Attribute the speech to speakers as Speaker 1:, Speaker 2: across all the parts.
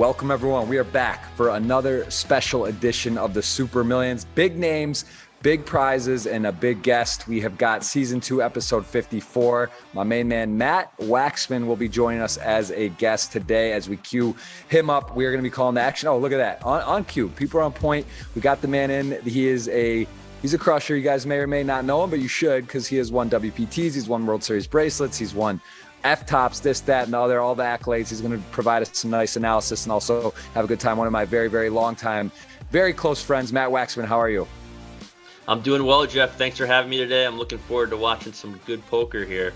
Speaker 1: Welcome, everyone. We are back for another special edition of the Super Millions. Big names, big prizes, and a big guest. We have got season 2, episode 54. My main man, Matt Waxman, will be joining us as a guest today as we queue him up. We are going to be calling the action. Oh, look at that. On cue. People are on point. We got the man in. He's a crusher. You guys may or may not know him, but you should, because he has won WPTs. He's won World Series bracelets. He's won F-tops, this, that, and the other, all the accolades. He's going to provide us some nice analysis and also have a good time. One of my very, very long time, very close friends, Matt Waxman. How are you?
Speaker 2: I'm doing well, Jeff. Thanks for having me today. I'm looking forward to watching some good poker here.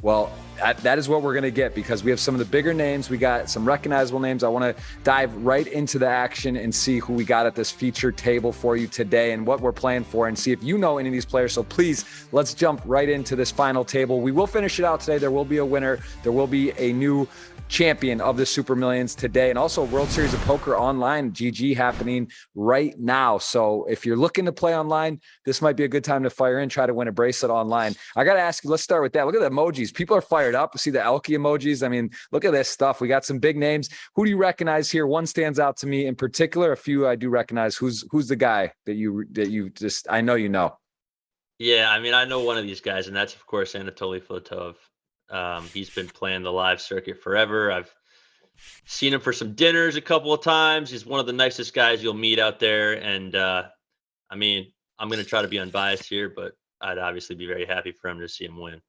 Speaker 1: Well, that is what we're going to get, because we have some of the bigger names. We got some recognizable names. I want to dive right into the action and see who we got at this feature table for you today and what we're playing for, and see if you know any of these players. So please, let's jump right into this final table. We will finish it out today. There will be a winner. There will be a new champion of the Super Millions today, and also World Series of Poker Online, GG, happening right now. So if you're looking to play online, this might be a good time to fire in, try to win a bracelet online. I got to ask you, let's start with that. Look at the emojis. People are fired up. See the Elky emojis. I mean, look at this stuff. We got some big names. Who do you recognize here? One stands out to me in particular. A few I do recognize. Who's the guy that you just, I know you know?
Speaker 2: Yeah, I mean, I know one of these guys, and that's, of course, Anatoly Fotov. He's been playing the live circuit forever. I've seen him for some dinners a couple of times. He's one of the nicest guys you'll meet out there. And I mean, I'm going to try to be unbiased here, but I'd obviously be very happy for him to see him win.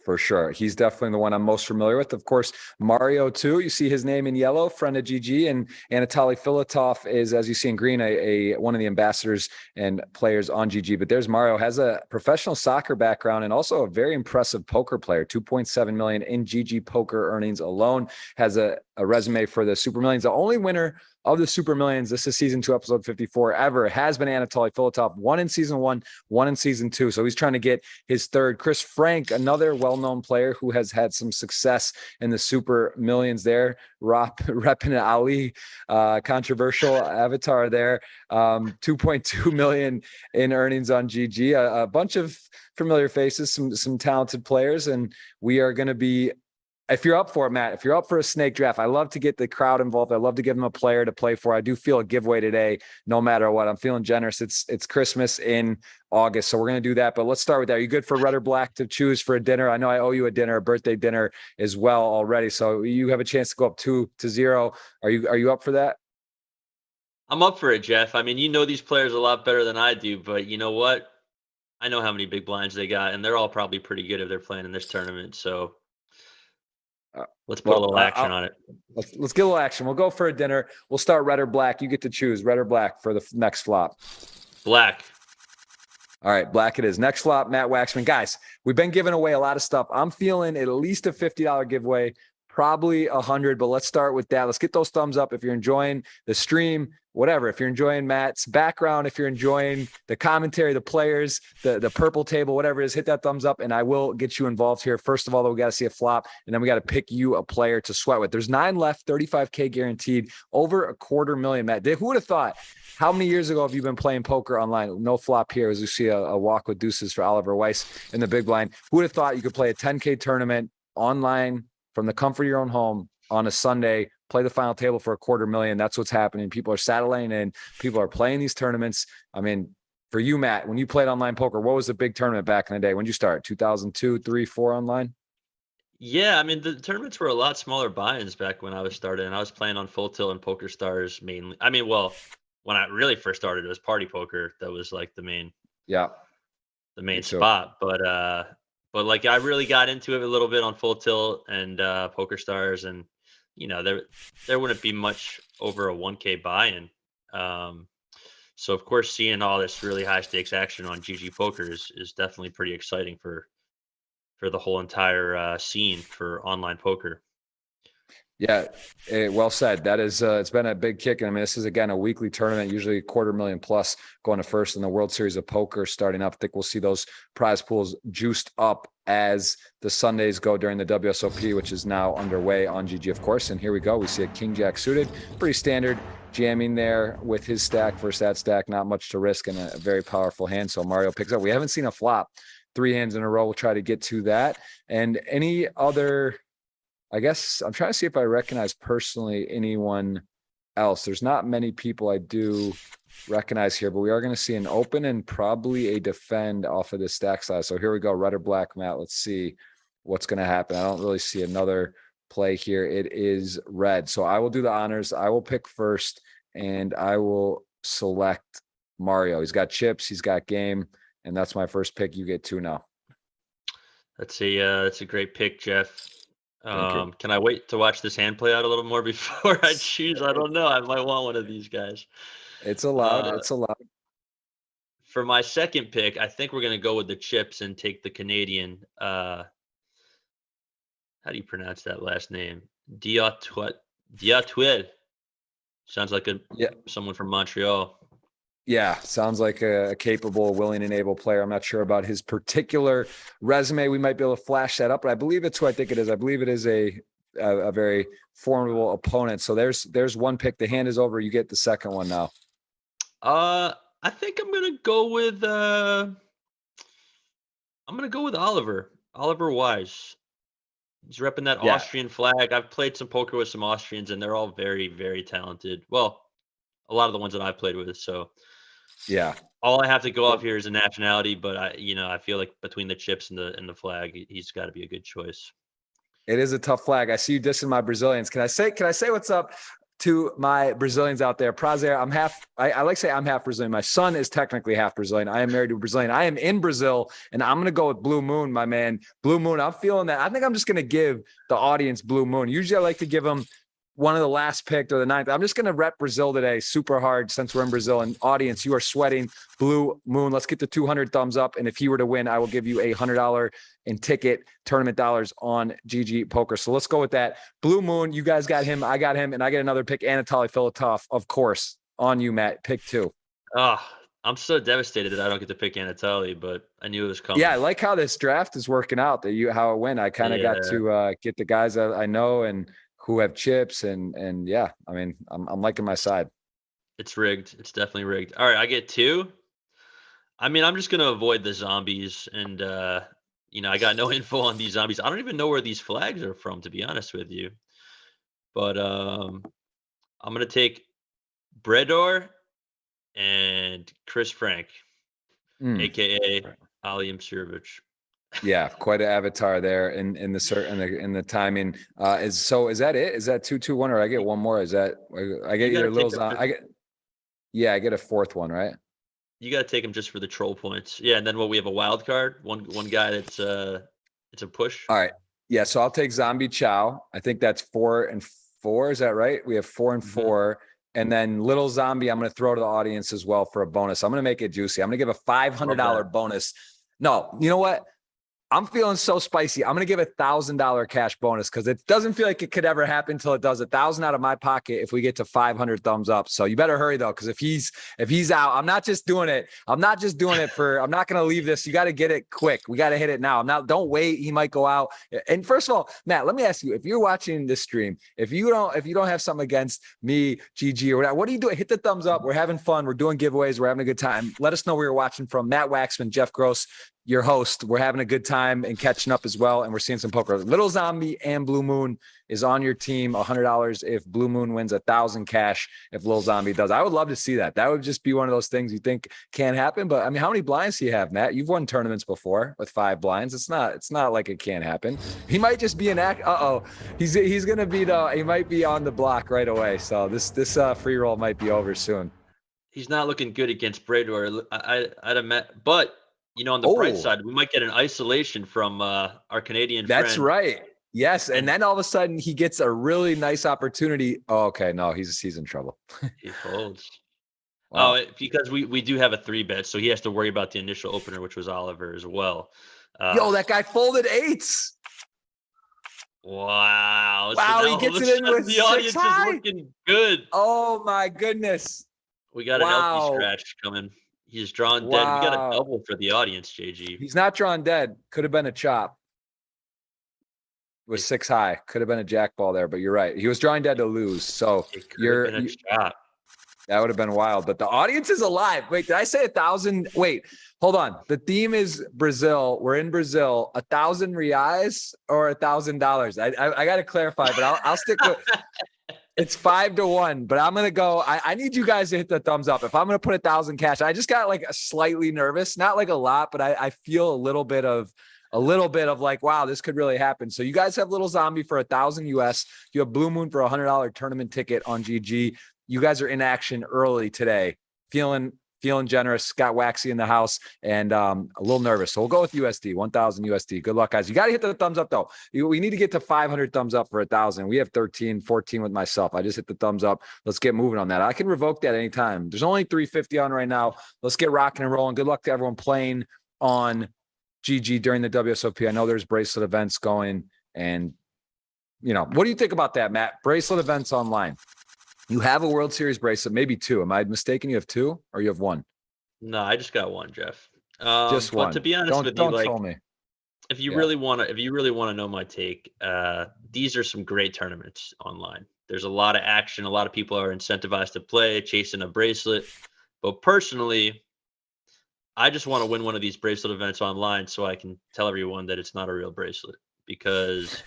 Speaker 1: For sure. He's definitely the one I'm most familiar with. Of course, Mario too. You see his name in yellow, friend of GG, and Anatoly Fotov is, as you see in green, a one of the ambassadors and players on GG. But there's Mario, has a professional soccer background and also a very impressive poker player, 2.7 million in GG poker earnings alone, has a resume for the Super Millions. The only winner of the Super Millions, this is season 2, episode 54, ever, has been Anatoly Fotov. One in season 1, one in season 2. So he's trying to get his third. Chris Frank, another well-known player who has had some success in the Super Millions there. Repping Ali, controversial avatar there. 2.2 million in earnings on GG. A bunch of familiar faces, some talented players, and we are going to be, if you're up for it, Matt, if you're up for a snake draft, I love to get the crowd involved. I love to give them a player to play for. I do feel a giveaway today, no matter what. I'm feeling generous. It's Christmas in August, so we're going to do that. But let's start with that. Are you good for red or black to choose for a dinner? I know I owe you a dinner, a birthday dinner as well already. So you have a chance to go up 2-0. Are you up for that?
Speaker 2: I'm up for it, Jeff. I mean, you know these players a lot better than I do, but you know what? I know how many big blinds they got, and they're all probably pretty good if they're playing in this tournament. So let's put a little action on it.
Speaker 1: Let's get a little action. We'll go for a dinner. We'll start red or black. You get to choose red or black for the next flop.
Speaker 2: Black.
Speaker 1: All right, black it is. Next flop, Matt Waxman. Guys, we've been giving away a lot of stuff. I'm feeling at least a $50 giveaway, probably 100, but let's start with that. Let's get those thumbs up if you're enjoying the stream, whatever. If you're enjoying Matt's background, if you're enjoying the commentary, the players, the purple table, whatever it is, hit that thumbs up and I will get you involved here. First of all, though, we got to see a flop, and then we got to pick you a player to sweat with. There's 9 left, 35K guaranteed, over $250,000, Matt. Who would have thought? How many years ago have you been playing poker online? No flop here, as you see a walk with deuces for Oliver Weiss in the big blind. Who would have thought you could play a 10K tournament online from the comfort of your own home on a Sunday, play the final table for $250,000? That's what's happening. People are saddling in. People are playing these tournaments. I mean, for you, Matt, when you played online poker, what was the big tournament back in the day? When did you start? 2002, 3, 4 online?
Speaker 2: Yeah, I mean, the tournaments were a lot smaller buy-ins back when I was starting. I was playing on Full Tilt and Poker Stars mainly. I mean, well, when I really first started, it was Party Poker. That was like the main spot. But like I really got into it a little bit on Full Tilt and Poker Stars, and you know there wouldn't be much over a 1K buy-in. So of course, seeing all this really high stakes action on GG Poker is definitely pretty exciting for the whole entire scene for online poker.
Speaker 1: Yeah, well said. That is, it's been a big kick. I mean, this is, again, a weekly tournament, usually $250,000 plus going to first in the World Series of Poker starting up. I think we'll see those prize pools juiced up as the Sundays go during the WSOP, which is now underway on GG, of course. And here we go. We see a King Jack suited, pretty standard jamming there with his stack versus that stack. Not much to risk and a very powerful hand. So Mario picks up. We haven't seen a flop 3 hands in a row. We'll try to get to that. And any other I guess I'm trying to see if I recognize personally anyone else. There's not many people I do recognize here, but we are going to see an open and probably a defend off of this stack size. So here we go, red or black, Matt. Let's see what's going to happen. I don't really see another play here. It is red. So I will do the honors. I will pick first, and I will select Mario. He's got chips. He's got game. And that's my first pick. You get 2 now.
Speaker 2: That's a great pick, Jeff.
Speaker 1: Thank you.
Speaker 2: Can I wait to watch this hand play out a little more before I choose? I don't know. I might want one of these guys.
Speaker 1: It's allowed.
Speaker 2: Uh,
Speaker 1: It's allowed.
Speaker 2: for my second pick, I think we're gonna go with the chips and take the Canadian. How do you pronounce that last name? Diatuel. Sounds like someone from Montreal.
Speaker 1: Yeah, sounds like a capable, willing, and able player. I'm not sure about his particular resume. We might be able to flash that up, but I believe it's who I think it is. I believe it is a very formidable opponent. So there's one pick. The hand is over. You get the second one now.
Speaker 2: I think I'm gonna go with Oliver. Oliver Wise. He's repping that
Speaker 1: Yeah.
Speaker 2: Austrian flag. I've played some poker with some Austrians, and they're all very, very talented. Well, a lot of the ones that I've played with. So
Speaker 1: Yeah.
Speaker 2: all I have to go off here is a nationality, but I feel like between the chips and the flag, he's got to be a good choice.
Speaker 1: It is a tough flag. I see you dissing my Brazilians. Can I say what's up to my Brazilians out there? Prazer, I like to say I'm half Brazilian. My son is technically half Brazilian. I am married to a Brazilian. I am in Brazil, and I'm going to go with Blue Moon, my man. Blue Moon, I'm feeling that. I think I'm just going to give the audience Blue Moon. Usually I like to give them one of the last picked or the ninth. I'm just going to rep Brazil today super hard since we're in Brazil. And audience, you are sweating. Blue Moon, let's get the 200 thumbs up. And if he were to win, I will give you $100 in ticket tournament dollars on GG Poker. So let's go with that. Blue Moon, you guys got him. I got him. And I get another pick. Anatoly Filatov, of course. On you, Matt. Pick 2.
Speaker 2: I'm so devastated that I don't get to pick Anatoly, but I knew it was coming.
Speaker 1: Yeah, I like how this draft is working out. How it went. I kind of got to get the guys I know and who have chips and yeah, I mean, I'm liking my side.
Speaker 2: It's rigged. It's definitely rigged. All right, I get 2. I mean, I'm just gonna avoid the zombies, and I got no info on these zombies. I don't even know where these flags are from, to be honest with you. But I'm gonna take Bredor and Chris Frank, aka Ali Imsirovic.
Speaker 1: Yeah, quite an avatar there in the timing. Is that it? Is that 2-2-1, or I get one more? Is that I get either little I get a fourth one, right?
Speaker 2: You got to take him just for the troll points. Yeah, and then we have a wild card. One guy that's it's a push.
Speaker 1: All right. Yeah, so I'll take Zombie Chow. I think that's 4 and 4. Is that right? We have 4 and 4. And then Little Zombie, I'm going to throw to the audience as well for a bonus. I'm going to make it juicy. I'm going to give a $500 bonus. No, you know what? I'm feeling so spicy. I'm going to give $1,000 cash bonus because it doesn't feel like it could ever happen until it does. 1,000 out of my pocket if we get to 500 thumbs up. So you better hurry though, because if he's out, I'm not just doing it. I'm not going to leave this. You got to get it quick. We got to hit it now. Don't wait. He might go out. And first of all, Matt, let me ask you: if you're watching this stream, if you don't have something against me, GG, or whatever, what are you doing? Hit the thumbs up. We're having fun. We're doing giveaways. We're having a good time. Let us know where you're watching from. Matt Waxman, Jeff Gross, your host. We're having a good time and catching up as well. And we're seeing some poker. Little Zombie and Blue Moon is on your team. $100 if Blue Moon wins, 1,000 cash if Little Zombie does. I would love to see that. That would just be one of those things you think can happen. But I mean, how many blinds do you have, Matt? You've won tournaments before with 5 blinds. It's not like it can't happen. He might just be an act. He's going to be he might be on the block right away. So this free roll might be over soon.
Speaker 2: He's not looking good against Brador. I'd have met, but on the bright side, we might get an isolation from our Canadian friend.
Speaker 1: That's right. Yes. And then all of a sudden he gets a really nice opportunity. Oh, okay. No, he's in trouble.
Speaker 2: He folds.
Speaker 1: Wow.
Speaker 2: Because we do have a 3-bet, so he has to worry about the initial opener, which was Oliver as well.
Speaker 1: That guy folded 8s.
Speaker 2: Wow.
Speaker 1: Wow, he gets it in with
Speaker 2: the audience
Speaker 1: high.
Speaker 2: is looking good.
Speaker 1: Oh my goodness.
Speaker 2: We got an LP scratch coming. He's drawn dead. We got a double for the audience, JG.
Speaker 1: He's not drawn dead. Could have been a chop. It was 6 high. Could have been a jack ball there, but you're right. He was drawing dead to lose. So That would have been wild, but the audience is alive. Wait, did I say 1,000? Wait, hold on. The theme is Brazil. We're in Brazil. 1,000 reais or $1,000? I got to clarify, but I'll stick with. It's 5-1, but I'm gonna go. I need you guys to hit the thumbs up. If I'm gonna put 1,000 cash, I just got like slightly nervous, not like a lot, but I feel a little bit of like, wow, this could really happen. So you guys have Little Zombie for 1,000 US. You have Blue Moon for $100 tournament ticket on GG. You guys are in action early today. Feeling generous. Got Waxy in the house and a little nervous. So we'll go with USD, 1,000 USD. Good luck, guys. You got to hit the thumbs up though. We need to get to 500 thumbs up for 1,000. We have 13, 14 with myself. I just hit the thumbs up. Let's get moving on that. I can revoke that anytime. There's only 350 on right now. Let's get rocking and rolling. Good luck to everyone playing on GG during the WSOP. I know there's bracelet events going, and what do you think about that, Matt? Bracelet events online. You have a World Series bracelet, maybe two. Am I mistaken? You have two or you have one?
Speaker 2: No, I just got one, Jeff.
Speaker 1: Just one.
Speaker 2: But to be honest with you,
Speaker 1: don't
Speaker 2: like,
Speaker 1: troll me.
Speaker 2: if you really want to know my take, these are some great tournaments online. There's a lot of action. A lot of people are incentivized to play, chasing a bracelet. But personally, I just want to win one of these bracelet events online so I can tell everyone that it's not a real bracelet, because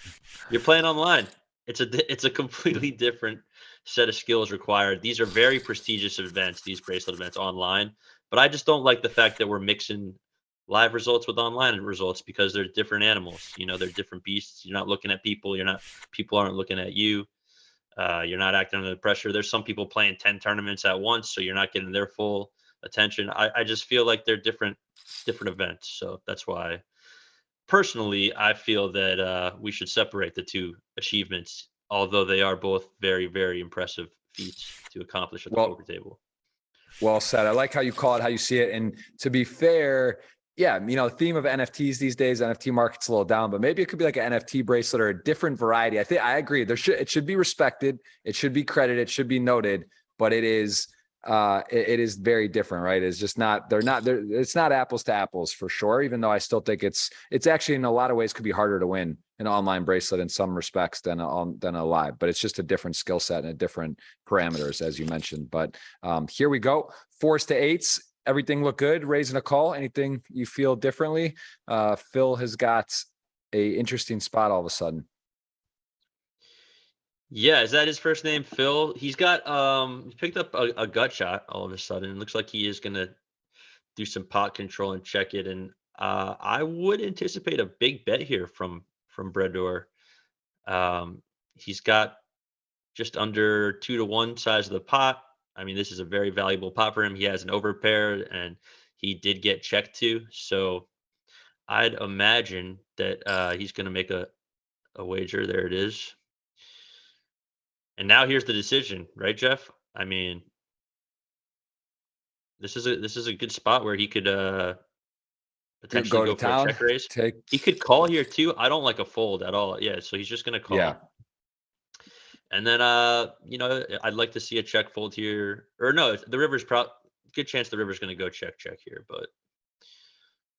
Speaker 2: you're playing online. It's a completely different set of skills required. These are very prestigious events, these bracelet events online, but I just don't like the fact that we're mixing live results with online results, because they're different animals. They're different beasts. You're not looking at people. People aren't looking at you. You're not acting under the pressure. There's some people playing 10 tournaments at once, so you're not getting their full attention. I just feel like they're different events. So that's why personally, I feel that we should separate the two achievements, although they are both very, very impressive feats to accomplish at the poker table.
Speaker 1: Well said. I like how you call it, how you see it. And to be fair, yeah, theme of NFTs these days, NFT market's a little down, but maybe it could be like an NFT bracelet or a different variety. I agree. It should be respected. It should be credited. It should be noted, but it is very different, right? It's just it's not apples to apples for sure, even though I still think it's actually in a lot of ways could be harder to win an online bracelet in some respects than a live, but it's just a different skill set and a different parameters, as you mentioned. But here we go. 4s to 8s. Everything look good. Raising a call. Anything you feel differently? Phil has got a interesting spot all of a sudden.
Speaker 2: Yeah, is that his first name, Phil? He's got he picked up a gut shot all of a sudden. It looks like he is gonna do some pot control and check it. And I would anticipate a big bet here from Bredor. He's got just under 2-to-1 size of the pot. I mean, this is a very valuable pot for him. He has an overpair, and he did get checked too. So I'd imagine that he's going to make a wager. There it is. And now here's the decision, right, Jeff? I mean, this is a good spot where he could potentially go for a check raise. He could call here too. I don't like a fold at all. Yeah, so he's just going to call.
Speaker 1: Yeah.
Speaker 2: And then, I'd like to see a check fold here. Or no, the river's good chance the river's going to go check here, but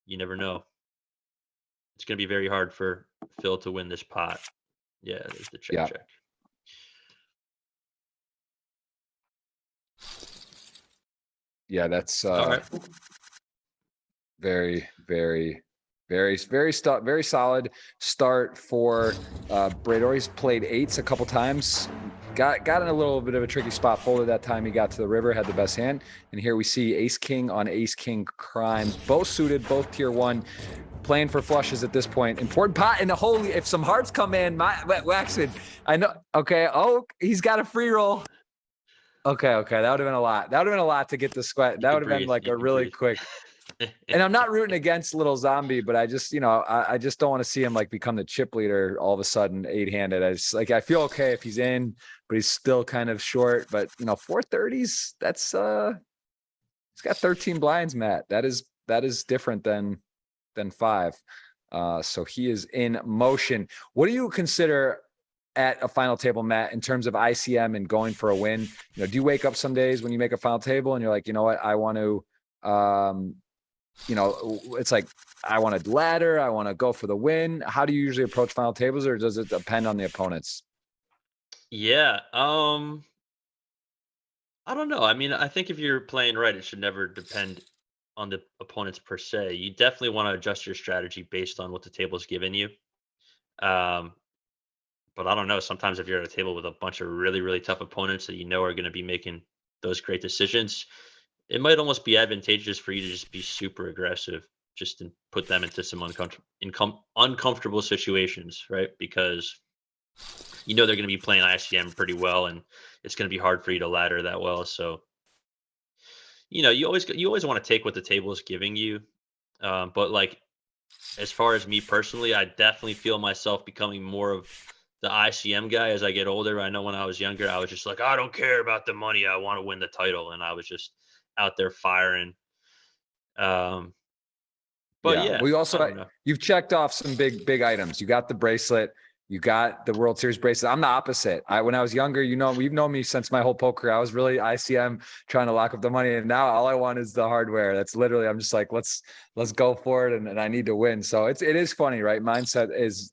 Speaker 2: you never know. It's going to be very hard for Phil to win this pot. Yeah, there's the check.
Speaker 1: Yeah, that's
Speaker 2: all right.
Speaker 1: Very, very, very, very solid start for Bredor. He's played 8s a couple times. Got in a little bit of a tricky spot. Folded that time he got to the river, had the best hand. And here we see Ace King on Ace King crimes, both suited, both tier 1. Playing for flushes at this point. Important pot in the hole. If some hearts come in, Waxman, I know. Okay. Oh, he's got a free roll. Okay. That would have been a lot. That would have been a lot to get the sweat. That would have been like a really quick. And I'm not rooting against Little Zombie, but I just, I just don't want to see him like become the chip leader all of a sudden 8-handed. I feel okay if he's in, but he's still kind of short. But 430s, that's he's got 13 blinds, Matt. That is different than 5. So he is in motion. What do you consider at a final table, Matt, in terms of ICM and going for a win? Do you wake up some days when you make a final table and you're like, you know what, I want to, it's like, I want to ladder, I want to go for the win. How do you usually approach final tables, or does it depend on the opponents?
Speaker 2: Yeah. I don't know. I mean, I think if you're playing right, it should never depend on the opponents per se. You definitely want to adjust your strategy based on what the table's given you. Um, but I don't know. Sometimes if you're at a table with a bunch of really, really tough opponents that you know are going to be making those great decisions, it might almost be advantageous for you to just be super aggressive, just to put them into some uncomfortable situations, right? Because you know they're going to be playing ICM pretty well, and it's going to be hard for you to ladder that well. So you always want to take what the table is giving you. But like as far as me personally, I definitely feel myself becoming more of the ICM guy as I get older. I know when I was younger, I was just like, I don't care about the money. I want to win the title. And I was just out there firing. Um, but
Speaker 1: Yeah.
Speaker 2: yeah,
Speaker 1: Well, you
Speaker 2: I
Speaker 1: also
Speaker 2: don't know.
Speaker 1: you've checked off some big items. You got the bracelet, you got the World Series bracelet. I'm the opposite. When I was younger, you've known me since my whole poker. I was really ICM trying to lock up the money, and now all I want is the hardware. That's literally I'm just like let's go for it, and I need to win. So it is funny, right? Mindset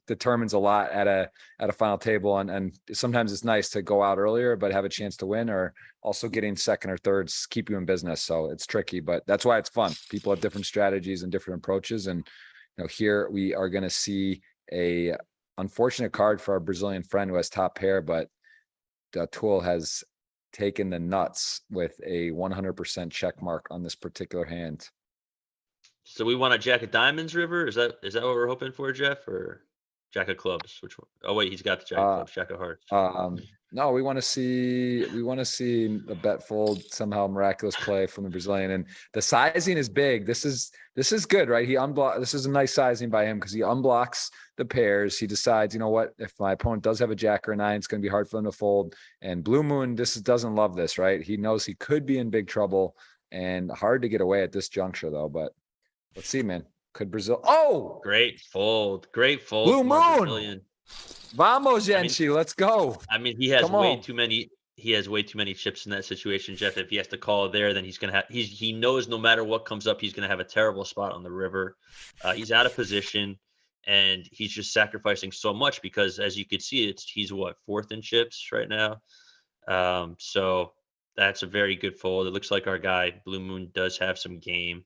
Speaker 1: determines a lot at a final table, and sometimes it's nice to go out earlier but have a chance to win, or also getting second or thirds keep you in business. So it's tricky, but that's why it's fun. People have different strategies and different approaches. And here we are going to see a unfortunate card for our Brazilian friend who has top pair, but Tool has taken the nuts with a 100% check mark on this particular hand.
Speaker 2: So we want a Jack of Diamonds River. Is that what we're hoping for, Jeff, or Jack of Clubs? Which one? Oh wait, he's got the Jack of
Speaker 1: Uh,
Speaker 2: Clubs, Jack of Hearts.
Speaker 1: no, we want to see the bet fold, somehow miraculous play from the Brazilian, and the sizing is big. This is good, right? This is a nice sizing by him because he unblocks the pairs. He decides, you know what, if my opponent does have a jack or a nine, it's going to be hard for them to fold. And Blue Moon, doesn't love this, right? He knows he could be in big trouble and hard to get away at this juncture, though. But let's see, man. Could Brazil? Oh,
Speaker 2: Great fold
Speaker 1: Blue
Speaker 2: from our
Speaker 1: Moon!
Speaker 2: Brazilian.
Speaker 1: Vamos,
Speaker 2: I mean,
Speaker 1: Genchi. Let's go.
Speaker 2: he has
Speaker 1: Come
Speaker 2: way
Speaker 1: on.
Speaker 2: too many. He has way too many chips in that situation, Jeff. If he has to call there, then he's gonna have. He knows no matter what comes up, he's gonna have a terrible spot on the river. He's out of position, and he's just sacrificing so much because, as you could see, he's what, fourth in chips right now. So that's a very good fold. It looks like our guy Blue Moon does have some game,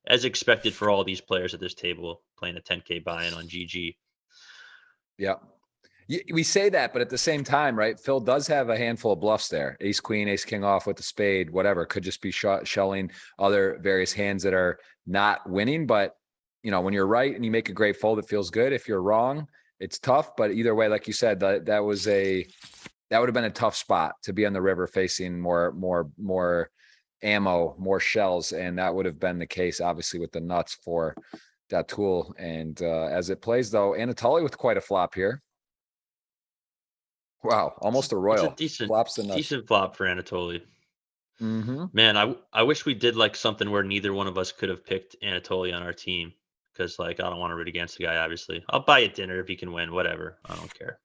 Speaker 2: as expected for all these players at this table playing a 10K buy-in on GG.
Speaker 1: Yeah. We say that, but at the same time, right? Phil does have a handful of bluffs there. Ace, queen, ace, king off with the spade, whatever. Could just be shelling other various hands that are not winning. But, when you're right and you make a great fold, it feels good. If you're wrong, it's tough. But either way, like you said, that would have been a tough spot to be on the river facing more ammo, more shells. And that would have been the case, obviously, with the nuts for that tool. And as it plays, though, Anatoly with quite a flop here. Wow, almost a
Speaker 2: It's a
Speaker 1: royal.
Speaker 2: decent
Speaker 1: Flops the nuts.
Speaker 2: decent flop for Anatoly.
Speaker 1: Mm-hmm.
Speaker 2: Man, I wish we did like something where neither one of us could have picked Anatoly on our team, because like I don't want to root against the guy. Obviously, I'll buy you dinner if he can win. Whatever, I don't care.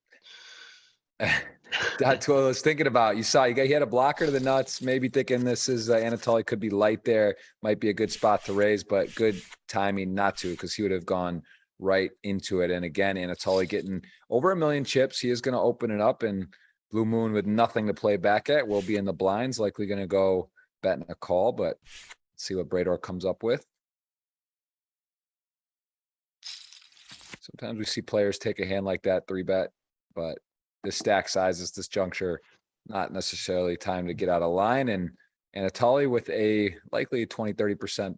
Speaker 1: That's what I was thinking about. You saw he had a blocker to the nuts, maybe thinking this is Anatoly could be light there, might be a good spot to raise, but good timing not to, because he would have gone right into it. And again, Anatoly getting over 1 million chips. He is going to open it up, and Blue Moon with nothing to play back at will be in the blinds, likely going to go betting a call, but let's see what Brador comes up with. Sometimes we see players take a hand like that, 3-bet, but this stack size is this juncture, not necessarily time to get out of line. And Anatoly with a likely 20-30%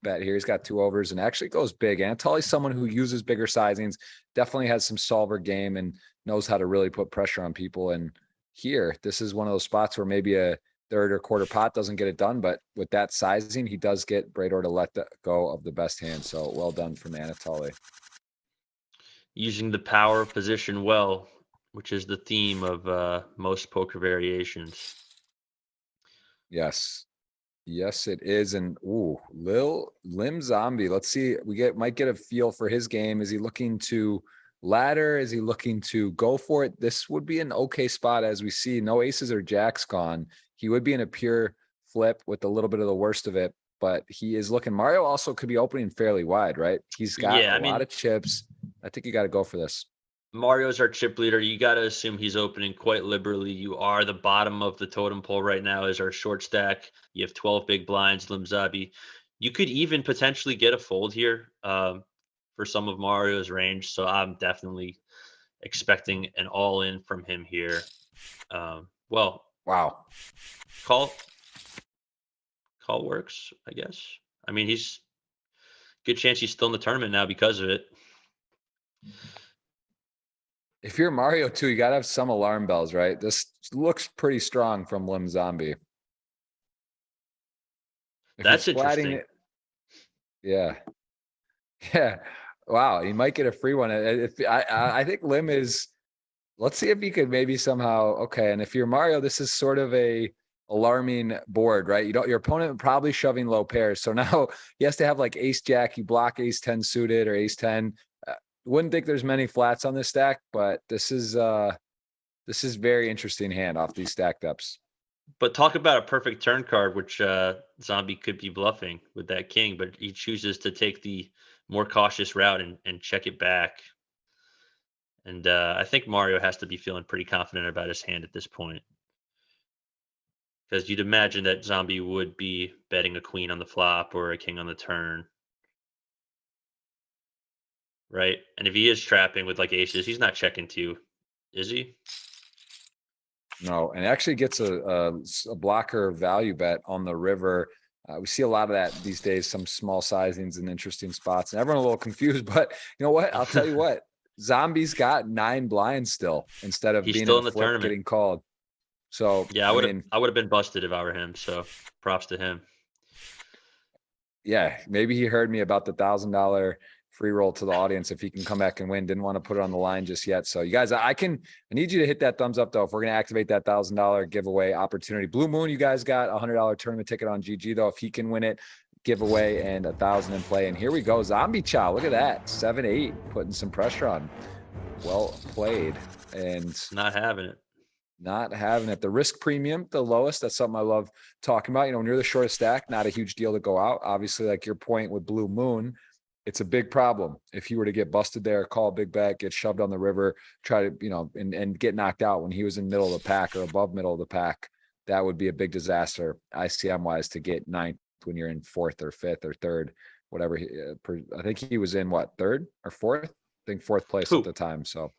Speaker 1: bet here. He's got 2 overs and actually goes big. Anatoly's someone who uses bigger sizings, definitely has some solver game and knows how to really put pressure on people. And here, this is one of those spots where maybe a third or quarter pot doesn't get it done, but with that sizing, he does get Brador to let go of the best hand. So well done from Anatoly.
Speaker 2: Using the power of position well, which is the theme of most poker variations.
Speaker 1: Yes. Yes, it is. And Lim Zombie. Let's see. Might get a feel for his game. Is he looking to ladder? Is he looking to go for it? This would be an okay spot, as we see no aces or jacks gone. He would be in a pure flip with a little bit of the worst of it, but he is looking. Mario also could be opening fairly wide, right? He's got
Speaker 2: Yeah,
Speaker 1: a lot of chips. I think you got to go for this.
Speaker 2: Mario's our chip leader. You got to assume he's opening quite liberally. You are the bottom of the totem pole right now as our short stack. You have 12 big blinds, Limzabi. You could even potentially get a fold here for some of Mario's range. So I'm definitely expecting an all in from him here. Well,
Speaker 1: Wow.
Speaker 2: call call works, I guess. I mean, he's good chance he's still in the tournament now because of it.
Speaker 1: If you're Mario too, you gotta have some alarm bells, right? This looks pretty strong from Lim Zombie. If he's
Speaker 2: That's
Speaker 1: flatting
Speaker 2: interesting.
Speaker 1: it, yeah. Yeah. Wow, he might get a free one. If I think Lim is, let's see if he could maybe somehow, okay. And if you're Mario, this is sort of a alarming board, right? You don't, your opponent probably shoving low pairs. So now he has to have like ace jack, you block ace 10 suited or ace 10. Wouldn't think there's many flats on this stack, but this is very interesting hand off these stacked ups.
Speaker 2: But talk about a perfect turn card, which Zombie could be bluffing with that king, but he chooses to take the more cautious route and check it back. And I think Mario has to be feeling pretty confident about his hand at this point. Because you'd imagine that Zombie would be betting a queen on the flop or a king on the turn. Right? And if he is trapping with like aces, he's not checking two, is he?
Speaker 1: No, and actually gets a blocker value bet on the river. We see a lot of that these days, some small sizings and interesting spots, and everyone a little confused. But you know what? I'll tell you what, Zombie's got 9 blinds still instead of
Speaker 2: He's
Speaker 1: being in
Speaker 2: still
Speaker 1: a
Speaker 2: in the
Speaker 1: flip
Speaker 2: tournament.
Speaker 1: getting called. So,
Speaker 2: Yeah,
Speaker 1: I mean,
Speaker 2: I would have been busted if I were him. So props to him.
Speaker 1: yeah, maybe he heard me about the $1,000 free roll to the audience if he can come back and win. Didn't want to put it on the line just yet. So you guys, I need you to hit that thumbs up though if we're gonna activate that $1,000 giveaway opportunity. Blue Moon, you guys got $100 tournament ticket on GG though. If he can win it, giveaway and 1,000 in play. And here we go, Zombie Chow. Look at that, 7-8, putting some pressure on. Well played, and
Speaker 2: Not having it.
Speaker 1: not having it. The risk premium, the lowest. That's something I love talking about. You know, when you're the shortest stack, not a huge deal to go out. Obviously, like your point with Blue Moon, it's a big problem. If you were to get busted there, call a big bet, get shoved on the river, try to, you know, and get knocked out when he was in middle of the pack or above middle of the pack, that would be a big disaster ICM wise to get ninth when you're in fourth or fifth or third, whatever. I think he was in what, third or fourth? I think fourth place at
Speaker 2: Who?
Speaker 1: the time. So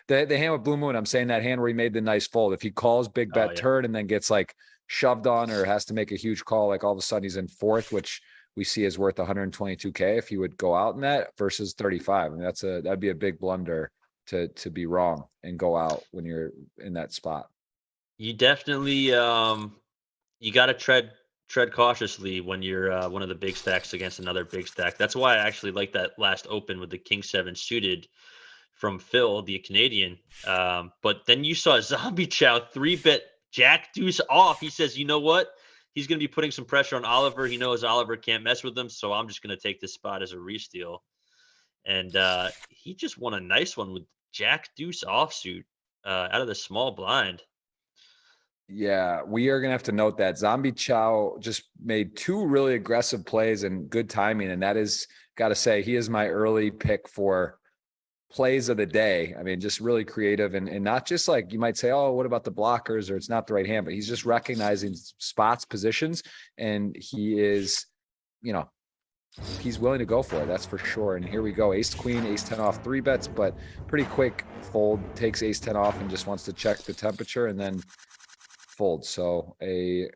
Speaker 1: the hand with Blue Moon, I'm saying that hand where he made the nice fold. If he calls big
Speaker 2: Oh
Speaker 1: bet
Speaker 2: yeah.
Speaker 1: turn and then gets like shoved on or has to make a huge call, like all of a sudden he's in fourth, which we see is worth 122K if he would go out in that versus 35. I mean, that'd be a big blunder to be wrong and go out when you're in that spot.
Speaker 2: You definitely you got to tread cautiously when you're one of the big stacks against another big stack. That's why I actually like that last open with the king 7 suited from Phil, the Canadian. But then you saw Zombie Chow 3-bet Jack Deuce off. He says, you know what? He's going to be putting some pressure on Oliver. He knows Oliver can't mess with him, so I'm just going to take this spot as a re-steal. And he just won a nice one with Jack Deuce offsuit out of the small blind.
Speaker 1: Yeah, we are gonna have to note that Zombie Chow just made 2 really aggressive plays and good timing, and that is, gotta say, he is my early pick for plays of the day. I mean, just really creative and not just like you might say, oh, what about the blockers or it's not the right hand, but he's just recognizing spots, positions, and he is, you know, he's willing to go for it. That's for sure. And here we go. Ace queen, ace 10 off, 3 bets, but pretty quick fold, takes ace 10 off and just wants to check the temperature and then fold. So a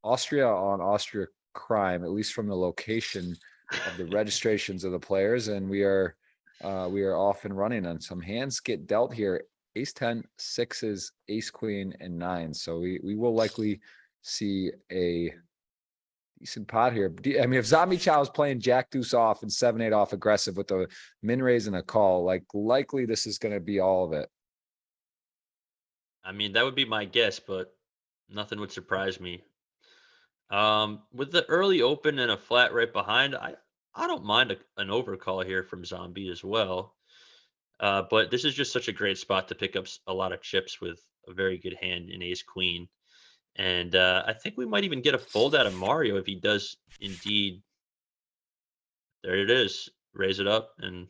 Speaker 1: Austria on Austria crime, at least from the location of the registrations of the players. And we are off and running on some hands get dealt here. Ace 10, sixes, ace queen, and 9. So we will likely see a decent pot here. I mean, if Zombie Chow is playing Jack Deuce off and 7-8 off aggressive with a min raise and a call, like likely this is going to be all of it.
Speaker 2: I mean, that would be my guess, but nothing would surprise me. With the early open and a flat right behind, I don't mind an overcall here from Zombie as well. But this is just such a great spot to pick up a lot of chips with a very good hand in Ace Queen, and I think we might even get a fold out of Mario if he does indeed. There it is, raise it up, and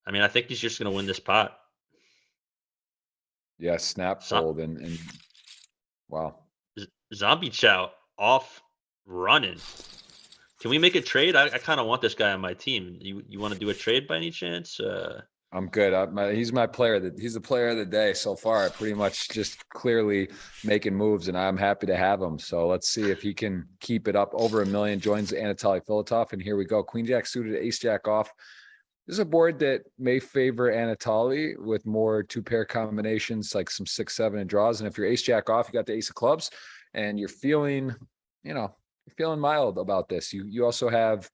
Speaker 2: I mean, I think he's just going to win this pot.
Speaker 1: Yeah, snap
Speaker 2: Zo-
Speaker 1: fold and wow.
Speaker 2: Zombie Chow off running. Can we make a trade? I kind of want this guy on my team. You want to do a trade by any chance?
Speaker 1: I'm good. He's my player. He's the player of the day so far. Pretty much just clearly making moves, and I'm happy to have him. So let's see if he can keep it up. Over 1 million joins Anatoly Filatov, and here we go. Queen Jack suited, Ace Jack off. This is a board that may favor Anatoly with more 2-pair combinations, like some 6-7 and draws. And if you're Ace Jack off, you got the Ace of Clubs, and you're feeling, you're feeling mild about this. You also have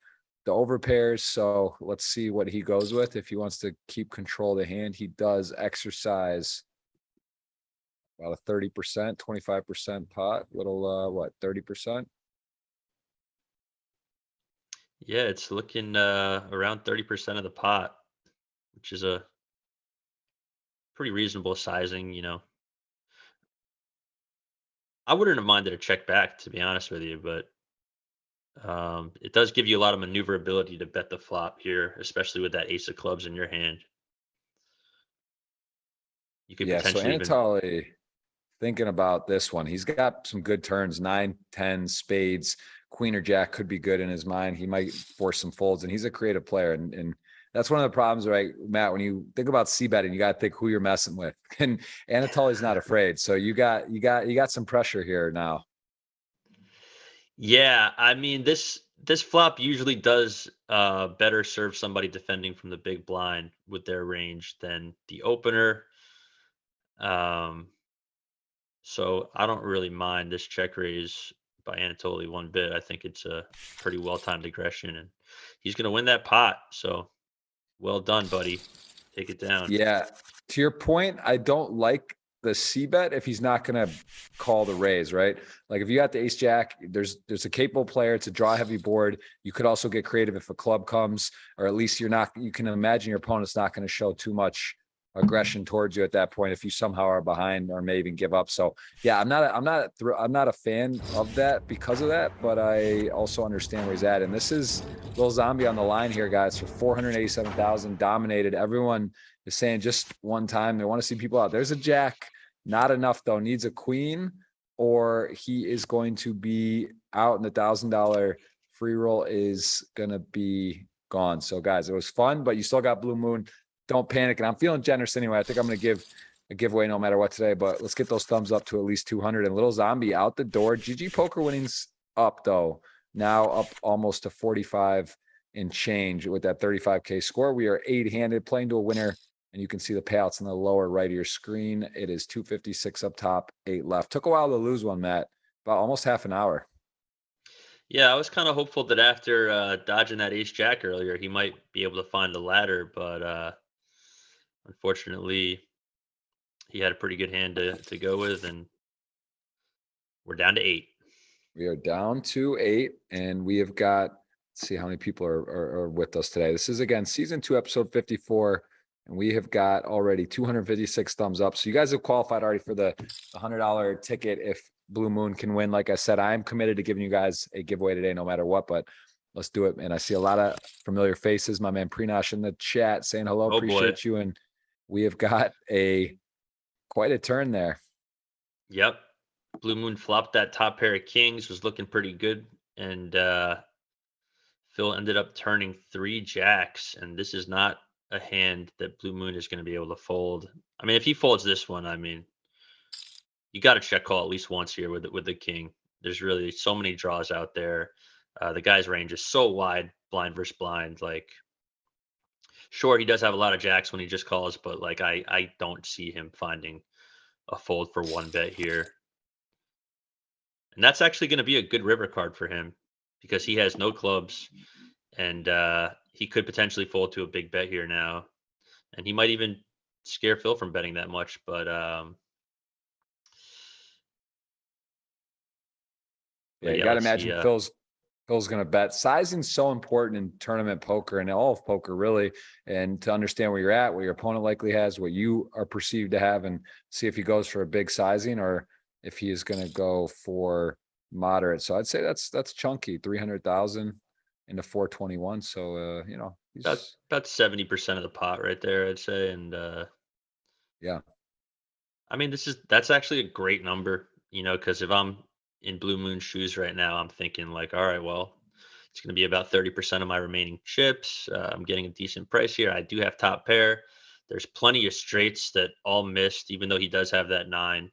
Speaker 1: the over pairs. So let's see what he goes with. If he wants to keep control of the hand, he does exercise about a 30%, 25% pot, little, what, 30%?
Speaker 2: Yeah, it's looking around 30% of the pot, which is a pretty reasonable sizing. I wouldn't have minded a check back, to be honest with you, but it does give you a lot of maneuverability to bet the flop here, especially with that ace of clubs in your hand. You could
Speaker 1: Yeah, so
Speaker 2: potentially even.
Speaker 1: Anatoly, thinking about this one, he's got some good turns, 9, 10, spades, queen or jack could be good in his mind. He might force some folds, and he's a creative player. And that's one of the problems, right, Matt, when you think about c-betting, you got to think who you're messing with. And Anatoly's not afraid. So you got some pressure here now.
Speaker 2: Yeah, I mean this flop usually does better serve somebody defending from the big blind with their range than the opener. Um, so I don't really mind this check raise by Anatoly one bit. I think it's a pretty well timed aggression, and he's going to win that pot. So well done, buddy. Take it down.
Speaker 1: Yeah. To your point, I don't like the c-bet if he's not going to call the raise, right? Like if you got the ace jack, there's a capable player. It's a draw heavy board. You could also get creative if a club comes, or at least you can imagine your opponent's not going to show too much aggression towards you at that point if you somehow are behind or may even give up. So yeah, I'm not a fan of that because of that, but I also understand where he's at. And this is little zombie on the line here, guys, for 487,000, dominated. Everyone is saying just one time they want to see people out. There's a jack, not enough though. Needs a queen, or he is going to be out, and the $1,000 free roll is gonna be gone. So guys, it was fun, but you still got Blue Moon. Don't panic. And I'm feeling generous anyway. I think I'm going to give a giveaway no matter what today, but let's get those thumbs up to at least 200. And little zombie out the door. GG Poker winnings up though. Now up almost to 45 and change with that 35K score. We are 8-handed playing to a winner, and you can see the payouts in the lower right of your screen. It is 256 up top, 8 left. Took a while to lose one, Matt, about almost half an hour.
Speaker 2: Yeah, I was kind of hopeful that after dodging that ace jack earlier, he might be able to find the ladder, but unfortunately, he had a pretty good hand to go with, and we're down to 8.
Speaker 1: We are down to 8, and we have got, let's see how many people are with us today. This is, again, season 2, episode 54, and we have got already 256 thumbs up. So you guys have qualified already for the $100 ticket if Blue Moon can win. Like I said, I am committed to giving you guys a giveaway today, no matter what, but let's do it. And I see a lot of familiar faces. My man Prenosh in the chat saying hello,
Speaker 2: Oh, boy.
Speaker 1: appreciate you. And we have got quite a turn there.
Speaker 2: Yep. Blue Moon flopped that top pair of kings, was looking pretty good, and Phil ended up turning 3 jacks, and this is not a hand that Blue Moon is going to be able to fold. I mean, if he folds this one, I mean, you got to check call at least once here with the king. There's really so many draws out there. The guy's range is so wide, blind versus blind. Like, sure, he does have a lot of jacks when he just calls, but like I don't see him finding a fold for one bet here. And that's actually going to be a good river card for him because he has no clubs, and he could potentially fold to a big bet here now. And he might even scare Phil from betting that much, but
Speaker 1: yeah, you got to imagine Phil's going to bet. Sizing's so important in tournament poker and all of poker, really, and to understand where you're at, what your opponent likely has, what you are perceived to have, and see if he goes for a big sizing or if he is going to go for moderate. So I'd say that's chunky, 300,000 into 421. So,
Speaker 2: About 70% of the pot right there, I'd say. And
Speaker 1: Yeah.
Speaker 2: I mean, that's actually a great number, because if I'm in Blue Moon shoes right now, I'm thinking like, all right, well, it's going to be about 30% of my remaining chips. I'm getting a decent price here. I do have top pair. There's plenty of straights that all missed, even though he does have that nine.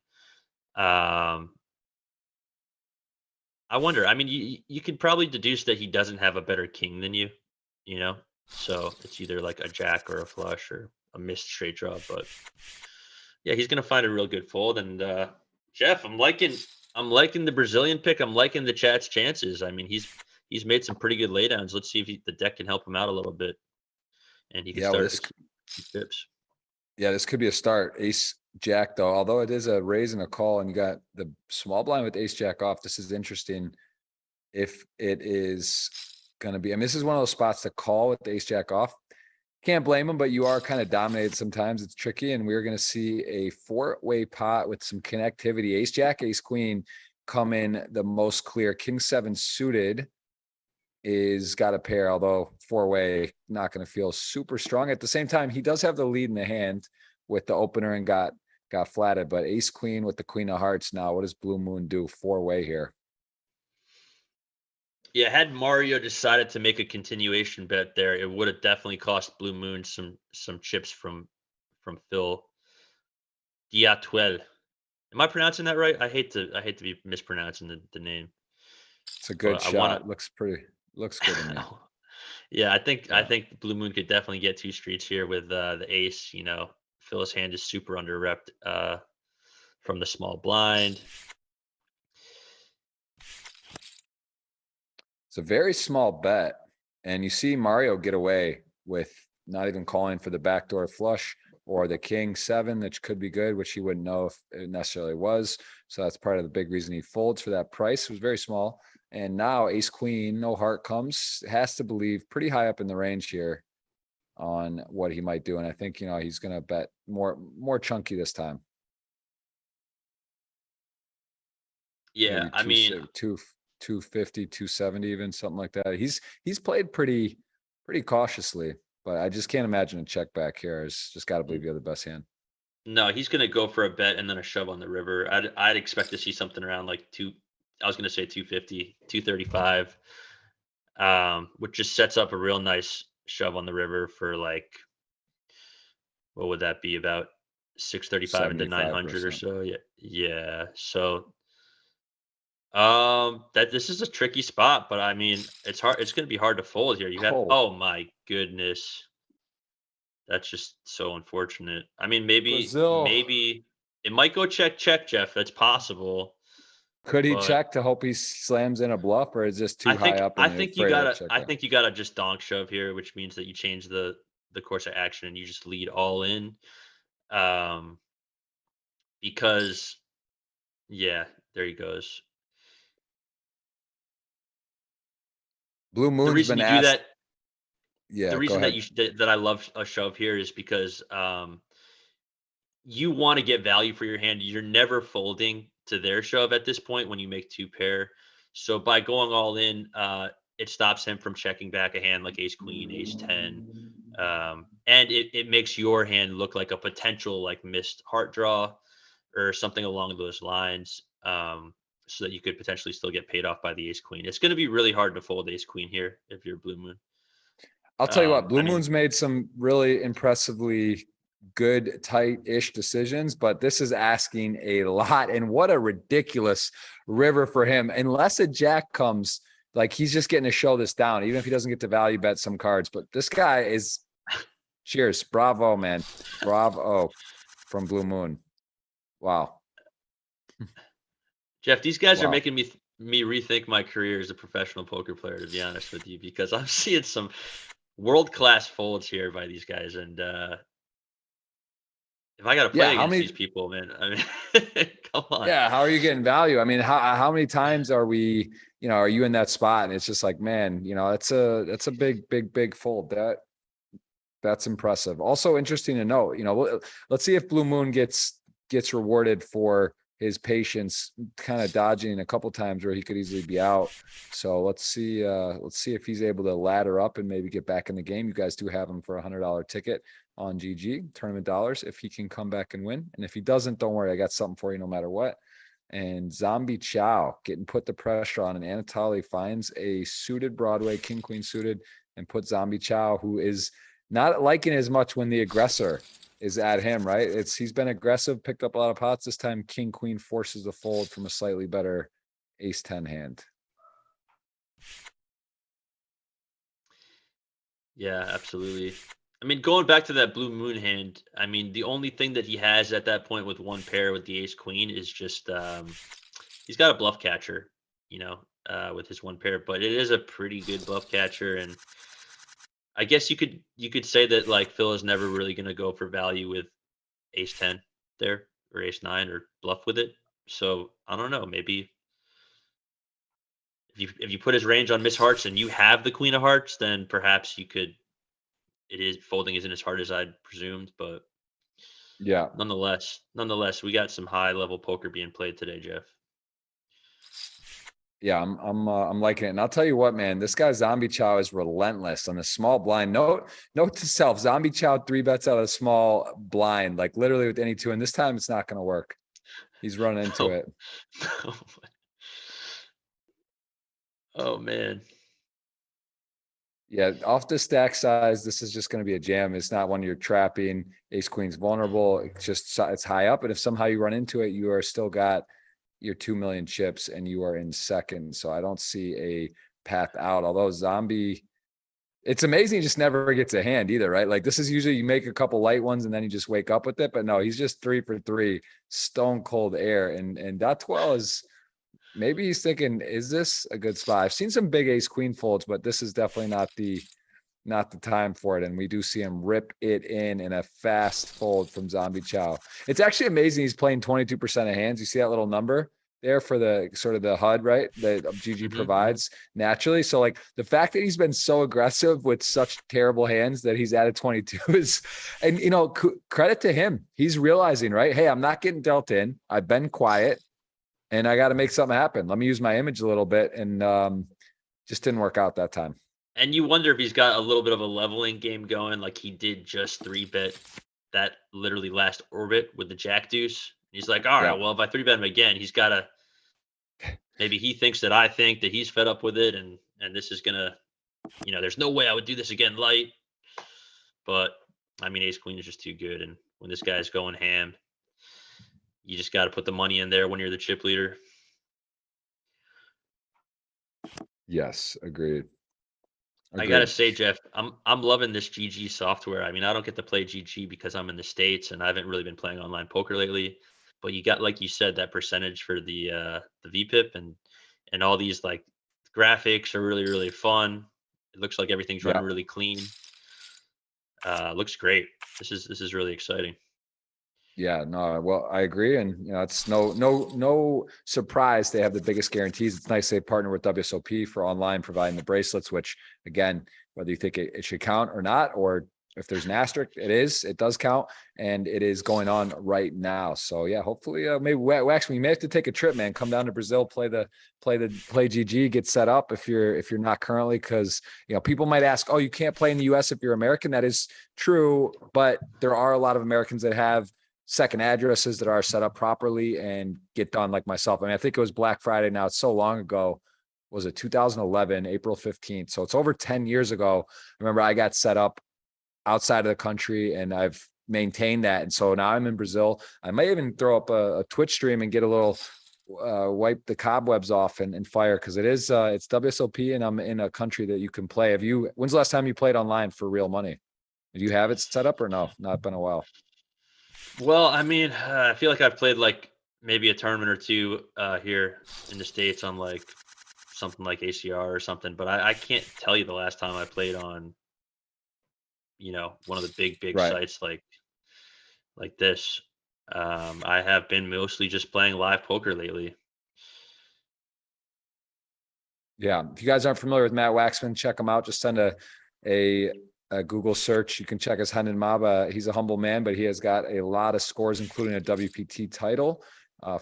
Speaker 2: Um, I wonder. I mean, you could probably deduce that he doesn't have a better king than you, you know. So it's either like a jack or a flush or a missed straight draw. But yeah, he's gonna find a real good fold. And Jeff, I'm liking the Brazilian pick. I'm liking the chat's chances. I mean, he's made some pretty good laydowns. Let's see if the deck can help him out a little bit, and he can
Speaker 1: Yeah. Well,
Speaker 2: start
Speaker 1: this
Speaker 2: some tips.
Speaker 1: Yeah, this could be a start. Ace Jack, though, although it is a raise and a call, and you got the small blind with Ace Jack off. This is interesting. If it is going to be, I mean, this is one of those spots to call with the Ace Jack off. Can't blame him, but you are kind of dominated sometimes. It's tricky, and we're going to see a four-way pot with some connectivity. Ace Jack, Ace Queen come in the most clear. King 7 suited is got a pair, although four-way not going to feel super strong. At the same time, he does have the lead in the hand with the opener and got flatted. But Ace Queen with the Queen of Hearts now. What does Blue Moon do? Four-way here.
Speaker 2: Yeah, had Mario decided to make a continuation bet there, it would have definitely cost Blue Moon some chips from Phil Diatuel. Am I pronouncing that right? I hate to be mispronouncing the name.
Speaker 1: It's a good
Speaker 2: But I
Speaker 1: shot.
Speaker 2: want
Speaker 1: Looks good to me.
Speaker 2: to. Yeah, I think
Speaker 1: Yeah.
Speaker 2: Blue Moon could definitely get two streets here with the ace. Phil's hand is super under repped from the small blind.
Speaker 1: It's a very small bet, and you see Mario get away with not even calling for the backdoor flush or the King 7, which could be good, which he wouldn't know if it necessarily was. So that's part of the big reason he folds for that price. It was very small. And now Ace Queen, no heart comes, has to believe pretty high up in the range here on what he might do. And I think, he's going to bet more chunky this time.
Speaker 2: Yeah,
Speaker 1: Maybe
Speaker 2: I mean,
Speaker 1: 250, 270, even something like that. He's played pretty cautiously, but I just can't imagine a check back here. It's just got to believe you have the best hand.
Speaker 2: no, he's gonna go for a bet and then a shove on the river. I'd expect to see something around like two. I was gonna say 250, 235, which just sets up a real nice shove on the river for like, what would that be, about 635 into 900 or
Speaker 1: 75%.
Speaker 2: so? Yeah, yeah. So that this is a tricky spot, but I mean, it's hard. It's gonna be hard to fold here. You have,
Speaker 1: Oh,
Speaker 2: oh my goodness. That's just so unfortunate. I mean, maybe
Speaker 1: Brazil.
Speaker 2: maybe it might go check, Jeff. That's possible,
Speaker 1: Could he
Speaker 2: but
Speaker 1: check to hope he slams in a bluff, or is this too high up
Speaker 2: I
Speaker 1: and you're
Speaker 2: think you
Speaker 1: afraid of
Speaker 2: gotta
Speaker 1: check
Speaker 2: I
Speaker 1: back?
Speaker 2: think you gotta just donk shove here, which means that you change the course of action and you just lead all in. Um, because yeah, there he goes.
Speaker 1: Blue
Speaker 2: The
Speaker 1: Moon's
Speaker 2: reason
Speaker 1: been
Speaker 2: you do
Speaker 1: asked.
Speaker 2: that, the
Speaker 1: Yeah, go
Speaker 2: reason that
Speaker 1: ahead.
Speaker 2: you that I love a shove here is because you want to get value for your hand. You're never folding to their shove at this point when you make two pair. So by going all in, it stops him from checking back a hand like ace queen, ace 10. And it makes your hand look like a potential like missed heart draw or something along those lines. So that you could potentially still get paid off by the ace queen. It's going to be really hard to fold ace queen here if you're Blue Moon.
Speaker 1: I'll tell you what,
Speaker 2: I
Speaker 1: Blue
Speaker 2: mean,
Speaker 1: Moon's made some really impressively good, tight-ish decisions, but this is asking a lot. And what a ridiculous river for him. Unless a jack comes, like he's just getting to show this down, even if he doesn't get to value bet some cards. But this guy is, cheers. Bravo, man. Bravo from Blue Moon. Wow.
Speaker 2: Jeff, these guys are
Speaker 1: Wow.
Speaker 2: making me rethink my career as a professional poker player, to be honest with you, because I'm seeing some world class folds here by these guys, and if I got to
Speaker 1: Yeah.
Speaker 2: play
Speaker 1: How
Speaker 2: against
Speaker 1: many?
Speaker 2: these people, man, I mean, come on.
Speaker 1: Yeah. How are you getting value? I mean, how many times are we, are you in that spot? And it's just like, man, that's a big fold. That's impressive. Also interesting to note, let's see if Blue Moon gets rewarded for his patience, kind of dodging a couple times where he could easily be out. So let's see if he's able to ladder up and maybe get back in the game. You guys do have him for $100 ticket on GG tournament dollars if he can come back and win. And if he doesn't, don't worry, I got something for you no matter what. And Zombie Chow getting put the pressure on, and Anatoly finds a suited Broadway, king queen suited, and put Zombie Chow, who is not liking as much when the aggressor is at him, right? He's been aggressive, picked up a lot of pots. This time king queen forces the fold from a slightly better ace 10 hand.
Speaker 2: Yeah, absolutely. I mean, going back to that blue moon hand, I mean, the only thing that he has at that point with one pair with the ace queen is just he's got a bluff catcher, with his one pair, but it is a pretty good bluff catcher. And I guess you could say that like Phil is never really going to go for value with ace 10 there, or ace 9, or bluff with it. So I don't know, maybe if you put his range on miss hearts and you have the queen of hearts, then perhaps you could. It is folding isn't as hard as I'd presumed, but
Speaker 1: Yeah.
Speaker 2: nonetheless, we got some high level poker being played today, Jeff.
Speaker 1: Yeah, I'm liking it. And I'll tell you what, man, this guy Zombie Chow is relentless on the small blind. Note to self, Zombie Chow 3-bets out of the small blind, like literally with any two. And this time it's not going to work. He's running into it.
Speaker 2: Oh man.
Speaker 1: Yeah, off the stack size, this is just going to be a jam. It's not one you're trapping. Ace queen's vulnerable. It's high up. And if somehow you run into it, you are still got your 2 million chips and you are in second. So I don't see a path out. Although Zombie, it's amazing. He just never gets a hand either, right? Like this is usually you make a couple light ones and then you just wake up with it. But no, he's just 3 for 3, stone cold air. And Datwell is, maybe he's thinking, is this a good spot? I've seen some big ace queen folds, but this is definitely not the time for it. And we do see him rip it in a fast fold from Zombie Chow. It's actually amazing. He's playing 22% of hands. You see that little number there for the sort of the HUD, right? That GG provides naturally. So like the fact that he's been so aggressive with such terrible hands that he's added 22 is, and credit to him. He's realizing, right? Hey, I'm not getting dealt in. I've been quiet and I got to make something happen. Let me use my image a little bit. And just didn't work out that time.
Speaker 2: And you wonder if he's got a little bit of a leveling game going, like he did just 3-bet that literally last orbit with the jack deuce. He's like, all right, well, if I 3-bet him again, he's got to, maybe he thinks that I think that he's fed up with it. And this is going to, there's no way I would do this again light. But I mean, ace queen is just too good. And when this guy's going ham, you just got to put the money in there when you're the chip leader.
Speaker 1: Yes, agreed.
Speaker 2: I gotta say, Jeff, I'm loving this GG software. I mean, I don't get to play GG because I'm in the States and I haven't really been playing online poker lately. But you got, like you said, that percentage for the VPIP and all these like graphics are really, really fun. It looks like everything's running really clean. Looks great. This is really exciting.
Speaker 1: Yeah, no, well, I agree. And, it's no surprise they have the biggest guarantees. It's nice they partner with WSOP for online providing the bracelets, which again, whether you think it should count or not, or if there's an asterisk, it does count, and it is going on right now. So yeah, hopefully maybe Waxman, you may have to take a trip, man, come down to Brazil, play GG, get set up if you're not currently, because people might ask, oh, you can't play in the US if you're American. That is true, but there are a lot of Americans that have second addresses that are set up properly and get done like myself. I mean, I think it was Black Friday now. It's so long ago. Was it 2011, April 15th? So it's over 10 years ago. Remember, I got set up outside of the country and I've maintained that. And so now I'm in Brazil. I might even throw up a Twitch stream and get a little wipe the cobwebs off and fire. Cause it's WSOP and I'm in a country that you can play. When's the last time you played online for real money? Did you have it set up or no? Not been a while.
Speaker 2: Well, I mean, I feel like I've played like maybe a tournament or two here in the States on like something like ACR or something, but I can't tell you the last time I played on, one of the big sites like this. I have been mostly just playing live poker lately.
Speaker 1: Yeah. If you guys aren't familiar with Matt Waxman, check him out. Just send a Google search. You can check his Henan Maba. He's a humble man, but he has got a lot of scores, including a WPT title.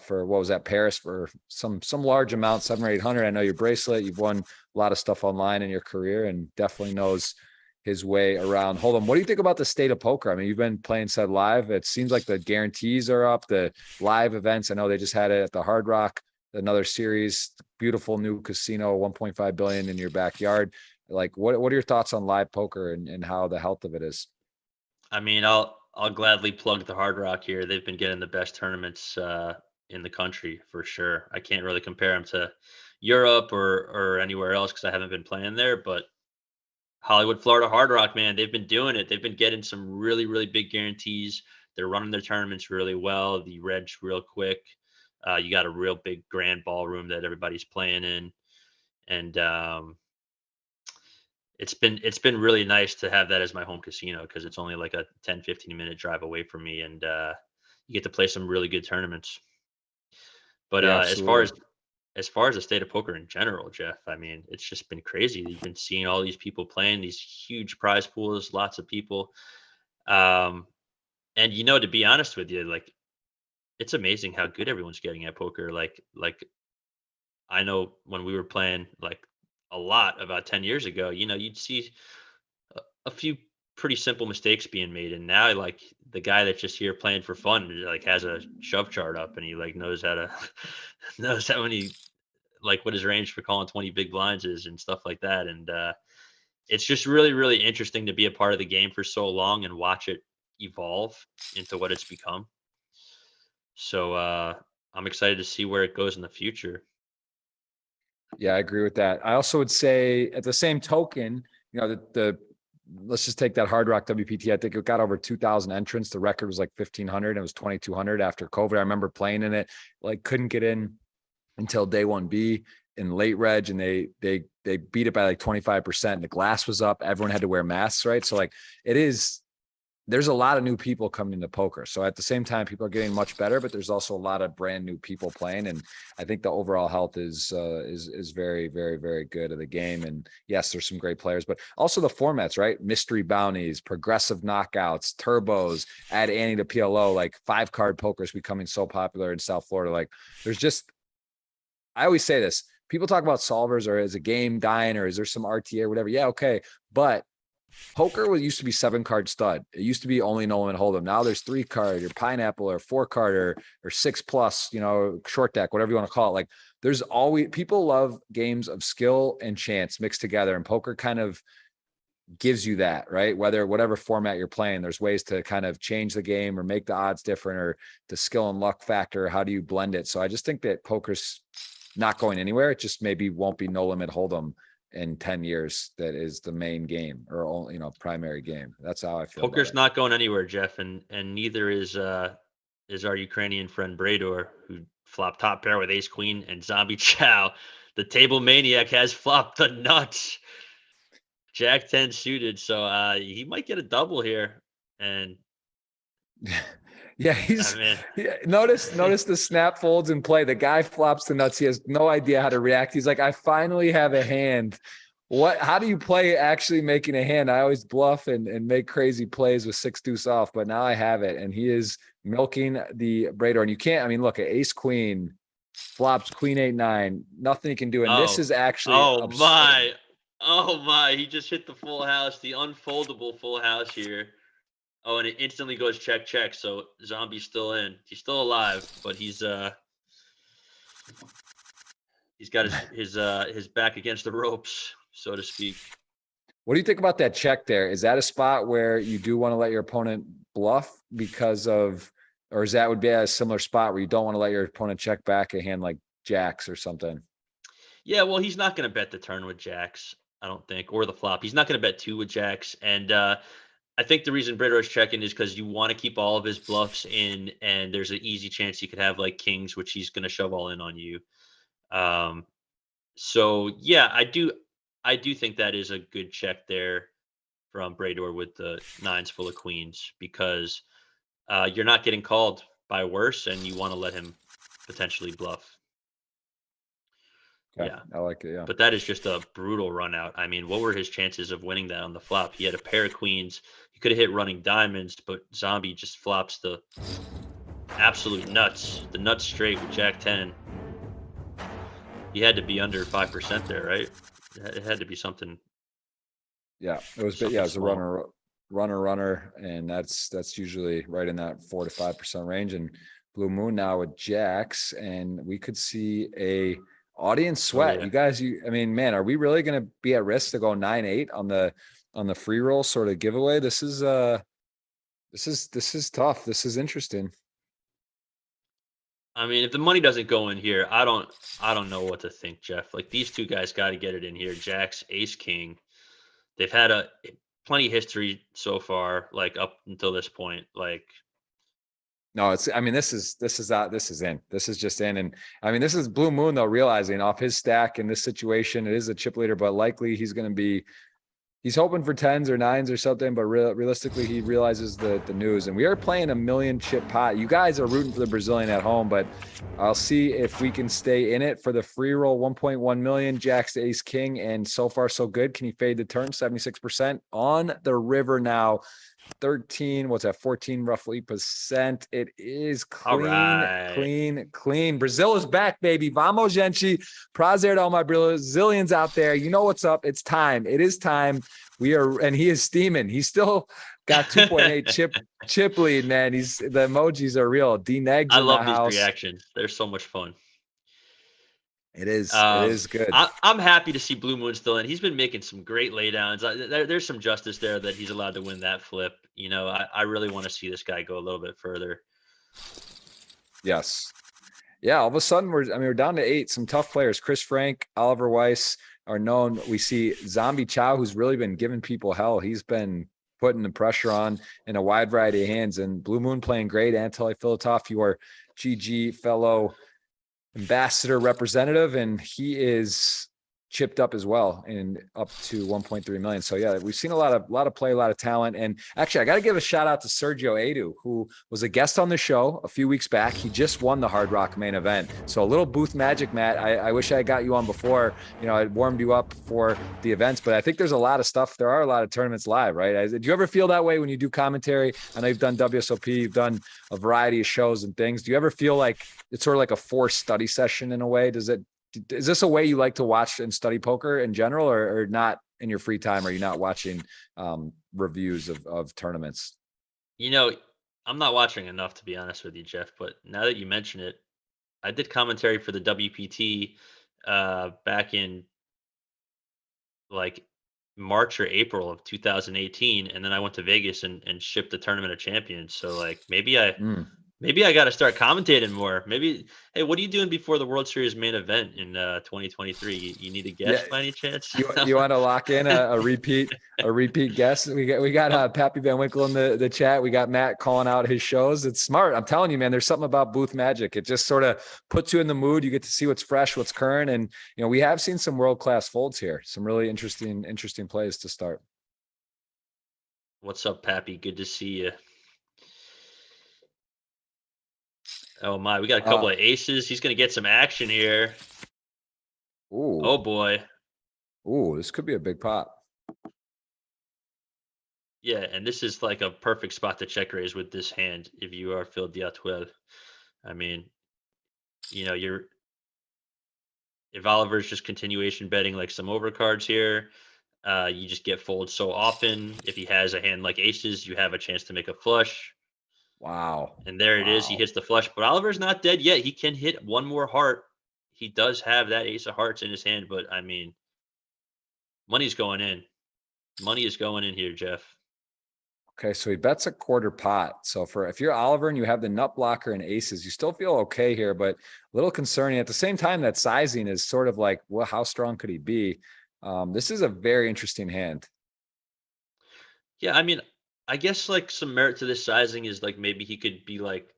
Speaker 1: for what was that, Paris, for some large amount, 700 or 800. I know your bracelet. You've won a lot of stuff online in your career, and definitely knows his way around Hold'em. What do you think about the state of poker? I mean, you've been playing said live. It seems like the guarantees are up. The live events, I know they just had it at the Hard Rock, another series, beautiful new casino, 1.5 billion in your backyard. Like, what are your thoughts on live poker and how the health of it is?
Speaker 2: I mean, I'll gladly plug the Hard Rock here. They've been getting the best tournaments in the country for sure. I can't really compare them to Europe or anywhere else because I haven't been playing there. But Hollywood, Florida Hard Rock, man, they've been doing it. They've been getting some really, really big guarantees. They're running their tournaments really well. The reg's real quick. You got a real big grand ballroom that everybody's playing in, and it's been really nice to have that as my home casino because it's only like a 10-15 minute drive away from me, and you get to play some really good tournaments. But
Speaker 1: Yeah,
Speaker 2: as far
Speaker 1: absolutely.
Speaker 2: as the state of poker in general, Jeff, I mean, it's just been crazy. You've been seeing all these people playing these huge prize pools, lots of people. Um, and to be honest with you, like it's amazing how good everyone's getting at poker. Like I know when we were playing like a lot about 10 years ago, you'd see a few pretty simple mistakes being made, and now like the guy that's just here playing for fun like has a shove chart up and he like knows how to knows how many, like, what his range for calling 20 big blinds is and stuff like that. And it's just really, really interesting to be a part of the game for so long and watch it evolve into what it's become. So I'm excited to see where it goes in the future.
Speaker 1: Yeah, I agree with that. I also would say, at the same token, the let's just take that Hard Rock WPT. I think it got over 2,000 entrants. The record was like 1,500. It was 2,200 after COVID. I remember playing in it, like couldn't get in until day 1B in late reg, and they beat it by like 25%. The glass was up. Everyone had to wear masks, right? So like there's a lot of new people coming into poker. So at the same time, people are getting much better, but there's also a lot of brand new people playing. And I think the overall health is very, very, very good of the game. And yes, there's some great players, but also the formats, right? Mystery bounties, progressive knockouts, turbos, add ante to PLO, like 5-card poker is becoming so popular in South Florida. Like there's just, I always say this, people talk about solvers or is a game dying or is there some RTA or whatever? Yeah. Okay. But poker used to be 7-card stud. It used to be only Nolan and Hold'em. Now there's 3-card or pineapple or 4-card or 6+, short deck, whatever you want to call it. Like there's always, people love games of skill and chance mixed together, and poker kind of gives you that, right? Whatever format you're playing, there's ways to kind of change the game or make the odds different, or the skill and luck factor. How do you blend it? So I just think that poker's not going anywhere. It just maybe won't be no limit Hold'em in 10 years. That is the main game, or only, primary game. That's how I feel about
Speaker 2: Poker's
Speaker 1: it.
Speaker 2: not going anywhere, Jeff, and neither is our Ukrainian friend Brador, who flopped top pair with ace queen and zombie chow. The table maniac has flopped the nuts. Jack 10 suited, so he might get a double here. And
Speaker 1: Yeah,
Speaker 2: I mean,
Speaker 1: notice the snap folds in play. The guy flops the nuts. He has no idea how to react. He's like, I finally have a hand. How do you play actually making a hand? I always bluff and make crazy plays with 6 deuce off, but now I have it. And he is milking the Brador. And you can't, I mean, look at ace queen flops, queen 8-9, nothing you can do. And this
Speaker 2: oh,
Speaker 1: is actually
Speaker 2: oh
Speaker 1: absurd.
Speaker 2: my, oh my, he just hit the full house, the unfoldable full house here. Oh, and it instantly goes check, check. So Zombie's still in. He's still alive, but he's got his back against the ropes, so to speak.
Speaker 1: What do you think about that check there? Is that a spot where you do want to let your opponent bluff because of, or is that would be a similar spot where you don't want to let your opponent check back a hand like jacks or something?
Speaker 2: Yeah, well, he's not going to bet the turn with jacks, I don't think, or the flop. He's not going to bet 2 with jacks, and I think the reason Britter is checking is because you want to keep all of his bluffs in, and there's an easy chance he could have like kings, which he's going to shove all in on you. Um, so yeah, I do think that is a good check there from Brador with the nines full of queens, because you're not getting called by worse, and you want to let him potentially bluff.
Speaker 1: Okay,
Speaker 2: Yeah,
Speaker 1: I like it. Yeah.
Speaker 2: but that is just a brutal run out. I mean, what were his chances of winning that on the flop? He had a pair of queens. He could have hit running diamonds, but Zombie just flops the absolute nuts. The nuts straight with Jack 10. He had to be under 5% there, right? It had to be something.
Speaker 1: Yeah, it was,
Speaker 2: Something
Speaker 1: it was a
Speaker 2: small.
Speaker 1: runner, and that's usually right in that 4 to 5% range. And Blue Moon now with jacks, and we could see a audience
Speaker 2: Oh
Speaker 1: sweat.
Speaker 2: yeah.
Speaker 1: You guys, I mean, man, are we really going to be at risk to go 9-8 on the free roll sort of giveaway? This is tough. This is interesting.
Speaker 2: I mean, if the money doesn't go in here, I don't know what to think, Jeff. Like these two guys got to get it in here. Jack's ace king. They've had a plenty of history so far, like up until this point. Like
Speaker 1: No, I mean, this is in. This is just in. And I mean, this is Blue Moon though, realizing off his stack in this situation, it is a chip leader, but likely he's hoping for 10s or 9s or something, but realistically, he realizes the news. And we are playing a million chip pot. You guys are rooting for the Brazilian at home, but I'll see if we can stay in it for the free roll. 1.1 million, Jack's ace king, and so far so good. Can he fade the turn? 76% on the river now. 13, what's that, 14 roughly percent. It is
Speaker 2: all
Speaker 1: clean,
Speaker 2: right.
Speaker 1: clean, clean. Brazil is back, baby. Vamos, gente. Prazer to all my Brazilians out there. You know what's up. It's time. It is time. And he is steaming. He's still got 2.8 chip lead, man. The emojis are real. D-Negs
Speaker 2: I
Speaker 1: in the
Speaker 2: love these
Speaker 1: house.
Speaker 2: reactions. They're so much fun.
Speaker 1: It is good.
Speaker 2: I'm happy to see Blue Moon still in. He's been making some great laydowns. There's some justice there that he's allowed to win that flip. You know, I really want to see this guy go a little bit further.
Speaker 1: Yes. Yeah, all of a sudden we're down to 8. Some tough players. Chris Frank, Oliver Weiss are known. We see Zombie Chow, who's really been giving people hell. He's been putting the pressure on in a wide variety of hands. And Blue Moon playing great. Anatoly Filatov, your GG fellow ambassador representative, and he is chipped up as well and up to 1.3 million. So yeah, we've seen a lot of play, a lot of talent. And actually, I got to give a shout out to Sergio Edu, who was a guest on the show a few weeks back. He just won the Hard Rock main event. So a little booth magic, Matt. I wish I got you on before. You know, I warmed you up for the events, but I think there's a lot of stuff. There are a lot of tournaments live, right? Do you ever feel that way when you do commentary? I know you've done WSOP, you've done a variety of shows and things. Do you ever feel like it's sort of like a forced study session in a way? Is this a way you like to watch and study poker in general, or not in your free time? Are you not watching reviews of tournaments?
Speaker 2: You know, I'm not watching enough to be honest with you, Jeff. But now that you mention it, I did commentary for the WPT back in like March or April of 2018, and then I went to Vegas and shipped the Tournament of Champions. So like maybe I got to start commentating more. Maybe, hey, what are you doing before the World Series main event in 2023? You need a
Speaker 1: Yeah,
Speaker 2: guest by any chance?
Speaker 1: you want to lock in a repeat guest? We got Pappy Van Winkle in the chat. We got Matt calling out his shows. It's smart. I'm telling you, man. There's something about booth magic. It just sort of puts you in the mood. You get to see what's fresh, what's current, and you know we have seen some world class folds here. Some really interesting plays to start.
Speaker 2: What's up, Pappy? Good to see you. Oh my, we got a couple of aces. He's gonna get some action here. Oh boy.
Speaker 1: Ooh, this could be a big pot.
Speaker 2: Yeah, and this is like a perfect spot to check raise with this hand if you are Phil Diatwell. I mean, you know, if Oliver's just continuation betting like some overcards here, you just get fold so often. If he has a hand like aces, you have a chance to make a flush.
Speaker 1: Wow.
Speaker 2: And there it is. He hits the flush, but Oliver's not dead yet. He can hit one more heart. He does have that ace of hearts in his hand, but I mean, money's going in. Money is going in here, Jeff.
Speaker 1: Okay, so he bets a quarter pot. So if you're Oliver and you have the nut blocker and aces, you still feel okay here, but a little concerning. At the same time, that sizing is sort of like, well, how strong could he be? This is a very interesting hand.
Speaker 2: Yeah, I mean, I guess like some merit to this sizing is like maybe he could be like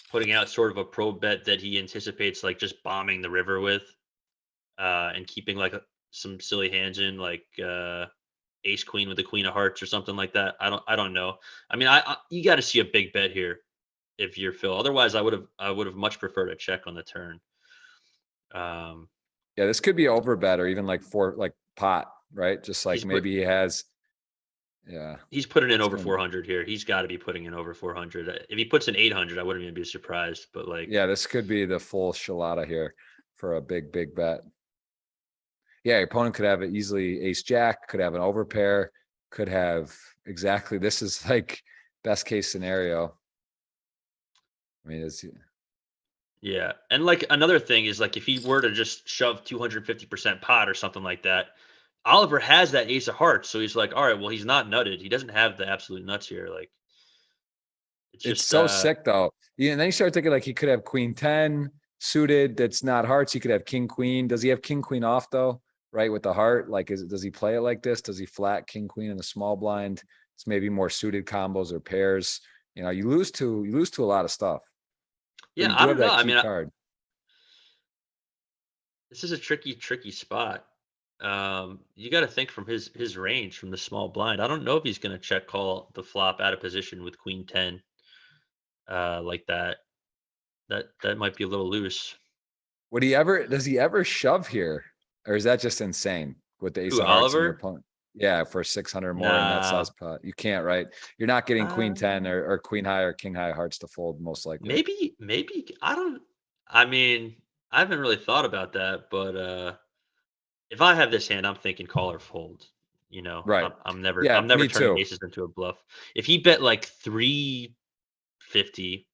Speaker 2: putting out sort of a pro bet that he anticipates like just bombing the river with, and keeping like some silly hands in like ace queen with the queen of hearts or something like that. I don't know. I mean, I you got to see a big bet here if you're Phil. Otherwise, I would have much preferred a check on the turn.
Speaker 1: Yeah, this could be over bet or even like pot, right? Just like maybe he has Yeah.
Speaker 2: He's putting in
Speaker 1: It's
Speaker 2: over
Speaker 1: gonna be,
Speaker 2: 400 here. He's got to be putting in over 400. If he puts in 800, I wouldn't even be surprised. But like,
Speaker 1: yeah, this could be the full Shalata here for a big, big bet. Yeah, your opponent could have it easily ace jack, could have an overpair, could have exactly this is like best case scenario. I mean, it's
Speaker 2: yeah. And like another thing is like if he were to just shove 250% pot or something like that, Oliver has that ace of hearts. So he's like, all right, well, he's not nutted. He doesn't have the absolute nuts here. Like it's
Speaker 1: it's
Speaker 2: just
Speaker 1: so sick though. Yeah, and then you start thinking like he could have queen 10 suited that's not hearts. He could have king queen. Does he have king queen off though? Right with the heart? Like does he play it like this? Does he flat king queen in the small blind? It's maybe more suited combos or pairs. You know, you lose to a lot of stuff. But
Speaker 2: yeah,
Speaker 1: you
Speaker 2: I
Speaker 1: do have
Speaker 2: don't know.
Speaker 1: that
Speaker 2: I
Speaker 1: key
Speaker 2: mean,
Speaker 1: card.
Speaker 2: this is a tricky spot. You got to think from his range from the small blind. I don't know if he's going to check call the flop out of position with queen 10 like that. That might be a little loose.
Speaker 1: Does he ever shove here? Or is that just insane with the ace
Speaker 2: Who,
Speaker 1: of hearts and your
Speaker 2: Oliver?
Speaker 1: opponent? Yeah, for 600 more in that
Speaker 2: Nah.
Speaker 1: size pot. You can't, right? You're not getting
Speaker 2: Uh,
Speaker 1: queen 10 or queen high or king high hearts to fold, most likely.
Speaker 2: maybe I don't. I mean, I haven't really thought about that, but if I have this hand, I'm thinking call or fold. You know,
Speaker 1: Right. Yeah,
Speaker 2: I'm never
Speaker 1: me
Speaker 2: turning
Speaker 1: too.
Speaker 2: aces into a bluff. If he bet like 350,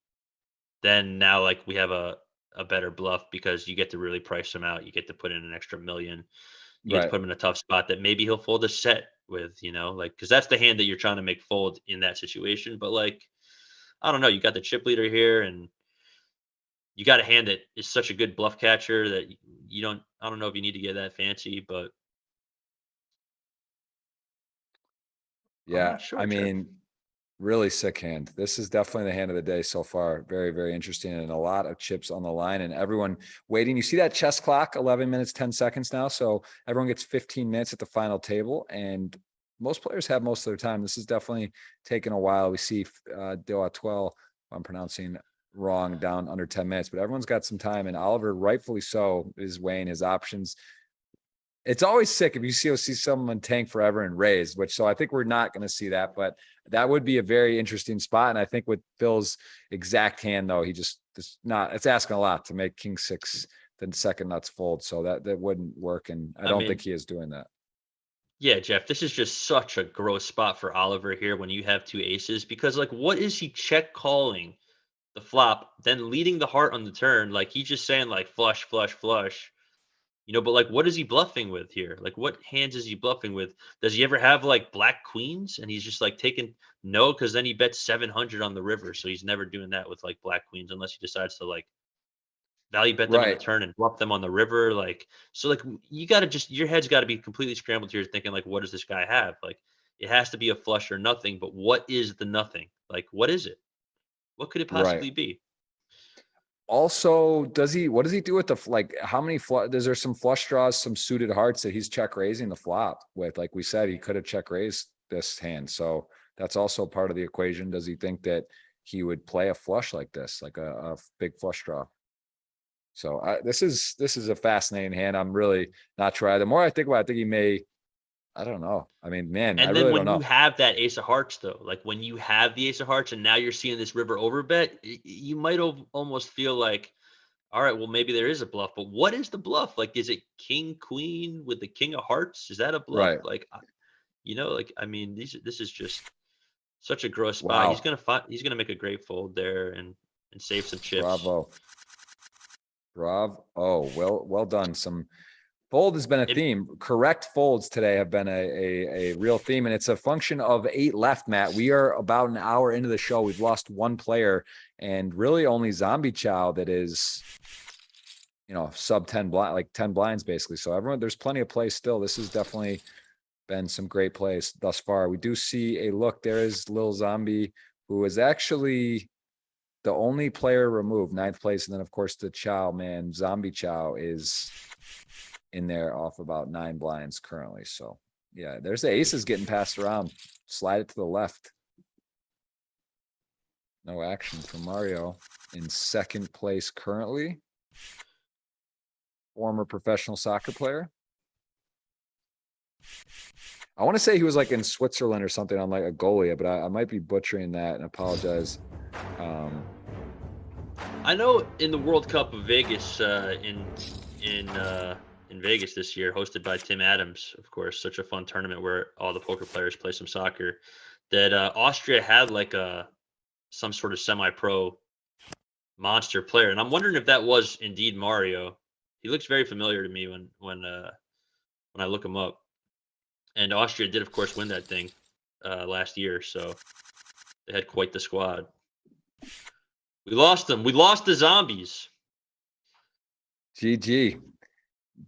Speaker 2: then now like we have a better bluff because you get to really price him out. You get to put in an extra million. You get to
Speaker 1: Right.
Speaker 2: put him in a tough spot that maybe he'll fold a set with, like because that's the hand that you're trying to make fold in that situation. But like, I don't know, you got the chip leader here, and you got a hand that is such a good bluff catcher that you don't. I don't know if you need to get that fancy, but I'm
Speaker 1: Yeah.
Speaker 2: not sure,
Speaker 1: I
Speaker 2: Jeff.
Speaker 1: mean, really sick hand. This is definitely the hand of the day so far. Very, very interesting and a lot of chips on the line and everyone waiting. You see that chess clock, 11 minutes, 10 seconds now. So everyone gets 15 minutes at the final table and most players have most of their time. This is definitely taking a while. We see Doatwell, if I'm pronouncing wrong, down under 10 minutes, but everyone's got some time and Oliver, rightfully so, is weighing his options. It's always sick if you see someone tank forever and raise, which so I think we're not going to see that, but that would be a very interesting spot. And I think with Phil's exact hand, though, he just not. It's asking a lot to make King 6 then second nuts fold, so that wouldn't work. And I
Speaker 2: I
Speaker 1: don't think
Speaker 2: mean,
Speaker 1: he is doing that.
Speaker 2: yeah, Jeff, this is just such a gross spot for Oliver here when you have two aces because like, what is he check calling the flop, then leading the heart on the turn? Like he's just saying like flush, flush, flush. But like, what is he bluffing with here? Like, what hands is he bluffing with? Does he ever have like black queens and he's just like taking no? Because then he bets 700 on the river, so he's never doing that with like black queens unless he decides to like value bet them on the
Speaker 1: Right,
Speaker 2: turn and bluff them on the river. Like, so like you got to just your head's got to be completely scrambled here, thinking like, what does this guy have? Like, it has to be a flush or nothing. But what is the nothing? Like, what is it? What could it
Speaker 1: right.
Speaker 2: possibly be?
Speaker 1: Also, what does he do with like how many is there some flush draws, some suited hearts that he's check raising the flop with? Like we said, he could have check raised this hand. So that's also part of the equation. Does he think that he would play a flush like this, like a big flush draw? So this is a fascinating hand. I'm really not sure. The more I think about it, I think he may, I don't know. I mean, man, I
Speaker 2: And then
Speaker 1: really don't
Speaker 2: when you
Speaker 1: know.
Speaker 2: have that ace of hearts, though, like when you have the ace of hearts and now you're seeing this river over bet, you might almost feel like, all right, well, maybe there is a bluff, but what is the bluff? Like, is it king, queen with the king of hearts? Is that a bluff?
Speaker 1: Right.
Speaker 2: Like, like, I mean, this is just such a gross spot.
Speaker 1: Wow.
Speaker 2: He's gonna make a great fold there and save some chips.
Speaker 1: Bravo. Bravo. Oh, well done. Some fold has been a
Speaker 2: It,
Speaker 1: theme. Correct folds today have been a real theme, and it's a function of 8 left, Matt. We are about an hour into the show. We've lost one player, and really only Zombie Chow that is, sub 10 blind, like 10 blinds basically. So everyone, there's plenty of plays still. This has definitely been some great plays thus far. We do see a look. There is Lil Zombie, who is actually the only player removed, 9th place, and then of course the Chow man, Zombie Chow is in there off about 9 blinds currently. So yeah, there's the aces getting passed around. Slide it to the left. No action for Mario in 2nd place currently. Former professional soccer player. I want to say he was like in Switzerland or something on like a goalie, but I might be butchering that and apologize.
Speaker 2: I know in the World Cup of Vegas, in Vegas this year, hosted by Tim Adams, of course, such a fun tournament where all the poker players play some soccer. That Austria had like a some sort of semi-pro monster player, and I'm wondering if that was indeed Mario. He looks very familiar to me when I look him up. And Austria did, of course, win that thing last year, so they had quite the squad. We lost them. We lost the zombies.
Speaker 1: GG.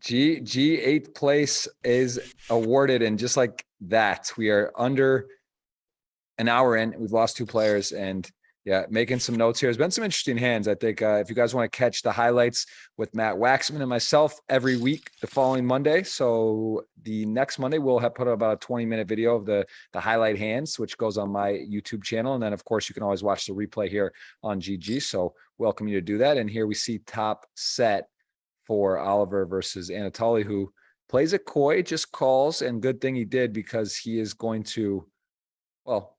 Speaker 1: G 8th place is awarded, and just like that, we are under an hour in. We've lost 2 players, and yeah, making some notes here. There's been some interesting hands. I think if you guys want to catch the highlights with Matt Waxman and myself every week, the following Monday. So the next Monday, we'll have put about a 20-minute video of the highlight hands, which goes on my YouTube channel. And then, of course, you can always watch the replay here on GG. So welcome you to do that. And here we see top set for Oliver versus Anatoly, who plays it coy, just calls. And good thing he did, because he is going to, well,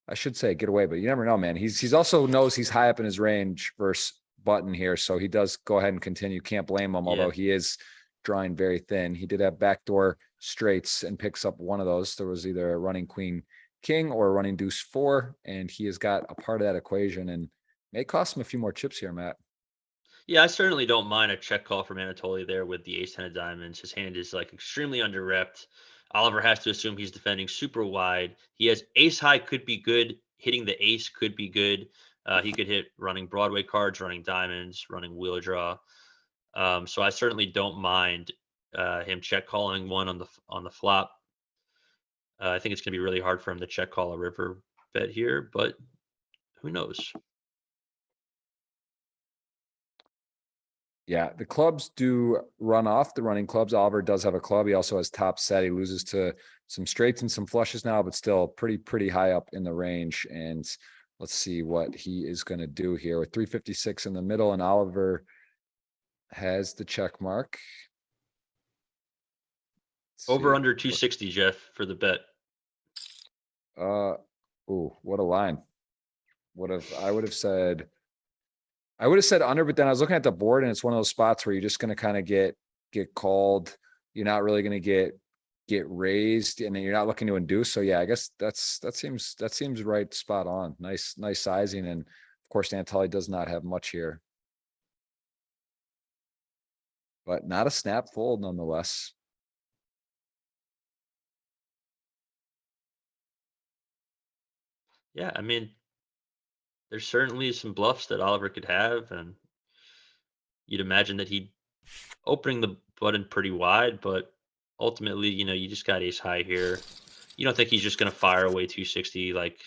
Speaker 1: I should say get away, but you never know, man. He's also knows he's high up in his range versus button here. So he does go ahead and continue. Can't blame him, although he is drawing very thin. He did have backdoor straights and picks up one of those. There was either a running queen king or a running deuce 4, and he has got a part of that equation and may cost him a few more chips here, Matt.
Speaker 2: Yeah, I certainly don't mind a check call from Anatoly there with the ace 10 of diamonds. His hand is like extremely under repped. Oliver has to assume he's defending super wide. He has ace high, could be good. Hitting the ace could be good. He could hit running Broadway cards, running diamonds, running wheel draw. So I certainly don't mind him check calling one on the flop. I think it's going to be really hard for him to check call a river bet here, but who knows?
Speaker 1: Yeah, the clubs do run off the running clubs. Oliver does have a club. He also has top set. He loses to some straights and some flushes now, but still pretty high up in the range. And let's see what he is going to do here with 356 in the middle, and Oliver has the check mark.
Speaker 2: Over under 260, Jeff, for the bet.
Speaker 1: Ooh, what a line. I would have said under, but then I was looking at the board, and it's one of those spots where you're just going to kind of get called. You're not really going to get raised, and then you're not looking to induce. So yeah, I guess that seems right, spot on. Nice sizing, and of course Anatoly does not have much here, but not a snap fold nonetheless.
Speaker 2: Yeah, I mean, there's certainly some bluffs that Oliver could have, and you'd imagine that he'd opening the button pretty wide, but ultimately, you just got ace high here. You don't think he's just going to fire away 260 like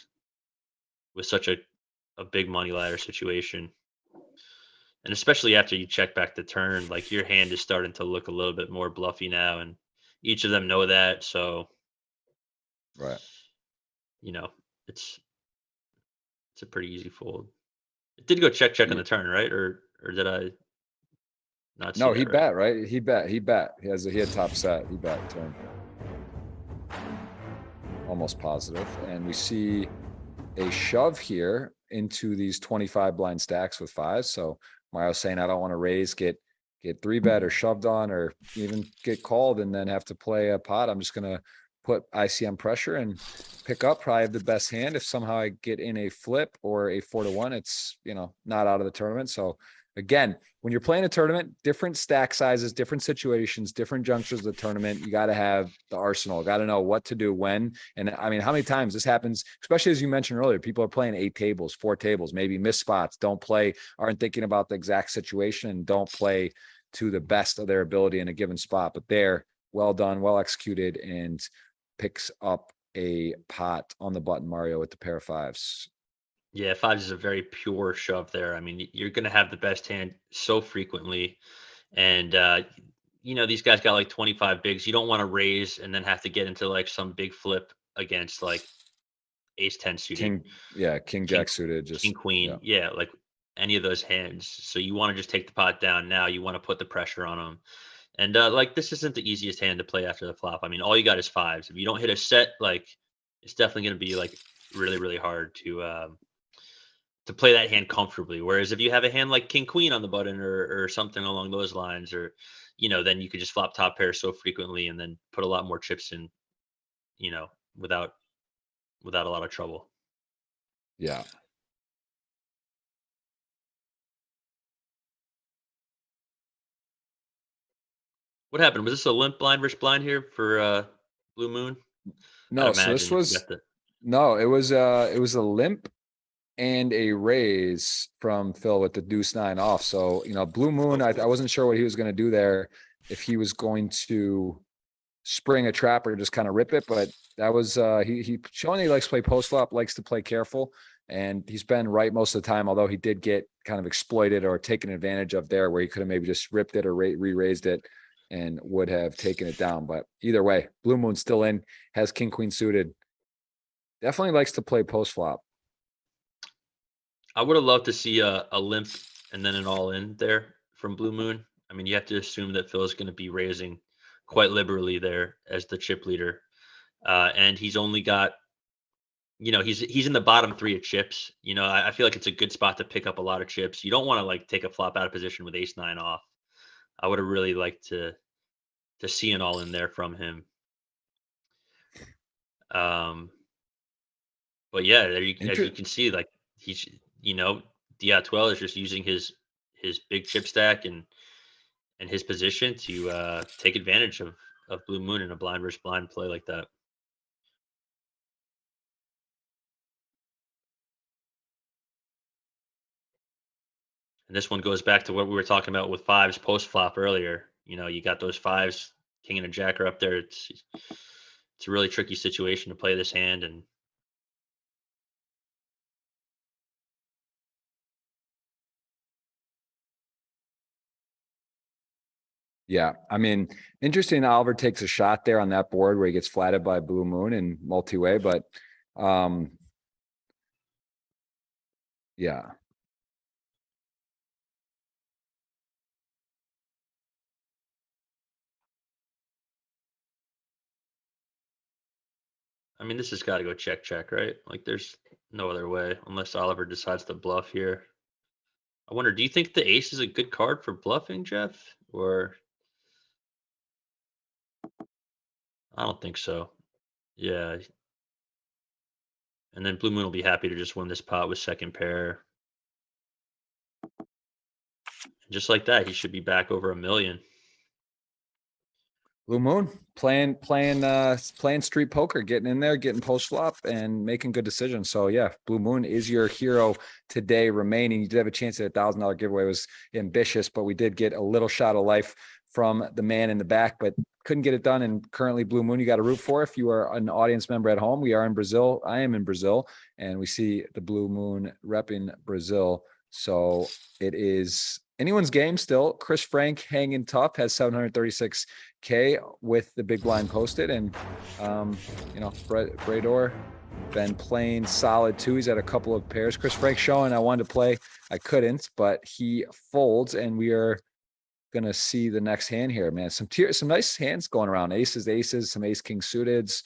Speaker 2: with such a big money ladder situation. And especially after you check back the turn, like your hand is starting to look a little bit more bluffy now, and each of them know that. So,
Speaker 1: Right.
Speaker 2: It's a pretty easy fold. It did go check on the turn, right? Or did I not see
Speaker 1: No,
Speaker 2: that
Speaker 1: he
Speaker 2: right?
Speaker 1: bet, right? He bet. He had top set. He bet turn. Almost positive. And we see a shove here into these 25 blind stacks with 5. So Mario's saying, I don't want to raise, get 3-bet or shoved on, or even get called and then have to play a pot. I'm just going to put ICM pressure and pick up. Probably have the best hand. If somehow I get in a flip or a 4-1, it's, not out of the tournament. So again, when you're playing a tournament, different stack sizes, different situations, different junctures of the tournament, you got to have the arsenal, got to know what to do when. And I mean, how many times this happens, especially as you mentioned earlier, people are playing 8 tables, 4 tables, maybe miss spots, don't play, aren't thinking about the exact situation, and don't play to the best of their ability in a given spot. But they're well done, well executed, and picks up a pot on the button, Mario, with the pair of 5s.
Speaker 2: Yeah, 5s is a very pure shove there. I mean, you're going to have the best hand so frequently. And, these guys got like 25 bigs. You don't want to raise and then have to get into like some big flip against like ace 10 suited.
Speaker 1: King jack suited, just
Speaker 2: king queen. Yeah, like any of those hands. So you want to just take the pot down now. You want to put the pressure on them. And like this isn't the easiest hand to play after the flop. I mean, all you got is fives. If you don't hit a set, like it's definitely going to be like really, really hard to play that hand comfortably. Whereas if you have a hand like King Queen on the button or something along those lines, or then you could just flop top pair so frequently and then put a lot more chips in, you know, without a lot of trouble.
Speaker 1: Yeah.
Speaker 2: What happened? Was this a limp blind versus blind here for Blue Moon? I'd
Speaker 1: No, so this
Speaker 2: imagine if you
Speaker 1: was
Speaker 2: got the
Speaker 1: no, it was a limp and a raise from Phil with the deuce nine off. So, Blue Moon, I wasn't sure what he was going to do there, if he was going to spring a trap or just kind of rip it. But that was, he showing he likes to play post flop, likes to play careful. And he's been right most of the time, although he did get kind of exploited or taken advantage of there where he could have maybe just ripped it or re-raised it and would have taken it down. But either way, Blue Moon's still in, has king, queen suited. Definitely likes to play post flop.
Speaker 2: I would have loved to see a limp and then an all in there from Blue Moon. I mean, you have to assume that Phil is going to be raising quite liberally there as the chip leader, and he's only got, he's in the bottom three of chips. I feel like it's a good spot to pick up a lot of chips. You don't want to like take a flop out of position with ace nine off. I would have really liked to see an all in there from him. But yeah, as you can see, like he's Diat12 is just using his big chip stack and his position to take advantage of Blue Moon in a blind versus blind play like that. And this one goes back to what we were talking about with fives post flop earlier. You got those fives, king and a jack are up there. It's a really tricky situation to play this hand, and
Speaker 1: Yeah. I mean, interesting. Oliver takes a shot there on that board where he gets flatted by Blue Moon and multi-way, but yeah.
Speaker 2: I mean, this has got to go check, check, right? Like, there's no other way unless Oliver decides to bluff here. I wonder, do you think the ace is a good card for bluffing, Jeff? Or I don't think so. Yeah. And then Blue Moon will be happy to just win this pot with second pair. And just like that, he should be back over $1 million.
Speaker 1: Blue Moon playing street poker, getting in there, getting post flop and making good decisions. So yeah, Blue Moon is your hero today remaining. You did have a chance at $1,000 giveaway. It was ambitious, but we did get a little shot of life from the man in the back, but couldn't get it done. And currently Blue Moon, you got to root for. If you are an audience member at home, we are in Brazil. I am in Brazil, and we see the Blue Moon repping Brazil. So it is anyone's game still. Chris Frank hanging tough, has 736K with the big blind posted. And, Brador been playing solid too. He's had a couple of pairs. Chris Frank showing I wanted to play. I couldn't, but he folds, and we are going to see the next hand here, man. Some nice hands going around. Aces, some ace king suiteds.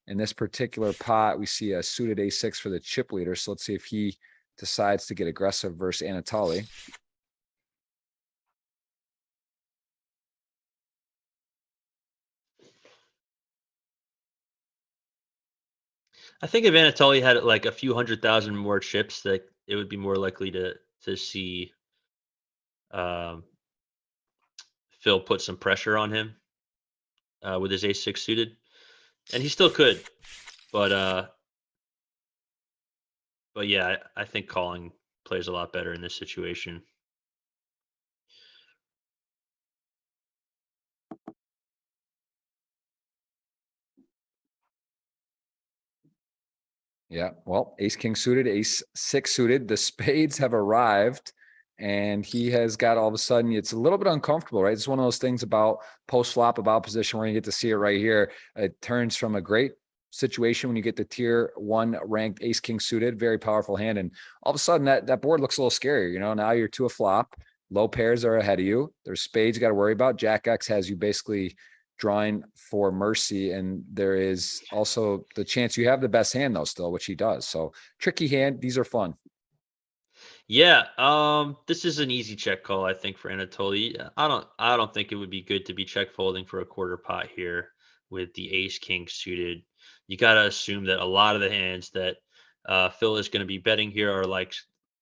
Speaker 1: In this particular pot, we see a suited a6 for the chip leader. So let's see if he decides to get aggressive versus Anatoly.
Speaker 2: I think if Anatoly had like a few 100,000 more chips, that it would be more likely to see Phil put some pressure on him with his ace-6 suited, and he still could, but yeah, I think calling plays a lot better in this situation.
Speaker 1: Yeah, well, ace king suited, ace-6 suited. The spades have arrived, and he has got all of a sudden, it's a little bit uncomfortable, right? It's one of those things about post flop, about position, where you get to see it right here. It turns from a great situation when you get the tier 1 ranked ace king suited, very powerful hand, and all of a sudden that board looks a little scary. Now you're to a flop. Low pairs are ahead of you. There's spades you got to worry about. Jack X has you basically drawing for mercy, and there is also the chance you have the best hand though still, which he does. So tricky hand. These are fun.
Speaker 2: Yeah, this is an easy check call, I think, for Anatoly. I don't think it would be good to be check folding for a quarter pot here with the ace king suited. You got to assume that a lot of the hands that Phil is going to be betting here are like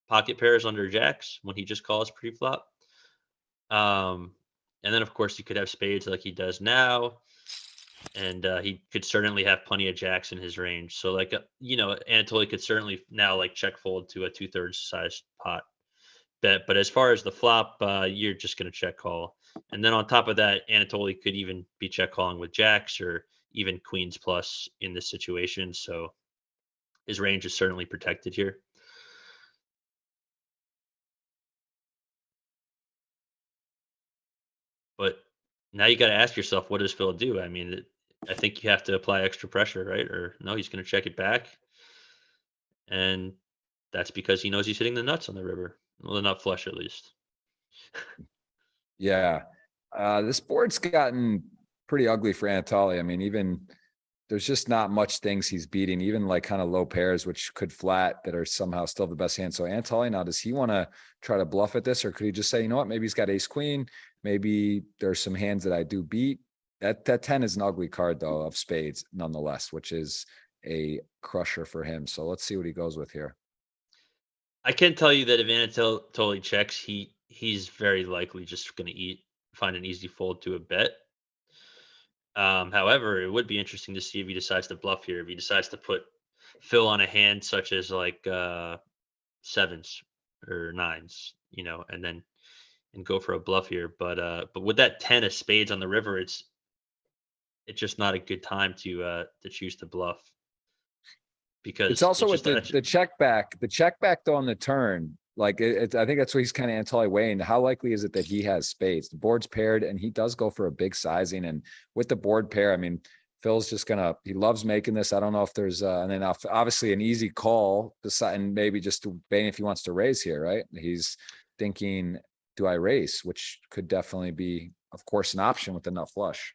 Speaker 2: pocket pairs under jacks when he just calls pre-flop. And then of course you could have spades like he does now, and he could certainly have plenty of jacks in his range. So like Anatoly could certainly now like check fold to a 2/3 size pot bet. But as far as the flop, you're just going to check call. And then on top of that, Anatoly could even be check calling with jacks or even queens plus in this situation. So his range is certainly protected here. But now you got to ask yourself, what does Phil do? I mean, I think you have to apply extra pressure, right? Or no, he's going to check it back. And that's because he knows he's hitting the nuts on the river. Well, the nut flush, at least.
Speaker 1: Yeah. This board's gotten pretty ugly for Anatoly. I mean, even there's just not much things he's beating, even like kind of low pairs, which could flat that are somehow still the best hand. So Anatoly, now does he want to try to bluff at this, or could he just say, you know what, maybe he's got ace queen. Maybe there's some hands that I do beat. That 10 is an ugly card though of spades nonetheless, which is a crusher for him. So let's see what he goes with here.
Speaker 2: I can tell you that if Anatoly checks, he's very likely just going to find an easy fold to a bet. However, it would be interesting to see if he decides to bluff here. If he decides to put Phil on a hand such as like sevens or nines, and go for a bluff here. But with that 10 of spades on the river, it's just not a good time to choose to bluff,
Speaker 1: It's
Speaker 2: because
Speaker 1: also with the check back though on the turn. Like I think that's what he's kind of Anatoly weighing. How likely is it that he has spades? The board's paired, and he does go for a big sizing. And with the board pair, I mean, Phil's just he loves making this. I don't know if there's and then obviously an easy call, and maybe just debating if he wants to raise here, right? He's thinking, do I raise? Which could definitely be, of course, an option with the nut flush.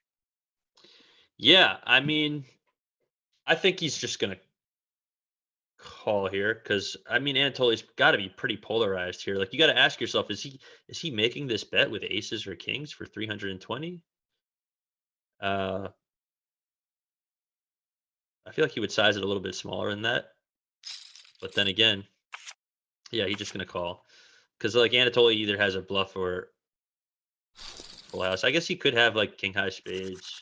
Speaker 2: Yeah, I mean, I think he's just gonna call here because I mean Anatoly's got to be pretty polarized here. Like you got to ask yourself, is he making this bet with aces or kings for 320? I feel like he would size it a little bit smaller than that. But then again, yeah, he's just gonna call because like Anatoly either has a bluff or full house. I guess he could have like king high spades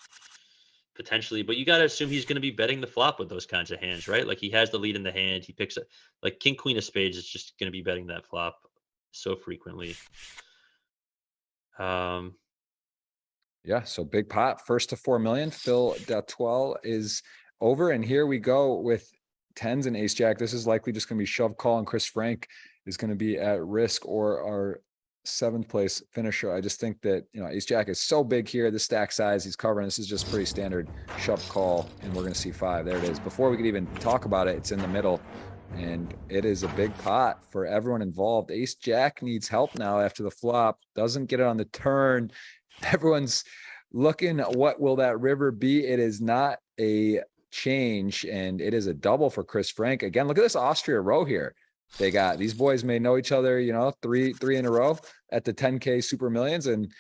Speaker 2: potentially, but you got to assume he's going to be betting the flop with those kinds of hands, right? Like he has the lead in the hand. He picks up like king queen of spades is just going to be betting that flop so frequently.
Speaker 1: Yeah, so big pot, first to 4 million. Phil D'Atoile is over, and here we go with tens and ace jack. This is likely just going to be shove call, and Chris Frank is going to be at risk, or our 7th place finisher. I just think that ace jack is so big here. The stack size he's covering. This is just pretty standard shove call, and we're going to see 5. There it is. Before we could even talk about it, it's in the middle. And it is a big pot for everyone involved. Ace jack needs help now after the flop. Doesn't get it on the turn. Everyone's looking at what will that river be. It is not a change, and it is a double for Chris Frank. Again, look at this Austria row here. These boys may know each other, three in a row at the 10K Super Millions, and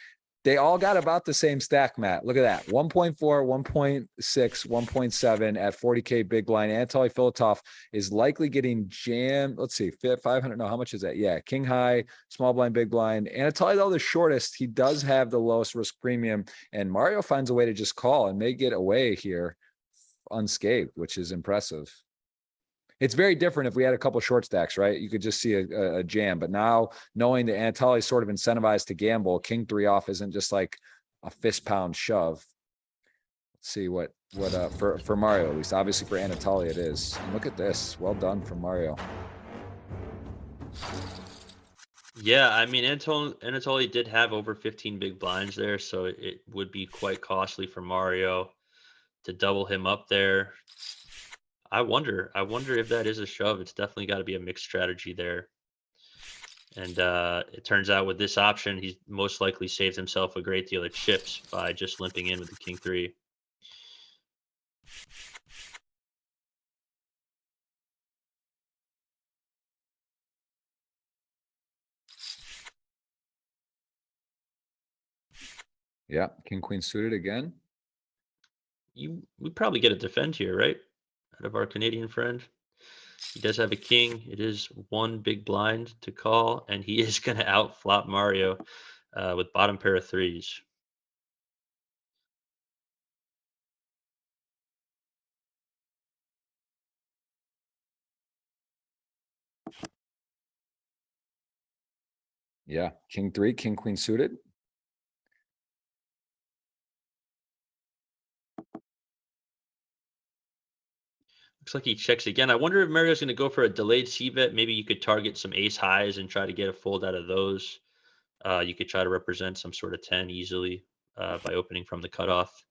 Speaker 1: they all got about the same stack, Matt. Look at that. 1.4, 1.6, 1.7 at 40K big blind. Anatoly Filatov is likely getting jammed. Let's see, 500. No, how much is that? Yeah, king high, small blind, big blind. Anatoly, though, the shortest. He does have the lowest risk premium. And Mario finds a way to just call and may get away here unscathed, which is impressive. It's very different if we had a couple short stacks, right? You could just see a jam. But now, knowing that Anatoly is sort of incentivized to gamble, king 3 off isn't just like a fist pound shove. Let's see what for Mario, at least. Obviously for Anatoly it is. And look at this. Well done from Mario.
Speaker 2: Yeah, I mean Anatoly did have over 15 big blinds there, so it would be quite costly for Mario to double him up there. I wonder if that is a shove. It's definitely got to be a mixed strategy there. And it turns out with this option, he most likely saved himself a great deal of chips by just limping in with the king three.
Speaker 1: Yeah, king queen suited again.
Speaker 2: We probably get a defend here, right? Out of our Canadian friend. He does have a king. It is one big blind to call, and he is going to outflop Mario with bottom pair of threes.
Speaker 1: Yeah, king three, king queen suited.
Speaker 2: Looks like he checks again. I wonder if Mario's going to go for a delayed C bet. Maybe you could target some ace highs and try to get a fold out of those. You could try to represent some sort of 10 easily by opening from the cutoff.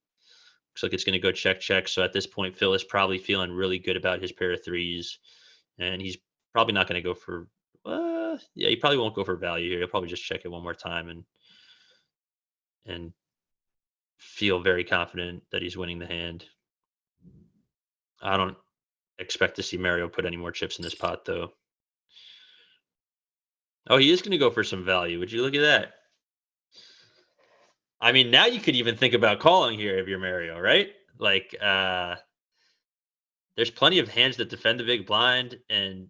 Speaker 2: Looks like it's going to go check, check. So at this point, Phil is probably feeling really good about his pair of threes. And he's probably not going to go for, yeah, he probably won't go for value here. He'll probably just check it one more time and feel very confident that he's winning the hand. I don't expect to see Mario put any more chips in this pot, though. Oh, he is going to go for some value. Would you look at that? I mean, now you could even think about calling here if you're Mario, right? Like, there's plenty of hands that defend the big blind and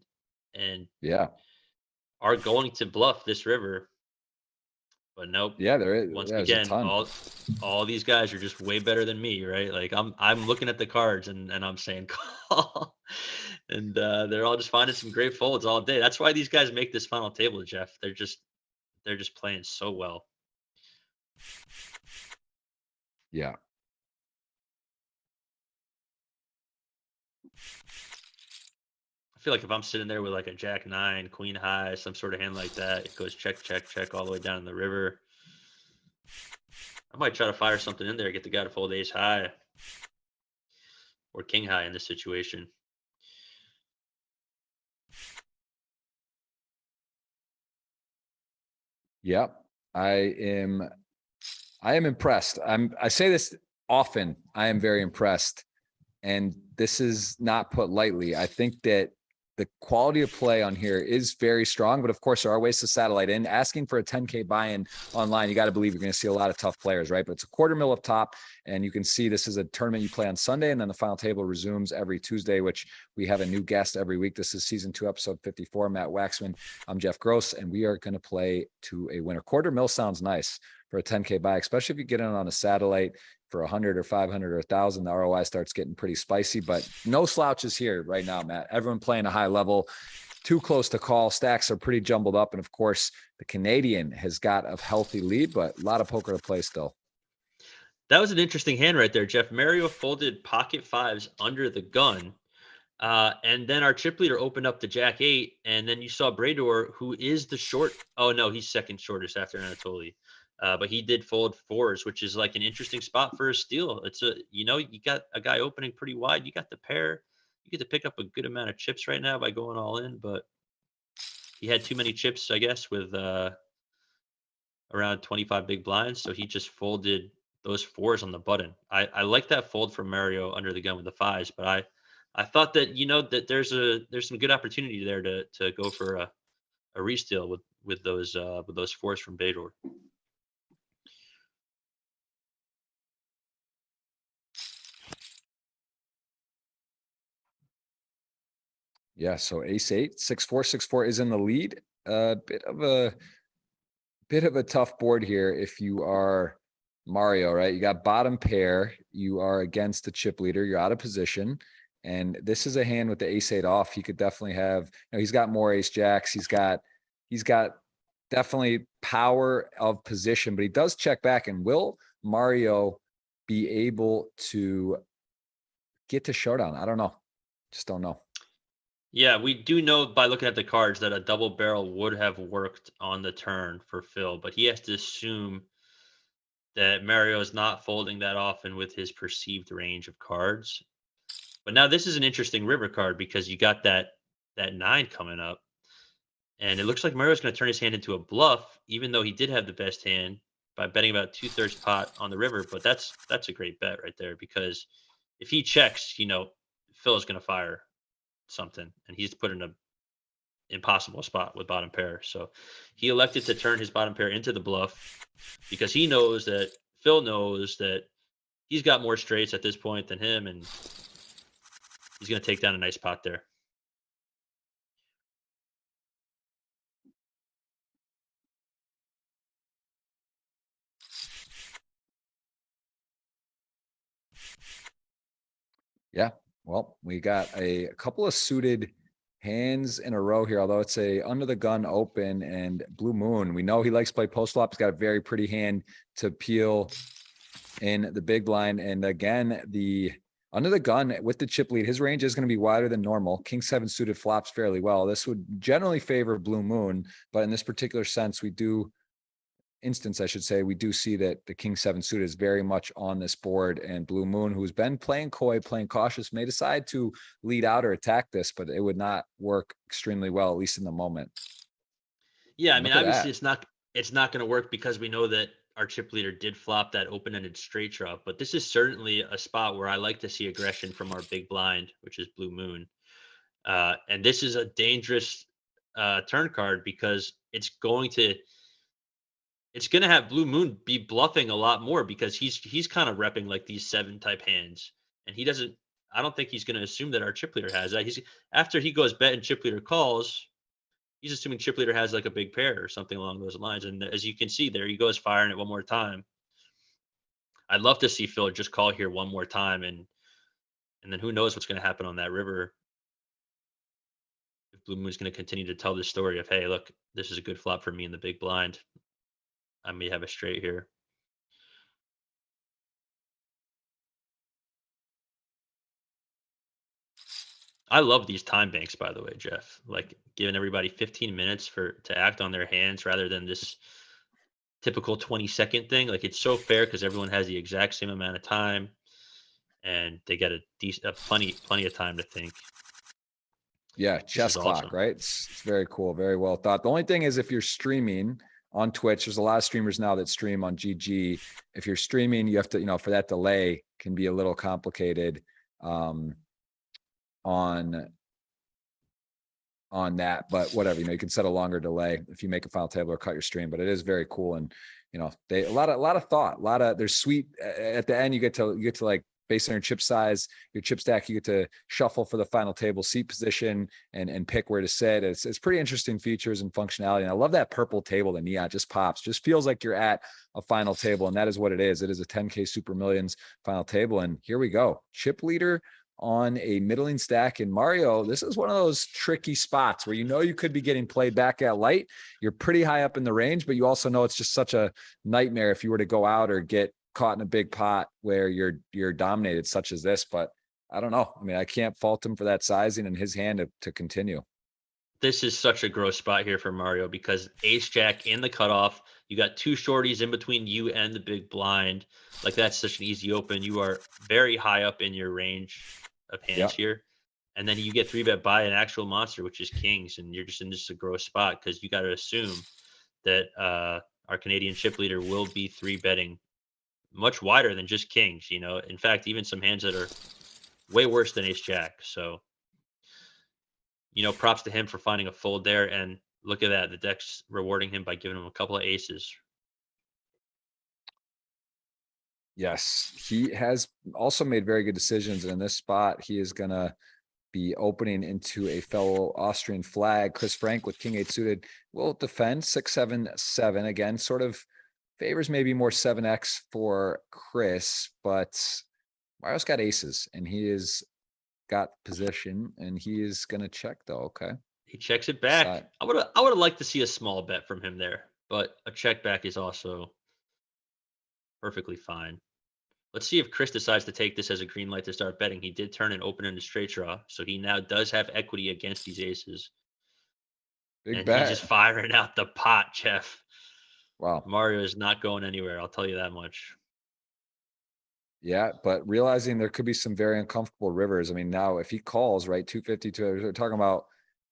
Speaker 1: Yeah,
Speaker 2: are going to bluff this river, but nope.
Speaker 1: yeah, there is.
Speaker 2: Once
Speaker 1: Yeah, there's a
Speaker 2: again,
Speaker 1: ton.
Speaker 2: all these guys are just way better than me, right? Like I'm looking at the cards and I'm saying call, and they're all just finding some great folds all day. That's why these guys make this final table, Jeff. They're just playing so well.
Speaker 1: Yeah,
Speaker 2: I feel like if I'm sitting there with like a jack nine, queen high, some sort of hand like that, it goes check, check, check all the way down in the river. I might try to fire something in there, get the guy to fold ace high or king high in this situation.
Speaker 1: yeah. I am. I am impressed. I say this often. I am very impressed, and this is not put lightly. I think that the quality of play on here is very strong, but of course there are ways to satellite in. Asking for a 10K buy-in online, you got to believe you're going to see a lot of tough players, right? But it's a quarter mil up top, and you can see this is a tournament you play on Sunday, and then the final table resumes every Tuesday, which we have a new guest every week. This is season 2, episode 54. Matt Waxman. I'm Jeff Gross, and we are going to play to a winner. Quarter mil sounds nice for a 10K buy, especially if you get in on a satellite for 100 or 500 or 1,000, the ROI starts getting pretty spicy, but no slouches here right now, Matt. Everyone playing a high level, too close to call. Stacks are pretty jumbled up. And of course, the Canadian has got a healthy lead, but a lot of poker to play still.
Speaker 2: That was an interesting hand right there, Jeff. Mario folded pocket fives under the gun. And then our chip leader opened up the jack eight, and then you saw Brador, who is the short. Oh no, he's second shortest after Anatoly. But he did fold fours, which is like an interesting spot for a steal. It's you got a guy opening pretty wide. You got the pair. You get to pick up a good amount of chips right now by going all in, but he had too many chips, I guess, with around 25 big blinds. So he just folded those fours on the button. I like that fold from Mario under the gun with the fives, but I thought that that there's some good opportunity there to go for a re-steal with those fours from Bador.
Speaker 1: Yeah, so ace eight, 6-4, 6-4 is in the lead. A bit of a tough board here if you are Mario, right? You got bottom pair, you are against the chip leader, you're out of position. And this is a hand with the ace eight off. He could definitely have, he's got more ace jacks. He's got definitely power of position, but he does check back. And will Mario be able to get to showdown? I don't know. Just don't know.
Speaker 2: Yeah, we do know by looking at the cards that a double barrel would have worked on the turn for Phil, but he has to assume that Mario is not folding that often with his perceived range of cards. But now this is an interesting river card because you got that 9 coming up. And it looks like Mario's going to turn his hand into a bluff, even though he did have the best hand by betting about 2/3 pot on the river. But that's a great bet right there, because if he checks, Phil is going to fire something, and he's put in a impossible spot with bottom pair. So he elected to turn his bottom pair into the bluff because he knows that Phil knows that he's got more straights at this point than him, and he's going to take down a nice pot there.
Speaker 1: Yeah. Well, we got a couple of suited hands in a row here, although it's a under the gun open and Blue Moon. We know he likes to play post flop. He's got a very pretty hand to peel in the big blind. And again, the under the gun with the chip lead, his range is going to be wider than normal. King 7 suited flops fairly well. This would generally favor Blue Moon, but in this particular sense, we do see that the King 7 suited is very much on this board, and Blue Moon, who's been playing coy, playing cautious, may decide to lead out or attack this, but it would not work extremely well, at least in the moment.
Speaker 2: Yeah, I
Speaker 1: And
Speaker 2: mean,
Speaker 1: look at
Speaker 2: obviously
Speaker 1: that.
Speaker 2: it's not going to work because we know that our chip leader did flop that open-ended straight draw, but this is certainly a spot where I like to see aggression from our big blind, which is Blue Moon. And this is a dangerous turn card because it's going to have Blue Moon be bluffing a lot more because he's kind of repping like these 7 type hands, and he doesn't. I don't think he's going to assume that our chip leader has that. He's after he goes bet and chip leader calls, he's assuming chip leader has like a big pair or something along those lines. And as you can see, there he goes firing it one more time. I'd love to see Phil just call here one more time, and then who knows what's going to happen on that river. If Blue Moon's going to continue to tell this story of, hey, look, this is a good flop for me in the big blind. I may have a straight here. I love these time banks, by the way, Jeff. Like giving everybody 15 minutes to act on their hands rather than this typical 20-second thing. Like it's so fair because everyone has the exact same amount of time, and they get plenty of time to think.
Speaker 1: Yeah,
Speaker 2: This
Speaker 1: chess
Speaker 2: is
Speaker 1: clock,
Speaker 2: awesome.
Speaker 1: right? It's very cool, very well thought. The only thing is, if you're streaming on Twitch, there's a lot of streamers now that stream on GG. If you're streaming, you have to, for that delay can be a little complicated on that, but whatever, you can set a longer delay if you make a final table or cut your stream, but it is very cool. And, they, a lot of thought, there's sweet at the end. You get to like, based on your chip size, your chip stack, you get to shuffle for the final table seat position and pick where to sit. It's pretty interesting features and functionality. And I love that purple table. The neon just pops, just feels like you're at a final table. And that is what it is. It is a 10K Super Millions final table. And here we go. Chip leader on a middling stack in Mario. This is one of those tricky spots where you could be getting played back at light. You're pretty high up in the range, but you also know it's just such a nightmare if you were to go out or get caught in a big pot where you're dominated such as this. But I don't know. I mean, I can't fault him for that sizing and his hand to continue.
Speaker 2: This is such a gross spot here for Mario because ace jack in the cutoff. You got 2 shorties in between you and the big blind. Like that's such an easy open. You are very high up in your range of hands here. And then you get 3-bet by an actual monster, which is kings, and you're just in just a gross spot because you got to assume that our Canadian chip leader will be 3-betting much wider than just kings. In fact, even some hands that are way worse than ace jack. So, props to him for finding a fold there. And look at that. The deck's rewarding him by giving him a couple of aces.
Speaker 1: Yes, he has also made very good decisions. And in this spot, he is going to be opening into a fellow Austrian flag. Chris Frank with King 8 suited will defend 6-7-7. Again, sort of favors maybe more 7x for Chris, but Mario's got aces and he is got position and he is going to check though. Okay.
Speaker 2: He checks it back. I would have liked to see a small bet from him there, but a check back is also perfectly fine. Let's see if Chris decides to take this as a green light to start betting. He did turn an open into straight draw, so he now does have equity against these aces.
Speaker 1: Big
Speaker 2: And
Speaker 1: bet.
Speaker 2: he's just firing out the pot, Jeff.
Speaker 1: Wow.
Speaker 2: Mario is not going anywhere. I'll tell you that much.
Speaker 1: Yeah, but realizing there could be some very uncomfortable rivers. I mean, now if he calls, right, 252, we're talking about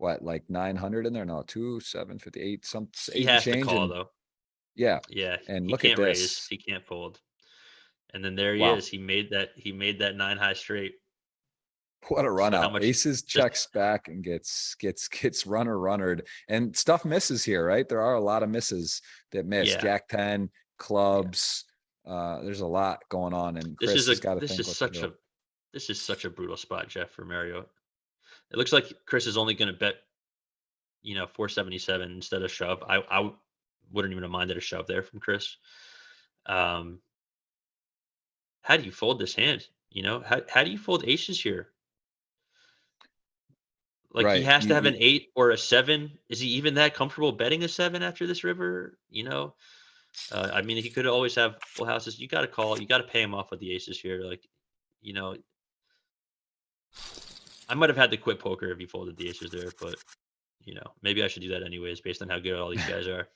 Speaker 1: what, like 900 in there? No, 2, 7, 58, some
Speaker 2: He
Speaker 1: 8 and
Speaker 2: has to
Speaker 1: change.
Speaker 2: call
Speaker 1: And
Speaker 2: though.
Speaker 1: yeah,
Speaker 2: Yeah,
Speaker 1: and
Speaker 2: he
Speaker 1: look at
Speaker 2: can't raise,
Speaker 1: this.
Speaker 2: he can't fold. And then there he
Speaker 1: Wow.
Speaker 2: is. He made that 9 high straight.
Speaker 1: What a run
Speaker 2: So how
Speaker 1: out.
Speaker 2: much
Speaker 1: Aces
Speaker 2: just
Speaker 1: checks back and gets runnered. And stuff misses here, right? There are a lot of misses that miss.
Speaker 2: yeah.
Speaker 1: Jack 10,
Speaker 2: Yeah.
Speaker 1: clubs. There's a lot going on, and
Speaker 2: This
Speaker 1: Chris
Speaker 2: is a
Speaker 1: has got to
Speaker 2: this
Speaker 1: think
Speaker 2: is
Speaker 1: what to
Speaker 2: such
Speaker 1: do.
Speaker 2: a this is such a brutal spot, Jeff, for Mario. It looks like Chris is only gonna bet, 477 instead of shove. I wouldn't even have minded a shove there from Chris. Um, how do you fold this hand? How do you fold aces here? Like, he
Speaker 1: Right.
Speaker 2: has to have an 8 or a 7. Is he even that comfortable betting a 7 after this river? I mean, he could always have full houses. You gotta call, you gotta pay him off with the aces here. Like, you know, I might have had to quit poker if he folded the aces there, but maybe I should do that anyways based on how good all these guys are.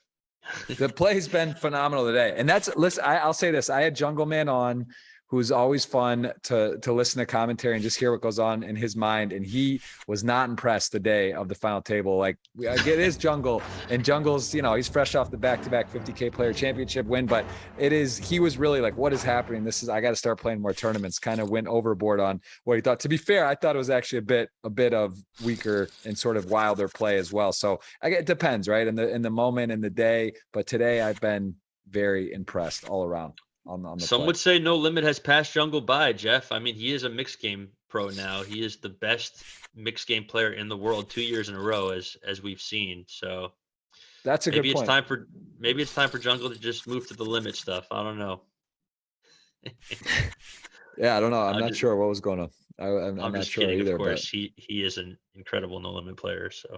Speaker 1: The play's been phenomenal today. And listen, I'll say this. I had Jungle Man on, who's always fun to listen to commentary and just hear what goes on in his mind. And he was not impressed the day of the final table. Like, I get his Jungle, and Jungle's, he's fresh off the back-to-back 50K player championship win, but he was really like, what is happening? I got to start playing more tournaments. Kind of went overboard on what he thought. To be fair, I thought it was actually a bit of weaker and sort of wilder play as well. So it depends, right? In the moment, in the day. But today I've been very impressed all around on the
Speaker 2: Some
Speaker 1: play.
Speaker 2: would say No Limit has passed Jungle by, Jeff. I mean, he is a mixed game pro now. He is the best mixed game player in the world 2 years in a row, as we've seen. So
Speaker 1: That's a good
Speaker 2: maybe it's
Speaker 1: point.
Speaker 2: time for maybe it's time for Jungle to just move to the limit stuff. I don't know.
Speaker 1: Yeah, I don't know. I'm
Speaker 2: I'm
Speaker 1: not
Speaker 2: just
Speaker 1: sure what was going on. I'm
Speaker 2: I'm
Speaker 1: not
Speaker 2: just
Speaker 1: sure
Speaker 2: kidding. Of
Speaker 1: either, but
Speaker 2: course, he is an incredible No Limit player. So,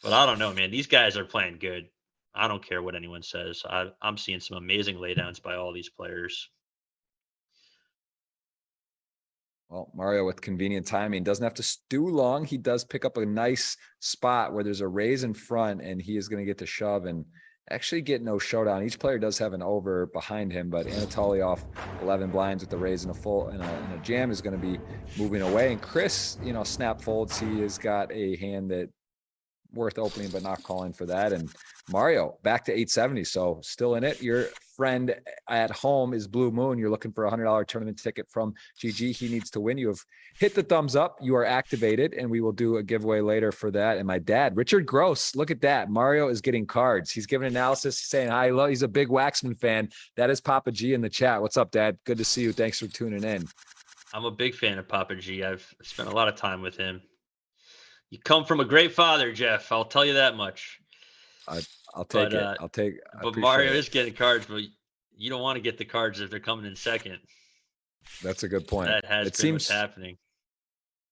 Speaker 2: but I don't know, man. These guys are playing good. I don't care what anyone says. I'm seeing some amazing laydowns by all these players.
Speaker 1: well, Mario with convenient timing doesn't have to stew long. He does pick up a nice spot where there's a raise in front, and he is going to get to shove and actually get no showdown. Each player does have an over behind him, but Anatoly off 11 blinds with the raise and a full and a jam is going to be moving away. And Chris, snap folds. He has got a hand that worth opening, but not calling for that. And Mario back to 870. So still in it. Your friend at home is Blue Moon. You're looking for a $100 tournament ticket from GG. He needs to win. You have hit the thumbs up. You are activated, and we will do a giveaway later for that. And my dad, Richard Gross, look at that. Mario is getting cards. He's giving analysis. He's saying hi. He's a big Waxman fan. That is Papa G in the chat. What's up, Dad? Good to see you. Thanks for tuning in.
Speaker 2: I'm a big fan of Papa G. I've spent a lot of time with him. You come from a great father, Jeff. I'll tell you that much.
Speaker 1: I'll take it.
Speaker 2: But Mario is getting cards, but you don't want to get the cards if they're coming in second.
Speaker 1: That's a good point.
Speaker 2: That has been what's happening.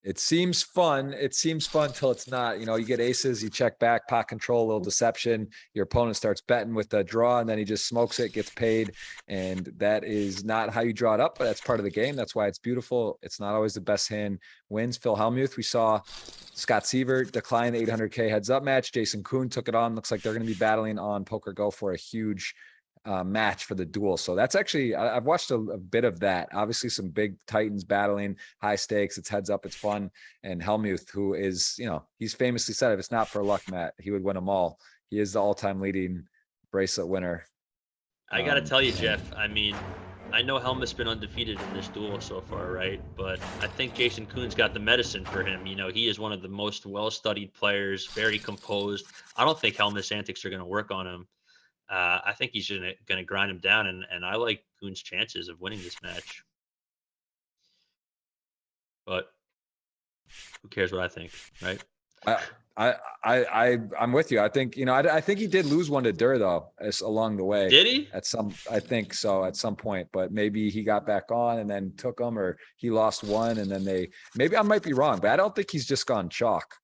Speaker 1: It seems fun. It seems fun till it's not. You get aces, you check back, pot control, a little deception. Your opponent starts betting with a draw, and then he just smokes it, gets paid. And that is not how you draw it up, but that's part of the game. That's why it's beautiful. It's not always the best hand wins. Phil Hellmuth, we saw Scott Sievert decline the 800K heads up match. Jason Kuhn took it on. Looks like they're going to be battling on Poker Go for a huge match for the duel. So that's actually, I've watched a bit of that. Obviously some big titans battling, high stakes, it's heads up, it's fun. And Hellmuth, who is, he's famously said, if it's not for luck, Matt, he would win them all. He is the all-time leading bracelet winner.
Speaker 2: I got to tell you, Jeff, I mean, I know Helmut's been undefeated in this duel so far, right? But I think Jason Kuhn's got the medicine for him. He is one of the most well-studied players, very composed. I don't think Helmut's antics are going to work on him. I think he's going to grind him down, and I like Kuhn's chances of winning this match. But who cares what I think, right?
Speaker 1: I'm with you. I think, I think he did lose one to Durr though, along the way.
Speaker 2: Did he?
Speaker 1: I think so at some point, but maybe he got back on and then took them, or he lost one and then maybe I might be wrong, but I don't think he's just gone chalk.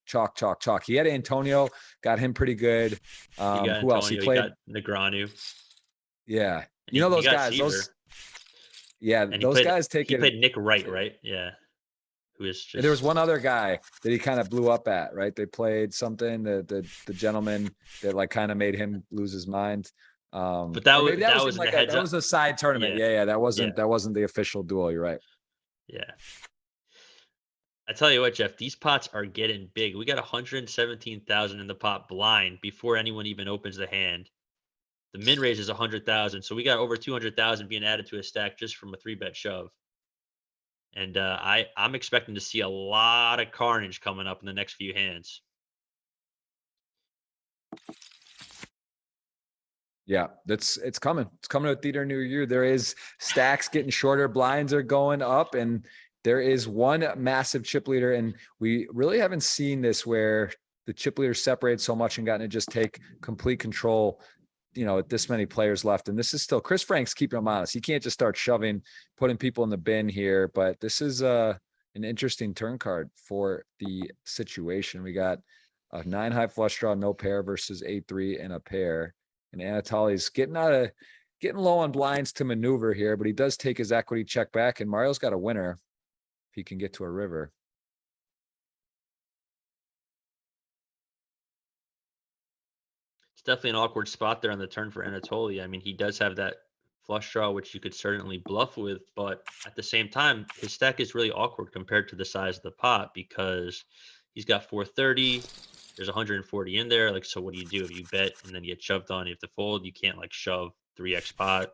Speaker 1: He had Antonio, got him pretty good.
Speaker 2: He got
Speaker 1: who
Speaker 2: Antonio,
Speaker 1: else? He played
Speaker 2: Negranu.
Speaker 1: Yeah.
Speaker 2: And
Speaker 1: those guys, those guys take
Speaker 2: he
Speaker 1: it.
Speaker 2: played Nick Wright, right? Yeah. Who is just,
Speaker 1: there was one other guy that he kind of blew up at, right? They played something, the gentleman that kind of made him lose his mind.
Speaker 2: But that
Speaker 1: was a side tournament. Yeah. That wasn't the official duel. You're right.
Speaker 2: Yeah. I tell you what, Jeff, these pots are getting big. We got 117,000 in the pot blind before anyone even opens the hand. The min raise is 100,000, so we got over 200,000 being added to a stack just from a 3-bet shove. And I'm expecting to see a lot of carnage coming up in the next few hands.
Speaker 1: Yeah, it's coming. It's coming to Theater New Year. There is stacks getting shorter, blinds are going up, and there is one massive chip leader. And we really haven't seen this where the chip leaders separate so much and gotten to just take complete control, with this many players left. And this is still Chris Frank's keeping them honest. He can't just start shoving, putting people in the bin here. But this is an interesting turn card for the situation. We got a 9 high flush draw, no pair versus 8-3 and a pair. And Anatoly's getting low on blinds to maneuver here, but he does take his equity check back, and Mario's got a winner if he can get to a river.
Speaker 2: It's definitely an awkward spot there on the turn for Anatoly. I mean, he does have that flush draw, which you could certainly bluff with, but at the same time, his stack is really awkward compared to the size of the pot because he's got 430. There's 140 in there. Like, so what do you do if you bet and then you get shoved on? You have to fold. You can't like shove 3x pot.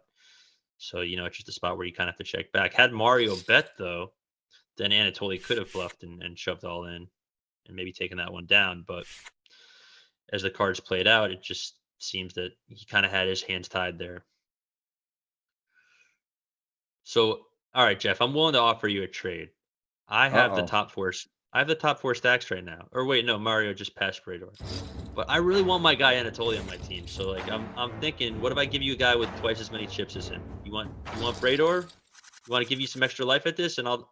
Speaker 2: So, it's just a spot where you kind of have to check back. Had Mario bet though, then Anatoly could have bluffed and shoved all in and maybe taken that one down. But as the cards played out, it just seems that he kind of had his hands tied there. So, all right, Jeff, I'm willing to offer you a trade. I have the top four. I have the top 4 stacks right now. Or wait, no, Mario just passed Brador. But I really want my guy Anatoly on my team. So like I'm thinking, what if I give you a guy with twice as many chips as him? You want Brador? You want to give you some extra life at this, and I'll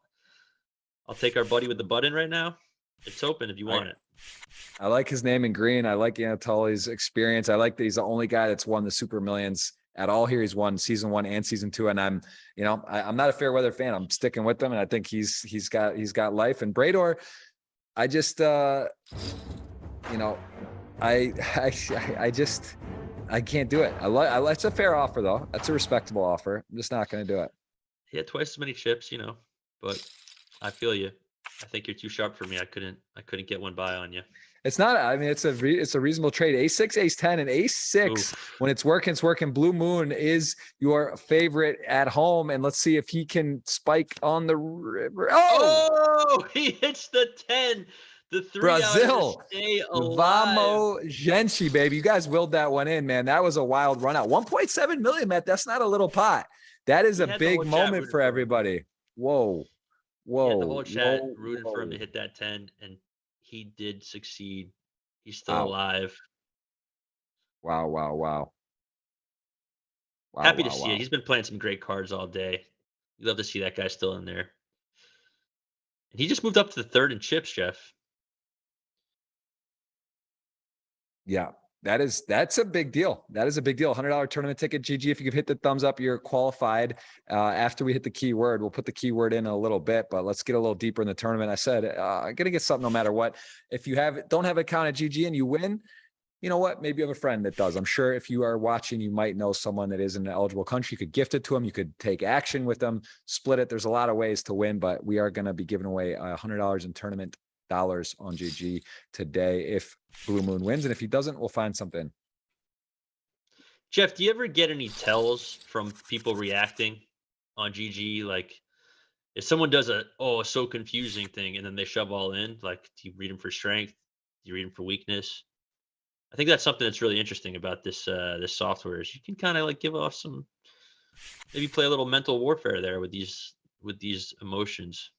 Speaker 2: take our buddy with the button right now. It's open if you want it.
Speaker 1: I like his name in green. I like Anatoly's experience. I like that he's the only guy that's won the Super Millions at all here. He's won season 1 and season 2. And I'm not a fair weather fan. I'm sticking with him. And I think he's got life. And Brador, I just, I can't do it. It's a fair offer though. That's a respectable offer. I'm just not going to do it.
Speaker 2: He had twice as many chips, but I feel you. I think you're too sharp for me. I couldn't get one by on you.
Speaker 1: It's not, I mean, it's a reasonable trade. Ace-6, ace-10, and ace-6. Oof. When it's working. Blue Moon is your favorite at home. And let's see if he can spike on the river.
Speaker 2: Oh, he hits the 10. The 3
Speaker 1: Brazil.
Speaker 2: Stay alive.
Speaker 1: Vamo Gente, baby. You guys willed that one in, man. That was a wild run out. 1.7 million, Matt. That's not a little pot. That is a big moment for everybody. Whoa.
Speaker 2: The whole chat rooting for him to hit that 10, and he did succeed. He's still alive.
Speaker 1: Wow.
Speaker 2: Happy to see it. He's been playing some great cards all day. You love to see that guy still in there. And he just moved up to the 3rd in chips, Jeff.
Speaker 1: Yeah, that's a big deal. That is a big deal. $100 tournament ticket. GG, if you could hit the thumbs up, you're qualified. After we hit the keyword, we'll put the keyword in a little bit, but let's get a little deeper in the tournament. I said, I'm going to get something no matter what. If you don't have an account at GG and you win, you know what? Maybe you have a friend that does. I'm sure if you are watching, you might know someone that is in an eligible country. You could gift it to them. You could take action with them, split it. There's a lot of ways to win, but we are going to be giving away $100 in tournament dollars on GG today if Blue Moon wins, and if he doesn't, we'll find something.
Speaker 2: Jeff, do you ever get any tells from people reacting on GG? Like if someone does so confusing thing and then they shove all in, like do you read them for strength? Do you read them for weakness? I think that's something that's really interesting about this this software is you can kind of like give off some, maybe play a little mental warfare there with these emotions.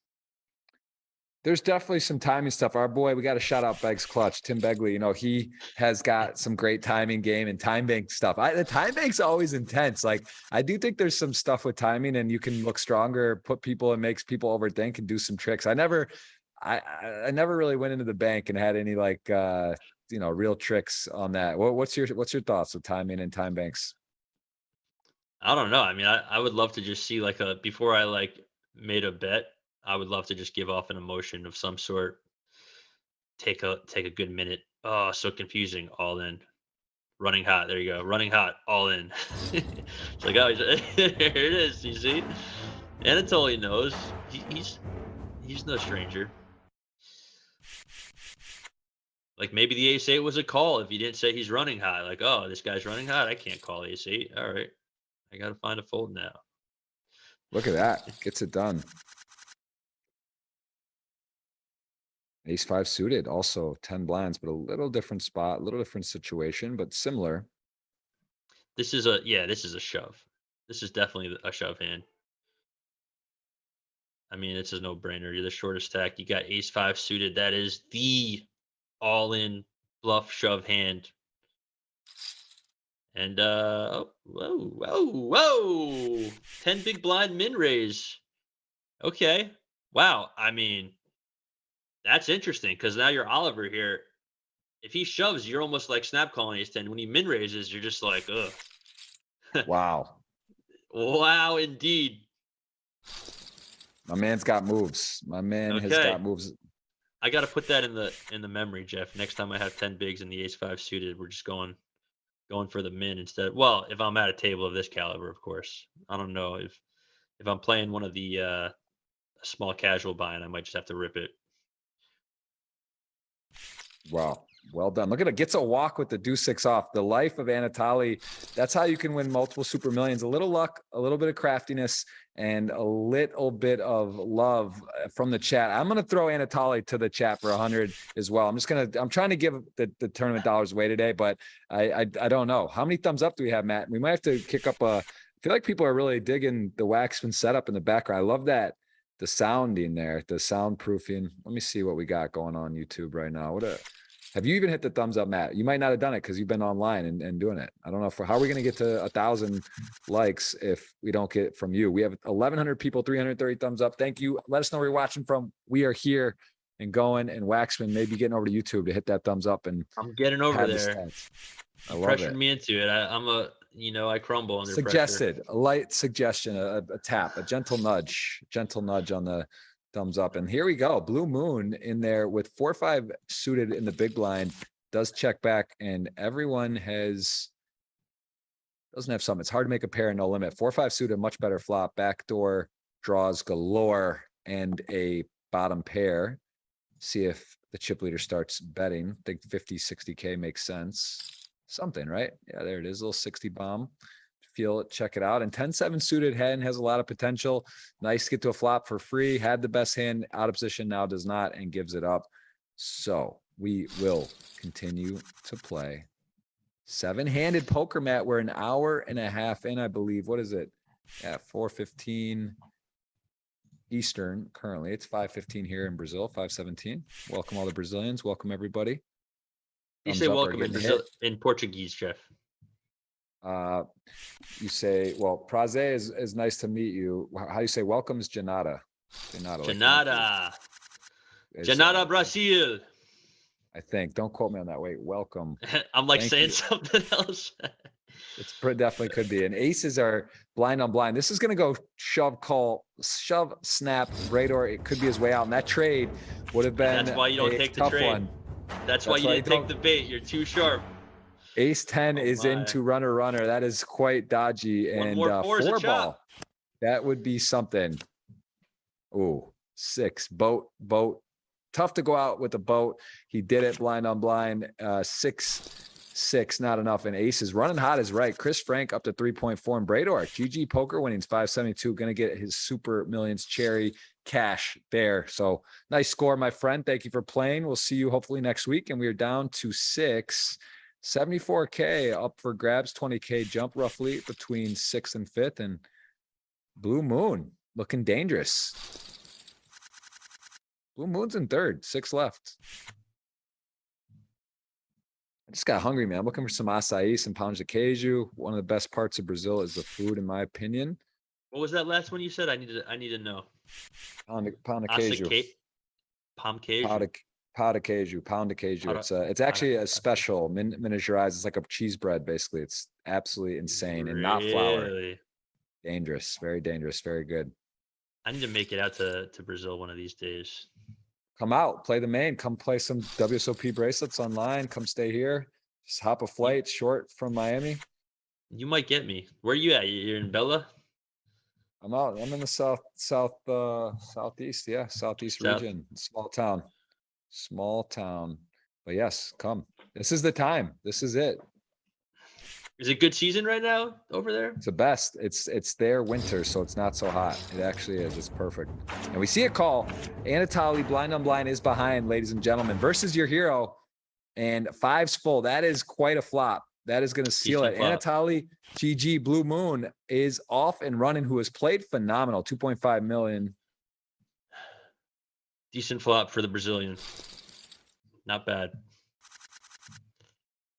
Speaker 1: There's definitely some timing stuff. Our boy, we got to shout out Beg's Clutch, Tim Begley. He has got some great timing game and time bank stuff. The time bank's always intense. Like I do think there's some stuff with timing, and you can look stronger, put people and makes people overthink and do some tricks. I never really went into the bank and had any like real tricks on that. What's your thoughts of timing and time banks?
Speaker 2: I don't know. I mean, I would love to just see before I made a bet. I would love to just give off an emotion of some sort. Take a good minute. Oh, so confusing. All in. Running hot. There you go. Running hot. All in. It's like, oh, here it is. You see? Anatoly knows. He's no stranger. Like maybe the ace eight was a call if you didn't say he's running high. Like, oh, this guy's running high. I can't call ace eight. All right, I got to find a fold now.
Speaker 1: Look at that. Gets it done. Ace five suited, also 10 blinds, but a little different spot, a little different situation, but similar.
Speaker 2: This is a shove. This is definitely a shove hand. I mean, it's a no brainer. You're the shortest stack. You got ace five suited. That is the all in bluff shove hand. And whoa. 10 big blind min raise. Okay. Wow. I mean, that's interesting because now you're Oliver here. If he shoves, you're almost like snap calling ace 10. When he min raises, you're just like, ugh.
Speaker 1: Wow.
Speaker 2: Wow, indeed.
Speaker 1: My man's got moves. My man has got moves.
Speaker 2: I got to put that in the memory, Jeff. Next time I have 10 bigs and the ace five suited, we're just going for the min instead. Well, if I'm at a table of this caliber, of course. I don't know if I'm playing one of the small casual buy-in, I might just have to rip it.
Speaker 1: Wow. Well done. Look at it. Gets a walk with the deuce six off. The life of Anatoly. That's how you can win multiple super millions. A little luck, a little bit of craftiness, and a little bit of love from the chat. I'm going to throw Anatoly to the chat for 100 as well. I'm trying to give the tournament dollars away today, but I don't know. How many thumbs up do we have, Matt? We might have to kick up I feel like people are really digging the Waxman setup in the background. I love that. The sounding there, the soundproofing. Let me see what we got going on YouTube right now. Have you even hit the thumbs up, Matt? You might not have done it because you've been online and doing it. I don't know how are we going to get to 1,000 likes if we don't get it from you. We have 1,100 people, 330 thumbs up. Thank you. Let us know where you're watching from. We are here and going, and Waxman maybe getting over to YouTube to hit that thumbs up. And
Speaker 2: I'm getting over there.
Speaker 1: I love
Speaker 2: pressured
Speaker 1: it.
Speaker 2: Me into it. I crumble under
Speaker 1: Suggested
Speaker 2: pressure.
Speaker 1: A light suggestion, a tap, a gentle nudge on the thumbs up. And here we go. Blue Moon in there with 4-5 suited in the big blind, does check back, and everyone doesn't have something. It's hard to make a pair and no limit. 4-5 suited, much better flop, backdoor draws galore, and a bottom pair. See if the chip leader starts betting. I think 50, 60K makes sense. Something, right? Yeah, there it is. A little 60 bomb. Feel it, check it out. And 10-7 suited hand has a lot of potential. Nice to get to a flop for free. Had the best hand out of position, now does not, and gives it up. So we will continue to play 7-handed poker, Matt. We're an hour and a half in, I believe. What is it? Yeah, 4:15 Eastern currently. It's 5:15 here in Brazil, 5:17. Welcome all the Brazilians. Welcome everybody.
Speaker 2: You say welcome in Brazil in Portuguese, Jeff.
Speaker 1: You say, well, praze is nice to meet you. How do you say welcome is Janata?
Speaker 2: Janata. Janata, Brazil.
Speaker 1: I think. Don't quote me on that. Wait, welcome.
Speaker 2: I'm like saying something else.
Speaker 1: It's definitely could be. And aces are blind on blind. This is going to go shove, call, shove, snap, right, or it could be his way out. And that trade would have been
Speaker 2: that's why you don't take the trade. One. That's why you didn't take the bait. You're too sharp.
Speaker 1: Ace 10 is into runner. That is quite dodgy. And 4 ball. That would be something. Oh, 6 boat. Tough to go out with a boat. He did it blind on blind. 6, not enough. And ace is running hot is right. Chris Frank up to 3.4 and Brador. GG Poker winnings 572. Going to get his super millions cherry cash there. So nice score, my friend. Thank you for playing. We'll see you hopefully next week. And we are down to 6. 74K up for grabs, 20K jump roughly between 6th and 5th, and Blue Moon looking dangerous. Blue Moon's in 3rd, 6 left. I just got hungry, man. I'm looking for some acai, some pães de queijo. One of the best parts of Brazil is the food, in my opinion.
Speaker 2: What was that last one you said? I need to know.
Speaker 1: Pão de queijo.
Speaker 2: Pão de queijo.
Speaker 1: Pound de queijo. It's actually a special miniaturized. It's like a cheese bread, basically. It's absolutely insane and not flour. Dangerous, very dangerous, very good.
Speaker 2: I need to make it out to Brazil one of these days.
Speaker 1: Come out, play the main. Come play some WSOP bracelets online. Come stay here. Just hop a flight short from Miami.
Speaker 2: You might get me. Where are you at? You're in Bella?
Speaker 1: I'm out. I'm in the southeast. Yeah, southeast region. Small town. But yes, come. This is the time. This is it.
Speaker 2: Is it good season right now over there?
Speaker 1: It's the best. It's their winter, so it's not so hot. It actually is. It's perfect. And we see a call. Anatoly blind on blind is behind, ladies and gentlemen, versus your hero. And 5's full. That is quite a flop. That is going to seal
Speaker 2: Decent
Speaker 1: it.
Speaker 2: flop.
Speaker 1: Anatoly GG Blue Moon is off and running, who has played phenomenal. 2.5 million.
Speaker 2: Decent flop for the Brazilian. Not bad.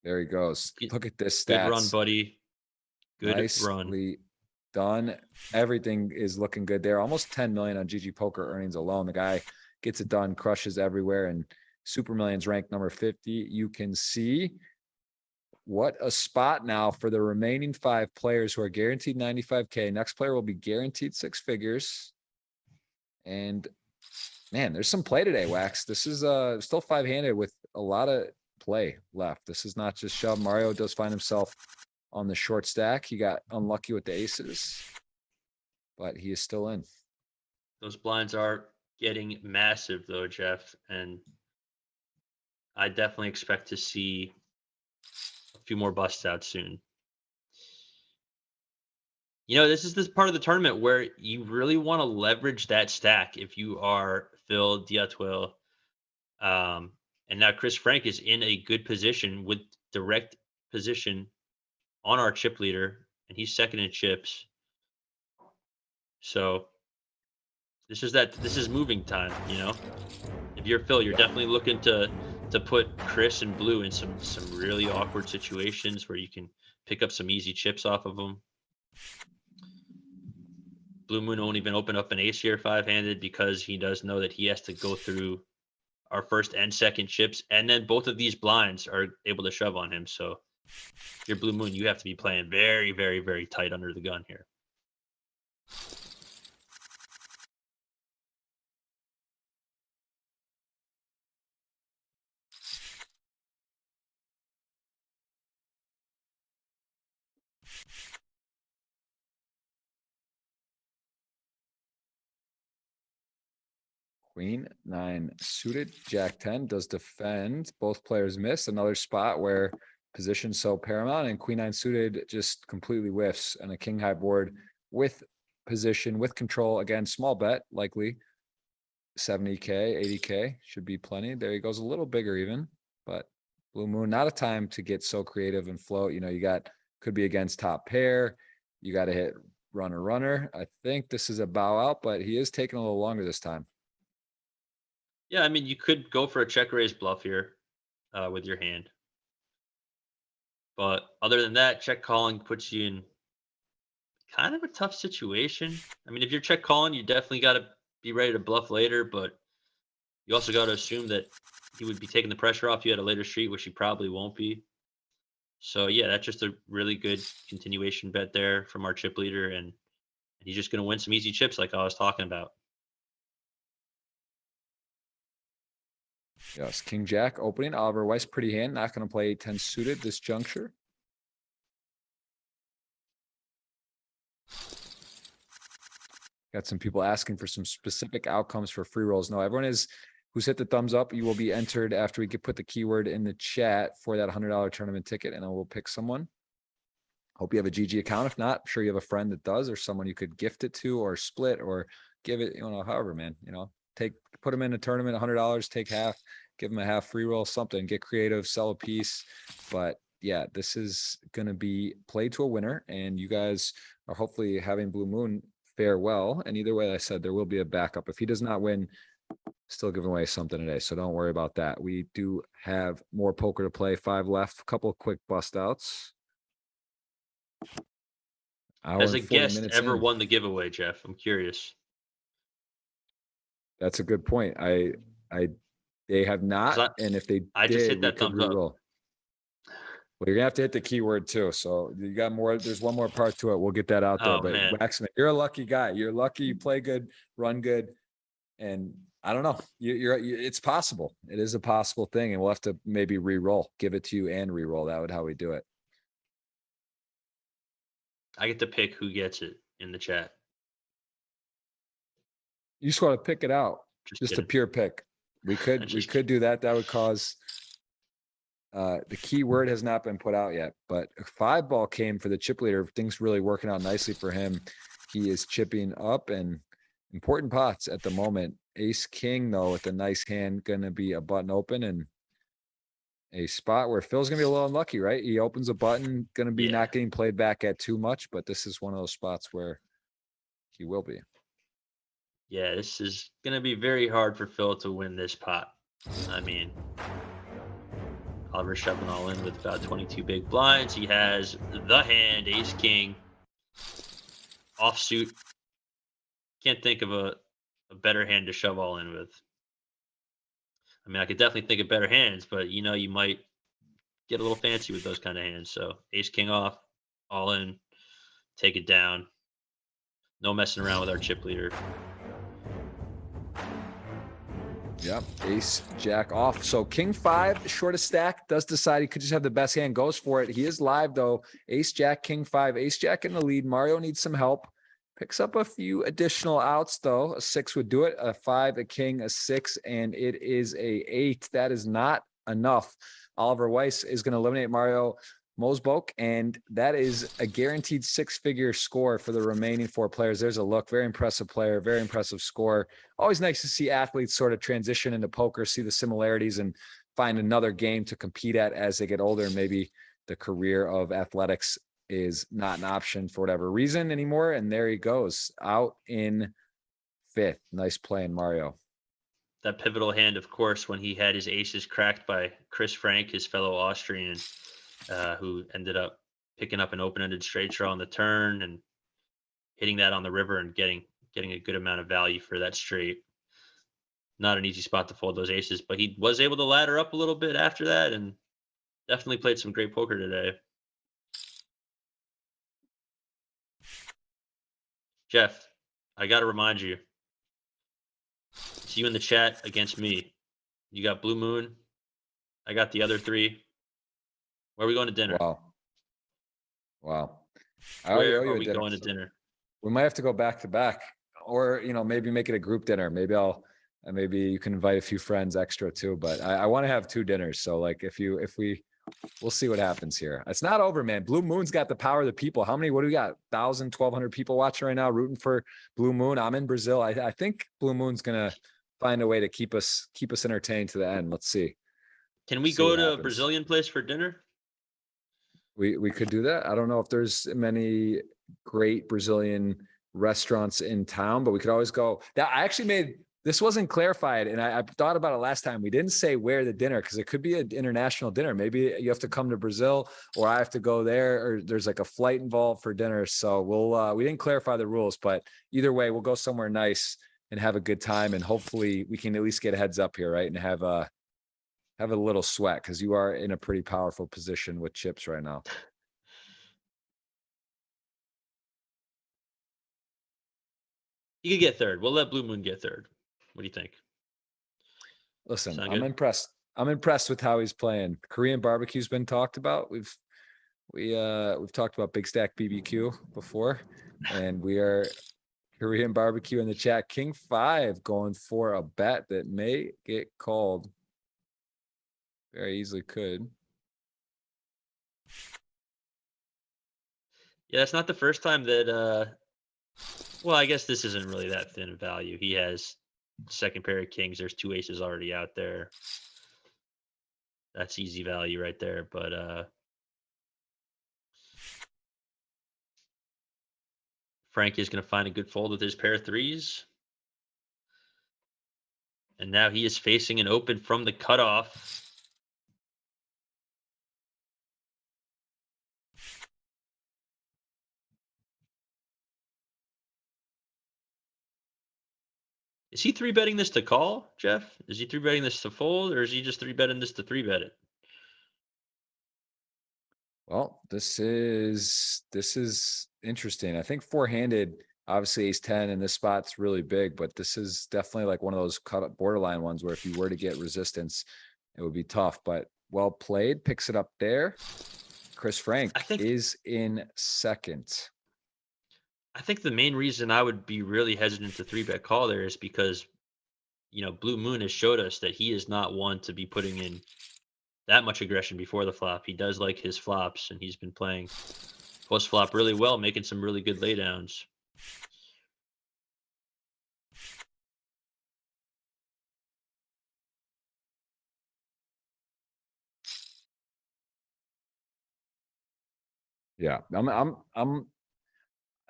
Speaker 1: There he goes. Look at this stats.
Speaker 2: Good run, buddy. Good run.
Speaker 1: Nicely done. Everything is looking good there. Almost 10 million on GG Poker earnings alone. The guy gets it done, crushes everywhere, and Super Millions ranked number 50. You can see what a spot now for the remaining 5 players who are guaranteed 95K. Next player will be guaranteed 6 figures. And man, there's some play today, Wax. This is still 5-handed with a lot of play left. This is not just shove. Mario does find himself on the short stack. He got unlucky with the aces, but he is still in.
Speaker 2: Those blinds are getting massive though, Jeff, and I definitely expect to see a few more busts out soon. You know, this is this part of the tournament where you really want to leverage that stack if you are Phil Diatwil. And now Chris Frank is in a good position with direct position on our chip leader, and he's second in chips. So this is moving time, you know. If you're Phil, you're definitely looking to put Chris and Blue in some really awkward situations where you can pick up some easy chips off of them. Blue Moon won't even open up an ace here 5-handed because he does know that he has to go through our first and second chips, and then both of these blinds are able to shove on him. So your Blue Moon, you have to be playing very, very, very tight under the gun here.
Speaker 1: Queen 9 suited, Jack 10 does defend. Both players miss. Another spot where position so paramount, and Queen 9 suited just completely whiffs, and a king high board with position, with control. Again, small bet, likely 70K, 80K should be plenty. There he goes, a little bigger even, but Blue Moon, not a time to get so creative and float. You know, you got, could be against top pair. You got to hit runner. I think this is a bow out, but he is taking a little longer this time.
Speaker 2: Yeah, I mean, you could go for a check raise bluff here with your hand. But other than that, check calling puts you in kind of a tough situation. I mean, if you're check calling, you definitely got to be ready to bluff later, but you also got to assume that he would be taking the pressure off you at a later street, which he probably won't be. So yeah, that's just a really good continuation bet there from our chip leader, and he's just going to win some easy chips like I was talking about.
Speaker 1: Yes, King Jack opening. Oliver Weiss, pretty hand. Not going to play 10 suited this juncture. Got some people asking for some specific outcomes for free rolls. No, everyone is who's hit the thumbs up. You will be entered after we could put the keyword in the chat for that $100 tournament ticket, and I will pick someone. Hope you have a GG account. If not, I'm sure you have a friend that does, or someone you could gift it to, or split, or give it, you know, however, man, you know, put them in a tournament, $100, take half, give them a half free roll, something, get creative, sell a piece. But yeah, this is going to be played to a winner, and you guys are hopefully having Blue Moon fare well. And either way, like I said, there will be a backup. If he does not win, still giving away something today, so don't worry about that. We do have more poker to play. 5 left, a couple of quick bust outs.
Speaker 2: Has a guest ever won the giveaway, Jeff? I'm curious.
Speaker 1: That's a good point. They have not, and if they
Speaker 2: just hit that thumbs up.
Speaker 1: Well, you're gonna have to hit the keyword too. So you got more. There's one more part to it. We'll get that out there. But
Speaker 2: man.
Speaker 1: Waxman, you're a lucky guy. You're lucky. You play good, run good, and I don't know. It's possible. It is a possible thing, and we'll have to maybe re-roll, give it to you and re-roll. That would how we do it.
Speaker 2: I get to pick who gets it in the chat.
Speaker 1: You just want to pick it out. Just a pure pick. We could do that. That would cause The key word has not been put out yet, but 5-ball came for the chip leader. Things really working out nicely for him. He is chipping up and important pots at the moment. Ace king though with a nice hand, gonna be a button open and a spot where Phil's gonna be a little unlucky, right? He opens a button, gonna be
Speaker 2: Yeah.
Speaker 1: not getting played back at too much, but this is one of those spots where he will be.
Speaker 2: Yeah, this is going to be very hard for Phil to win this pot. I mean, Oliver shoving all in with about 22 big blinds. He has the hand, ace king, offsuit. Can't think of a better hand to shove all in with. I mean, I could definitely think of better hands, but you might get a little fancy with those kind of hands. So ace king off, all in, take it down. No messing around with our chip leader.
Speaker 1: Yep. Ace jack off. So king 5, shortest stack, does decide he could just have the best hand, goes for it. He is live though. Ace jack, king 5, ace jack in the lead. Mario needs some help. Picks up a few additional outs though. A 6 would do it. A 5, a king, a 6, and it is a 8. That is not enough. Oliver Weiss is going to eliminate Mario Mosbok, and that is a guaranteed 6-figure score for the remaining 4 players. There's a look. Very impressive player, very impressive score. Always nice to see athletes sort of transition into poker, see the similarities, and find another game to compete at as they get older. And maybe the career of athletics is not an option for whatever reason anymore. And there he goes, out in 5th. Nice play in Mario.
Speaker 2: That pivotal hand, of course, when he had his aces cracked by Chris Frank, his fellow Austrian, who ended up picking up an open-ended straight draw on the turn and hitting that on the river and getting a good amount of value for that straight. Not an easy spot to fold those aces, but he was able to ladder up a little bit after that and definitely played some great poker today. Jeff, I got to remind you, it's you in the chat against me. You got Blue Moon. I got the other 3. Where are we going to dinner?
Speaker 1: Wow. I already
Speaker 2: Where
Speaker 1: owe you
Speaker 2: are
Speaker 1: a
Speaker 2: we
Speaker 1: dinner,
Speaker 2: going to
Speaker 1: so
Speaker 2: dinner?
Speaker 1: we might have to go back to back, or maybe make it a group dinner. Maybe maybe you can invite a few friends extra too. But I want to have 2 dinners. So like we'll see what happens here. It's not over, man. Blue Moon's got the power of the people. What do we got? 1,000, 1,200 people watching right now, rooting for Blue Moon. I'm in Brazil. I think Blue Moon's gonna find a way to keep us entertained to the end. Let's see.
Speaker 2: Can we
Speaker 1: See
Speaker 2: go
Speaker 1: what
Speaker 2: to a
Speaker 1: happens.
Speaker 2: Brazilian place for dinner?
Speaker 1: We could do that. I don't know if there's many great Brazilian restaurants in town, but we could always go. That I actually this wasn't clarified, and I thought about it last time. We didn't say where the dinner, because it could be an international dinner. Maybe you have to come to Brazil, or I have to go there, or there's like a flight involved for dinner. So we didn't clarify the rules, but either way, we'll go somewhere nice and have a good time, and hopefully we can at least get a heads up here, right, and have a little sweat, because you are in a pretty powerful position with chips right now.
Speaker 2: You could get third. We'll let Blue Moon get third. What do you think?
Speaker 1: Listen,
Speaker 2: Sound
Speaker 1: I'm
Speaker 2: good?
Speaker 1: impressed. I'm impressed with how he's playing. Korean barbecue's been talked about. We've talked about Big Stack BBQ before, and we are Korean barbecue in the chat. King 5 going for a bet that may get called. Very easily could.
Speaker 2: Yeah, it's not the first time that well, I guess this isn't really that thin of value. He has second pair of kings. There's 2 aces already out there. That's easy value right there. But Frank is going to find a good fold with his pair of 3s. And now he is facing an open from the cutoff. Is he 3-betting this to call, Jeff? Is he 3-betting this to fold, or is he just 3-betting this to 3-bet it?
Speaker 1: Well, this is interesting. I think 4-handed, obviously ace 10 in this spot's really big, but this is definitely like one of those cut up borderline ones where if you were to get resistance, it would be tough. But well played, picks it up there. Chris Frank is in second.
Speaker 2: I think the main reason I would be really hesitant to 3-bet call there is because, Blue Moon has showed us that he is not one to be putting in that much aggression before the flop. He does like his flops, and he's been playing post flop really well, making some really good laydowns.
Speaker 1: Yeah,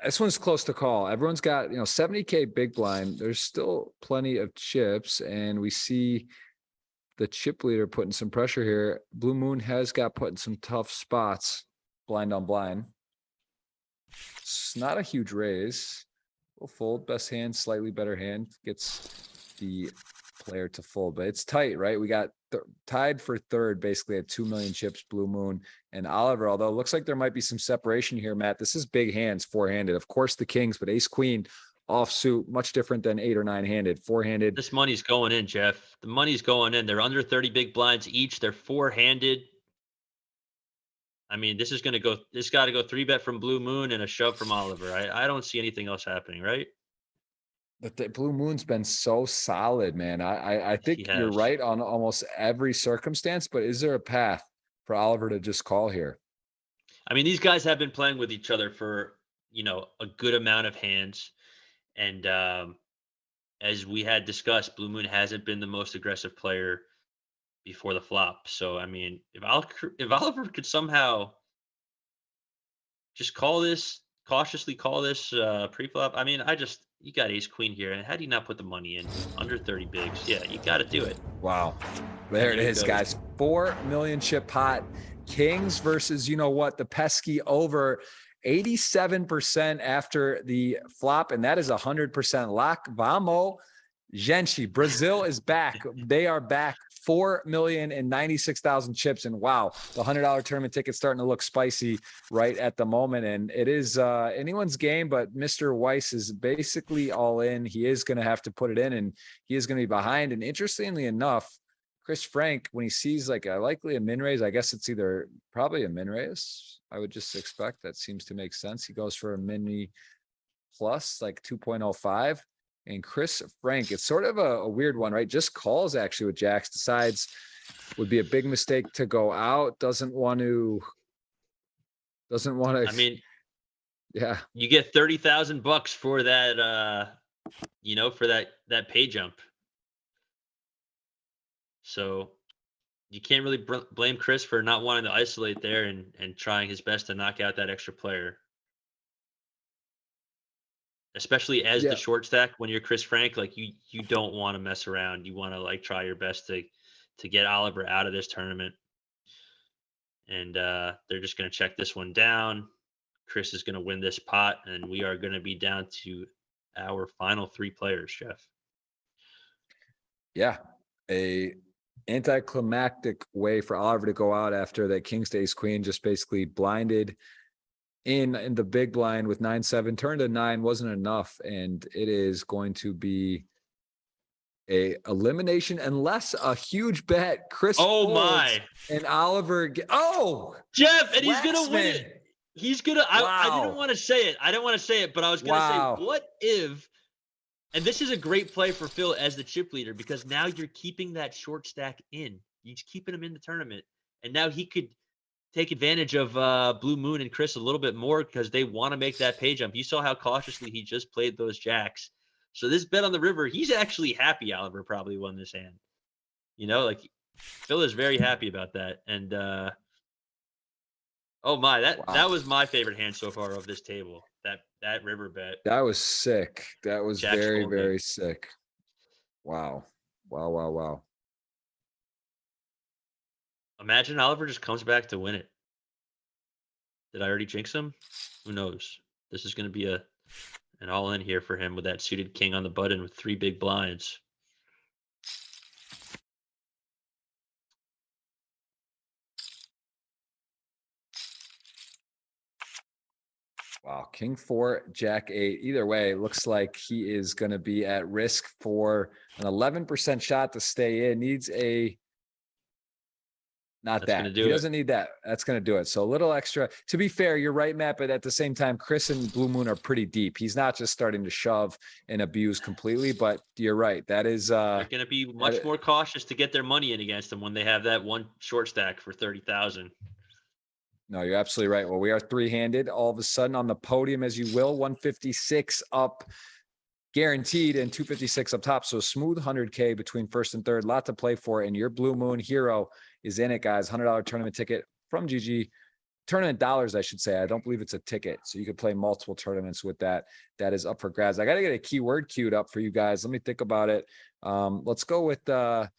Speaker 1: this one's close to call. Everyone's got, 70K big blind. There's still plenty of chips, and we see the chip leader putting some pressure here. Blue Moon has got put in some tough spots, blind on blind. It's not a huge raise. We'll fold. Best hand, slightly better hand gets the player to fold, but it's tight, right? We got tied for third, basically at 2 million chips, Blue Moon and Oliver. Although it looks like there might be some separation here, Matt. This is big hands, four-handed. Of course, the kings, but ace queen offsuit, much different than 8 or 9-handed, four-handed.
Speaker 2: This money's going in, Jeff. The money's going in. They're under 30 big blinds each. They're four-handed. I mean, this is going to go. This got to go 3-bet from Blue Moon and a shove from Oliver. I don't see anything else happening, right?
Speaker 1: But the Blue Moon's been so solid, man. I think you're right on almost every circumstance, but is there a path for Oliver to just call here?
Speaker 2: I mean, these guys have been playing with each other for, a good amount of hands. And as we had discussed, Blue Moon hasn't been the most aggressive player before the flop. So, I mean, if Oliver could somehow just cautiously call this pre-flop, I mean, you got ace queen here. And how do you not put the money in under 30 bigs? Yeah, you got to do it.
Speaker 1: Wow. There it is, guys. 4 million chip pot. Kings versus, the pesky over 87% after the flop. And that is 100% lock. Vamo, gente. Brazil is back. They are back. 4,096,000 chips. And wow, the $100 tournament ticket's starting to look spicy right at the moment. And it is anyone's game, but Mr. Weiss is basically all in. He is going to have to put it in, and he is going to be behind. And interestingly enough, Chris Frank, when he sees like likely a min raise, I guess it's probably a min raise. I would just expect that seems to make sense. He goes for a mini plus like 2.05. And Chris Frank, it's sort of a weird one, right? Just calls actually with jacks, decides would be a big mistake to go out. Doesn't want to.
Speaker 2: I mean,
Speaker 1: yeah,
Speaker 2: you get $30,000 for that, for that pay jump. So you can't really blame Chris for not wanting to isolate there and trying his best to knock out that extra player. Especially as the short stack, when you're Chris Frank, like you don't want to mess around. You want to like try your best to get Oliver out of this tournament. And they're just going to check this one down. Chris is going to win this pot, and we are going to be down to our final 3 players, Jeff.
Speaker 1: Yeah, a anticlimactic way for Oliver to go out after that king's to ace queen, just basically blinded in the big blind with 9-7, turned to 9, wasn't enough, and it is going to be a elimination unless a huge bet. Chris
Speaker 2: my,
Speaker 1: and Oliver
Speaker 2: Jeff, and he's gonna win it. He's gonna. I didn't want to say it, but I was gonna say, what if? And this is a great play for Phil as the chip leader, because now you're keeping that short stack in. You're keeping him in the tournament, and now he could take advantage of Blue Moon and Chris a little bit more because they want to make that pay jump. You saw how cautiously he just played those jacks. So this bet on the river, he's actually happy Oliver probably won this hand. Like Phil is very happy about that. And that was my favorite hand so far of this table. That river bet.
Speaker 1: That was sick. That was very, very sick. Wow. Wow.
Speaker 2: Imagine Oliver just comes back to win it. Did I already jinx him? Who knows? This is going to be an all-in here for him with that suited king on the button with 3 big blinds.
Speaker 1: Wow, king 4, jack 8. Either way, it looks like he is going to be at risk for an 11% shot to stay in. Needs a Not
Speaker 2: That's gonna
Speaker 1: that. He
Speaker 2: do it.
Speaker 1: doesn't need that. That's going to do it. So a little extra. To be fair, you're right, Matt, but at the same time, Chris and Blue Moon are pretty deep. He's not just starting to shove and abuse completely, but you're right. That is
Speaker 2: They're gonna be much more cautious to get their money in against them when they have that one short stack for 30,000.
Speaker 1: no, you're absolutely right. Well, we are three-handed all of a sudden on the podium, as you will, 156 up guaranteed and 256 up top. So a smooth 100K between first and third, lot to play for. And your Blue Moon hero is in it, guys. $100 tournament ticket from GG. Tournament dollars, I should say. I don't believe it's a ticket. So you could play multiple tournaments with that. That is up for grabs. I got to get a keyword queued up for you guys. Let me think about it. Let's go with, what are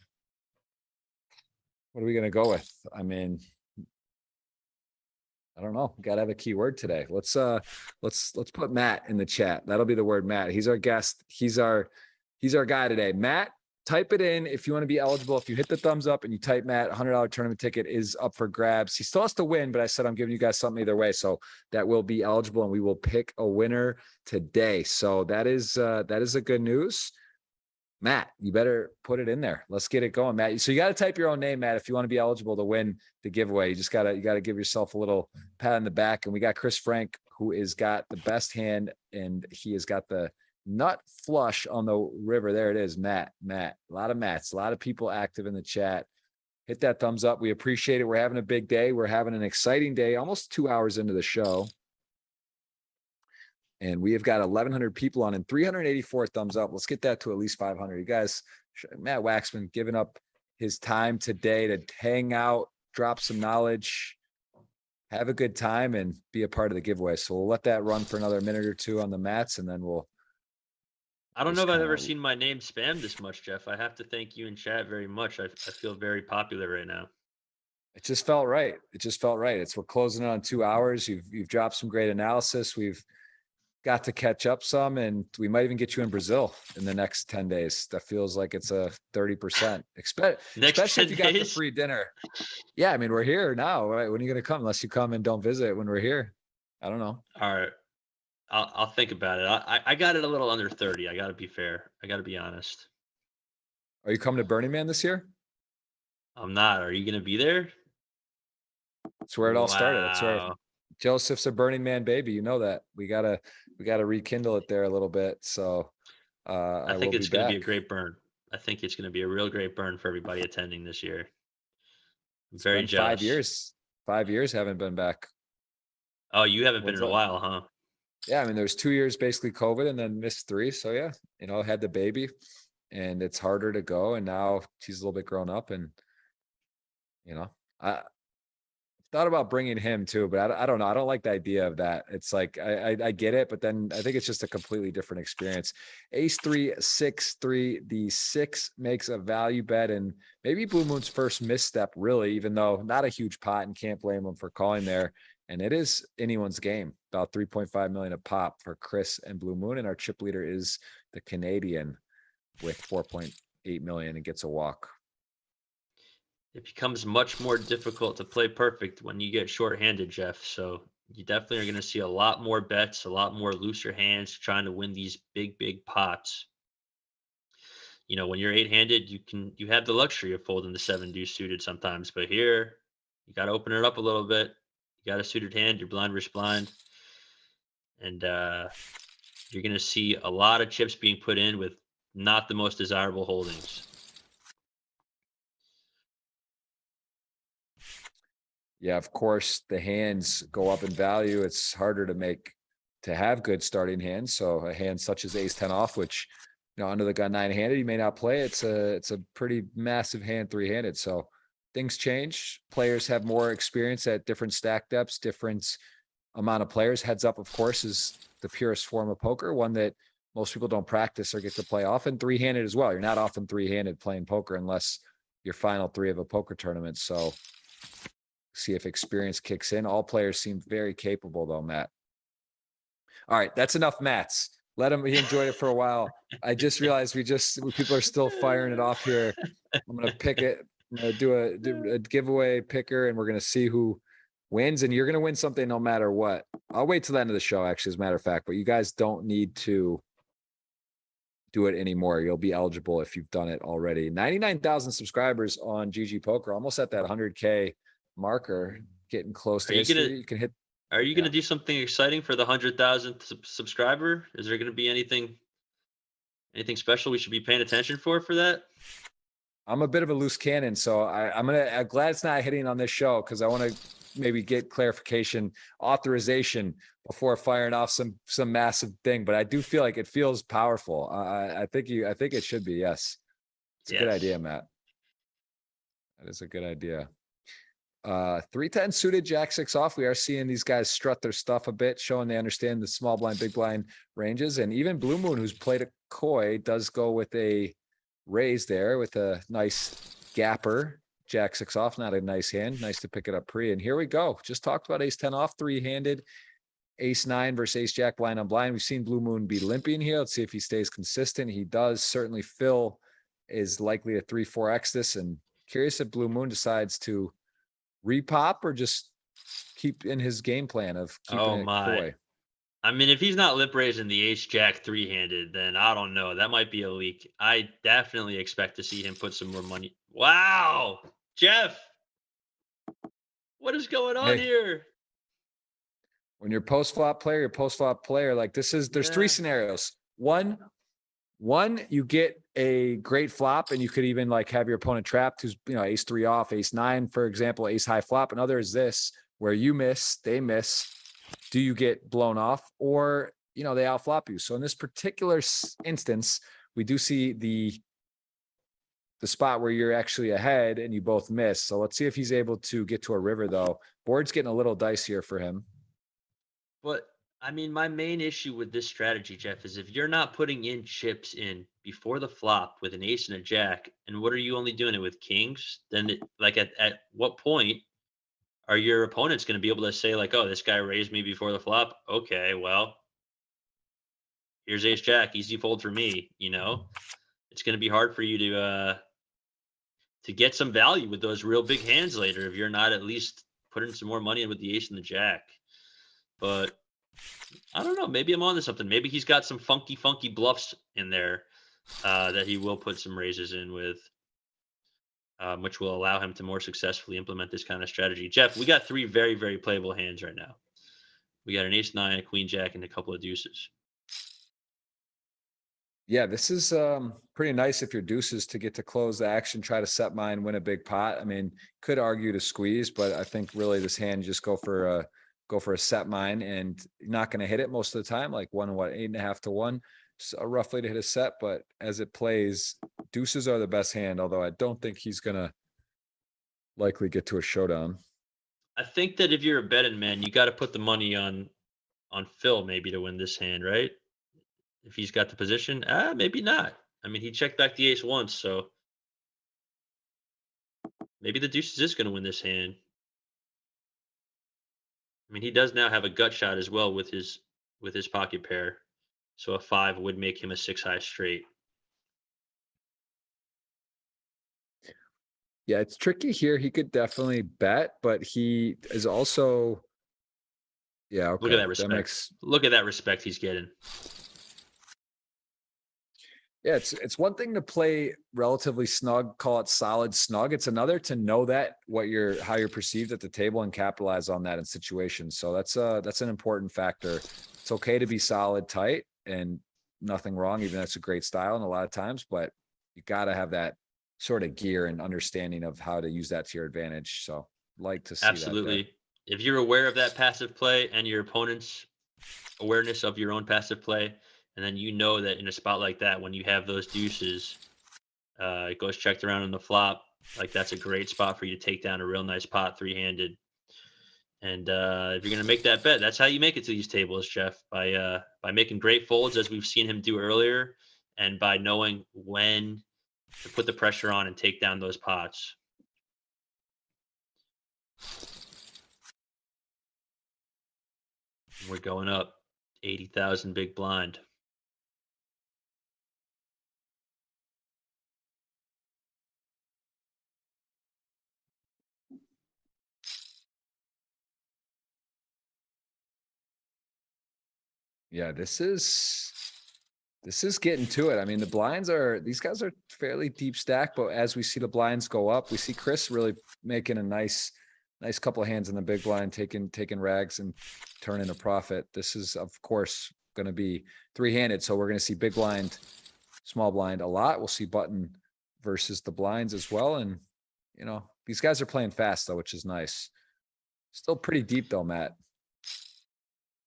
Speaker 1: we going to go with? I mean, I don't know. Got to have a keyword today. Let's put Matt in the chat. That'll be the word Matt. He's our guest. He's our guy today. Matt, type it in if you want to be eligible. If you hit the thumbs up and you type Matt, $100 tournament ticket is up for grabs. He still has to win, but I said I'm giving you guys something either way. So that will be eligible and we will pick a winner today. So that is a good news. Matt, you better put it in there. Let's get it going, Matt. So you got to type your own name, Matt, if you want to be eligible to win the giveaway. You got to give yourself a little pat on the back. And we got Chris Frank, who has got the best hand, and he has got the nut flush on the river. There it is, Matt. A lot of Matts, a lot of people active in the chat. Hit that thumbs up. We appreciate it. We're having a big day. We're having an exciting day, almost 2 hours into the show. And we have got 1,100 people on and 384 thumbs up. Let's get that to at least 500. You guys, Matt Waxman giving up his time today to hang out, drop some knowledge, have a good time, and be a part of the giveaway. So we'll let that run for another minute or two on the mats, and then we'll.
Speaker 2: I don't know if I've ever seen my name spammed this much, Jeff. I have to thank you in chat very much. I feel very popular right now.
Speaker 1: It just felt right. We're closing on 2 hours. You've dropped some great analysis. We've got to catch up some, and we might even get you in Brazil in the next 10 days. That feels like it's a 30%. Especially if you got the free dinner. Yeah, I mean, we're here now, right? When are you going to come? Unless you come and don't visit when we're here. I don't know.
Speaker 2: All right. I'll think about it. I got it a little under 30. I got to be fair. I got to be honest.
Speaker 1: Are you coming to Burning Man this year?
Speaker 2: I'm not. Are you going to be there?
Speaker 1: That's where it all started. That's where Joseph's a Burning Man baby. You know that. We gotta rekindle it there a little bit. So
Speaker 2: I think it's going to be a great burn. I think it's going to be a real great burn for everybody attending this year. I'm very jealous.
Speaker 1: 5 years haven't been back.
Speaker 2: Oh, you haven't been in a while, huh?
Speaker 1: Yeah, I mean, there's 2 years basically COVID and then missed 3. So yeah, had the baby and it's harder to go. And now she's a little bit grown up, and I thought about bringing him too, but I don't know. I don't like the idea of that. It's like, I get it, but then I think it's just a completely different experience. Ace 3, 6, 3, the 6 makes a value bet, and maybe Blue Moon's first misstep really, even though not a huge pot and can't blame him for calling there. And it is anyone's game, about 3.5 million a pop for Chris and Blue Moon. And our chip leader is the Canadian with 4.8 million and gets a walk.
Speaker 2: It becomes much more difficult to play perfect when you get shorthanded, Jeff. So you definitely are going to see a lot more bets, a lot more looser hands trying to win these big pots. When you're 8-handed, you have the luxury of folding the 7 deuce suited sometimes, but here you got to open it up a little bit. You got a suited hand, you're blind versus blind, and you're going to see a lot of chips being put in with not the most desirable holdings.
Speaker 1: Yeah, of course, the hands go up in value. It's harder to have good starting hands. So a hand such as ace 10 off, which, under the gun 9-handed, you may not play. It's a pretty massive hand 3-handed. So things change. Players have more experience at different stack depths, different amount of players. Heads up, of course, is the purest form of poker, one that most people don't practice or get to play often. 3-handed as well. You're not often 3-handed playing poker unless you're final 3 of a poker tournament. So see if experience kicks in. All players seem very capable though, Matt. All right, that's enough Matts. Let him, he enjoyed it for a while. I just realized people are still firing it off here. I'm going to pick it. I'm going to do a giveaway picker, and we're going to see who wins, and you're going to win something no matter what. I'll wait till the end of the show, actually, as a matter of fact, but you guys don't need to do it anymore. You'll be eligible if you've done it already. 99,000 subscribers on GG Poker, almost at that 100K marker, getting close to
Speaker 2: Are you gonna
Speaker 1: history. You can hit.
Speaker 2: Are you
Speaker 1: Yeah.
Speaker 2: gonna do something exciting for the 100,000th subscriber? Is there gonna be anything special we should be paying attention for that?
Speaker 1: I'm a bit of a loose cannon, so I'm glad it's not hitting on this show because I want to maybe get clarification, authorization before firing off some massive thing. But I do feel like it feels powerful. I think it should be. Yes, it's a good idea,
Speaker 2: Yes.
Speaker 1: Matt. That is a good idea. 310 suited, Jack 6 off. We are seeing these guys strut their stuff a bit, showing they understand the small blind, big blind ranges. And even Blue Moon, who's played a koi, does go with a raise there with a nice gapper. Jack 6 off, not a nice hand. Nice to pick it up pre. And here we go. Just talked about ace 10 off, three-handed. Ace 9 versus ace jack blind on blind. We've seen Blue Moon be limping here. Let's see if he stays consistent. He does. Certainly Phil is likely to 3-4x this. And curious if Blue Moon decides to repop or just keep in his game plan of keeping
Speaker 2: Oh
Speaker 1: it
Speaker 2: my.
Speaker 1: koi.
Speaker 2: I mean, if he's not lip raising the ace jack three-handed, then I don't know. That might be a leak. I definitely expect to see him put some more money. Wow, Jeff, what is going on
Speaker 1: Hey,
Speaker 2: here?
Speaker 1: when you're post flop player, like there's three
Speaker 2: Yeah.
Speaker 1: scenarios. One, you get a great flop and you could even like have your opponent trapped who's, ace 3 off, ace 9, for example, ace high flop. Another is this where you miss, they miss. Do you get blown off or, they outflop you? So in this particular instance, we do see the spot where you're actually ahead and you both miss. So let's see if he's able to get to a river though. Board's getting a little dicier for him.
Speaker 2: But I mean, my main issue with this strategy, Jeff, is if you're not putting in chips in before the flop with an ace and a jack, and what are you only doing it with kings? Then, like, at what point are your opponents going to be able to say, like, oh, this guy raised me before the flop? Okay, well, here's ace jack, easy fold for me. It's going to be hard for you to get some value with those real big hands later if you're not at least putting some more money in with the ace and the jack. But I don't know. Maybe I'm on to something. Maybe he's got some funky bluffs in there that he will put some raises in with, which will allow him to more successfully implement this kind of strategy. Jeff, we got three very, very playable hands right now. We got an ace nine, a queen jack, and a couple of deuces.
Speaker 1: Yeah, this is pretty nice if your deuces to get to close the action, try to set mine, win a big pot. I mean, could argue to squeeze, but I think really this hand just go for a set mine and not going to hit it most of the time, like 8.5 to 1, so roughly to hit a set. But as it plays, deuces are the best hand, although I don't think he's going to likely get to a showdown.
Speaker 2: I think that if you're a betting man, you got to put the money on Phil maybe to win this hand, right? If he's got the position, maybe not. I mean, he checked back the ace once, so maybe the deuces is going to win this hand. I mean, he does now have a gut shot as well with his pocket pair, so a 5 would make him a 6 high straight.
Speaker 1: Yeah, it's tricky here. He could definitely bet, but he is also, yeah,
Speaker 2: Look at
Speaker 1: okay.
Speaker 2: that respect. Look at that respect he's getting.
Speaker 1: Yeah, it's one thing to play relatively snug, call it solid snug. It's another to know that how you're perceived at the table and capitalize on that in situations. So that's an important factor. It's okay to be solid tight and nothing wrong, even that's a great style and a lot of times, but you got to have that sort of gear and understanding of how to use that to your advantage. So like to see that there.
Speaker 2: Absolutely. If you're aware of that passive play and your opponent's awareness of your own passive play, and then you know that in a spot like that, when you have those deuces, it goes checked around on the flop. Like that's a great spot for you to take down a real nice pot three-handed. And if you're going to make that bet, that's how you make it to these tables, Jeff, by making great folds as we've seen him do earlier, and by knowing when to put the pressure on and take down those pots. We're going up 80,000 big blind.
Speaker 1: Yeah, this is This is getting to it. I mean, these guys are fairly deep stack, but as we see the blinds go up, we see Chris really making a nice couple of hands in the big blind, taking rags and turning a profit. This is, of course, going to be three-handed. So we're going to see big blind, small blind a lot. We'll see button versus the blinds as well. And, these guys are playing fast though, which is nice. Still pretty deep though, Matt.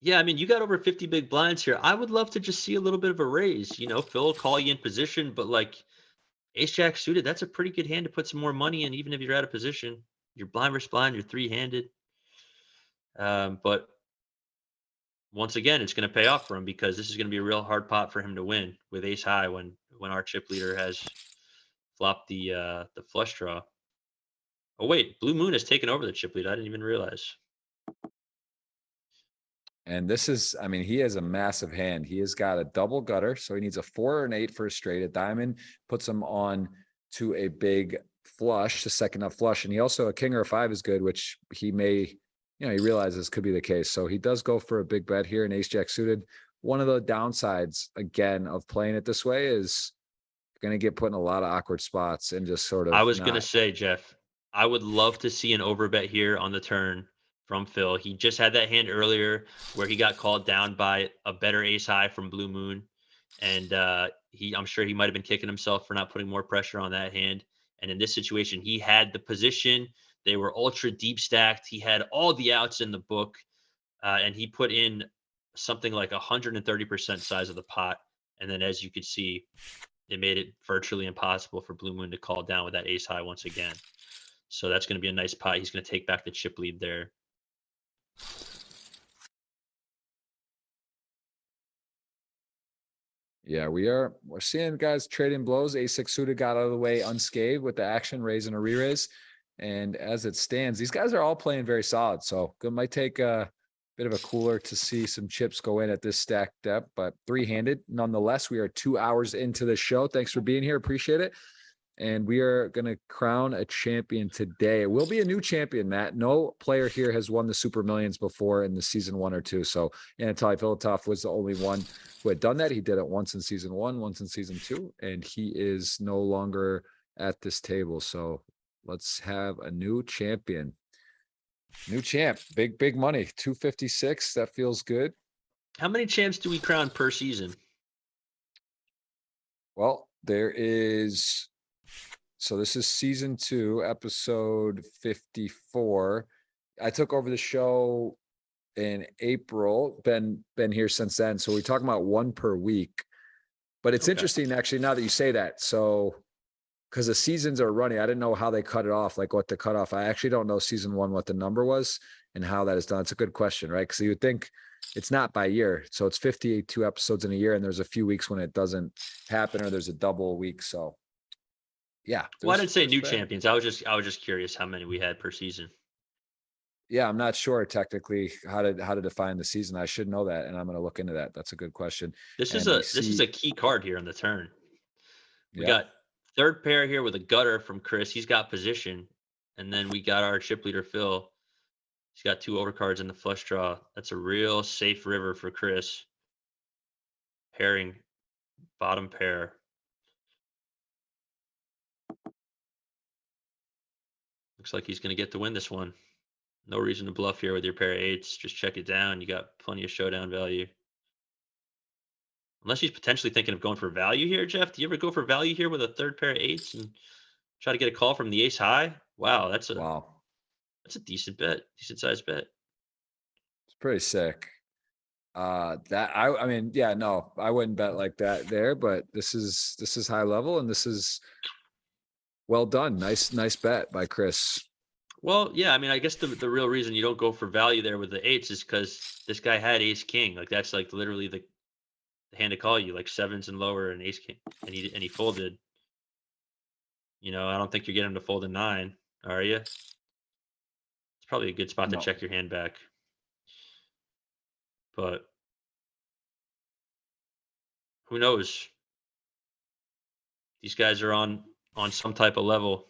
Speaker 2: Yeah, I mean, you got over 50 big blinds here. I would love to just see a little bit of a raise. Phil will call you in position, but like ace jack suited, that's a pretty good hand to put some more money in, even if you're out of position. You're blind versus blind, you're three-handed. But once again, it's going to pay off for him because this is going to be a real hard pot for him to win with ace high when our chip leader has flopped the flush draw. Oh wait, Blue Moon has taken over the chip lead. I didn't even realize.
Speaker 1: And this is, I mean, he has a massive hand. He has got a double gutter, so he needs a 4 or an 8 for a straight. A diamond puts him on to a big flush, the second up flush. And he also, a king or a 5 is good, which he may, he realizes could be the case. So he does go for a big bet here, an ace jack suited. One of the downsides, again, of playing it this way is going to get put in a lot of awkward spots and just sort of
Speaker 2: I was going to say, Jeff, I would love to see an overbet here on the turn from Phil. He just had that hand earlier where he got called down by a better ace high from Blue Moon. And I'm sure he might have been kicking himself for not putting more pressure on that hand. And in this situation, he had the position. They were ultra deep stacked. He had all the outs in the book. And he put in something like 130% size of the pot. And then as you could see, it made it virtually impossible for Blue Moon to call down with that ace high once again. So that's going to be a nice pot. He's going to take back the chip lead there.
Speaker 1: Yeah, we're seeing guys trading blows. A6 suited got out of the way unscathed with the action, raise and a re-raise. And as it stands, these guys are all playing very solid. So it might take a bit of a cooler to see some chips go in at this stack depth, but three-handed nonetheless. We are 2 hours into the show. Thanks for being here. Appreciate it. And we are going to crown a champion today. It will be a new champion, Matt. No player here has won the Super Millions before in the season 1 or 2. So Anatoly Filatov was the only one who had done that. He did it once in season 1, once in season 2, and he is no longer at this table. So let's have a new champion. New champ, big money, 256. That feels good.
Speaker 2: How many champs do we crown per season?
Speaker 1: Well, there is. So this is season 2, episode 54. I took over the show in April. Been here since then. So we're talking about 1 per week. But it's interesting actually now that you say that. So because the seasons are running, I didn't know how they cut it off, like what the cutoff. I actually don't know season 1 what the number was and how that is done. It's a good question, right? Because you would think it's not by year. So it's 52 episodes in a year, and there's a few weeks when it doesn't happen or there's a double week. So yeah.
Speaker 2: Well, I didn't say new champions. I was just curious how many we had per season.
Speaker 1: Yeah, I'm not sure technically how to define the season. I should know that, and I'm going to look into that. That's a good question.
Speaker 2: This is a key card here on the turn. We got third pair here with a gutter from Chris. He's got position, and then we got our chip leader Phil. He's got 2 overcards in the flush draw. That's a real safe river for Chris. Pairing bottom pair. Looks like he's going to get to win this one. No reason to bluff here with your pair of 8s. Just check it down. You got plenty of showdown value. Unless he's potentially thinking of going for value here, Jeff. Do you ever go for value here with a third pair of 8s and try to get a call from the ace high? Wow, that's a decent bet, decent sized bet.
Speaker 1: It's pretty sick. I mean, yeah, no, I wouldn't bet like that there, but this is high level and this is well done. Nice bet by Chris.
Speaker 2: Well, yeah, I mean, I guess the real reason you don't go for value there with the 8s is because this guy had ace king. Like that's like literally the hand to call you, like 7s and lower and ace king, and he folded. I don't think you're getting him to fold a 9, are you? It's probably a good spot to check your hand back. But who knows? These guys are on some type of level.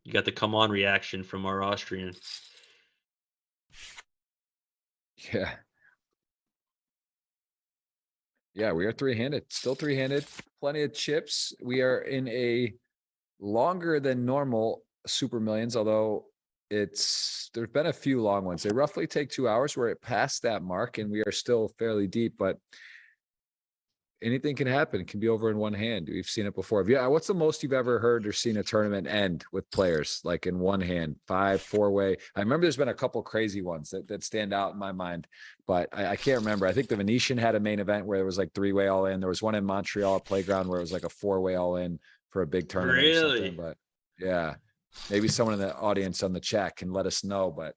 Speaker 2: You got the come on reaction from our Austrian.
Speaker 1: Yeah. Yeah, we are three-handed, still three-handed, plenty of chips. We are in a longer than normal Super Millions, although there's been a few long ones. They roughly take 2 hours. We're at past that mark and we are still fairly deep, but anything can happen. It can be over in one hand. We've seen it before. Yeah, what's the most you've ever heard or seen a tournament end with players like in one hand, 5, 4-way? I remember there's been a couple crazy ones that stand out in my mind, but I can't remember. I think the Venetian had a main event where it was like 3-way all in. There was one in Montreal Playground where it was like a 4-way all in for a big tournament or something.
Speaker 2: Really?
Speaker 1: But yeah, maybe someone in the audience on the chat can let us know. But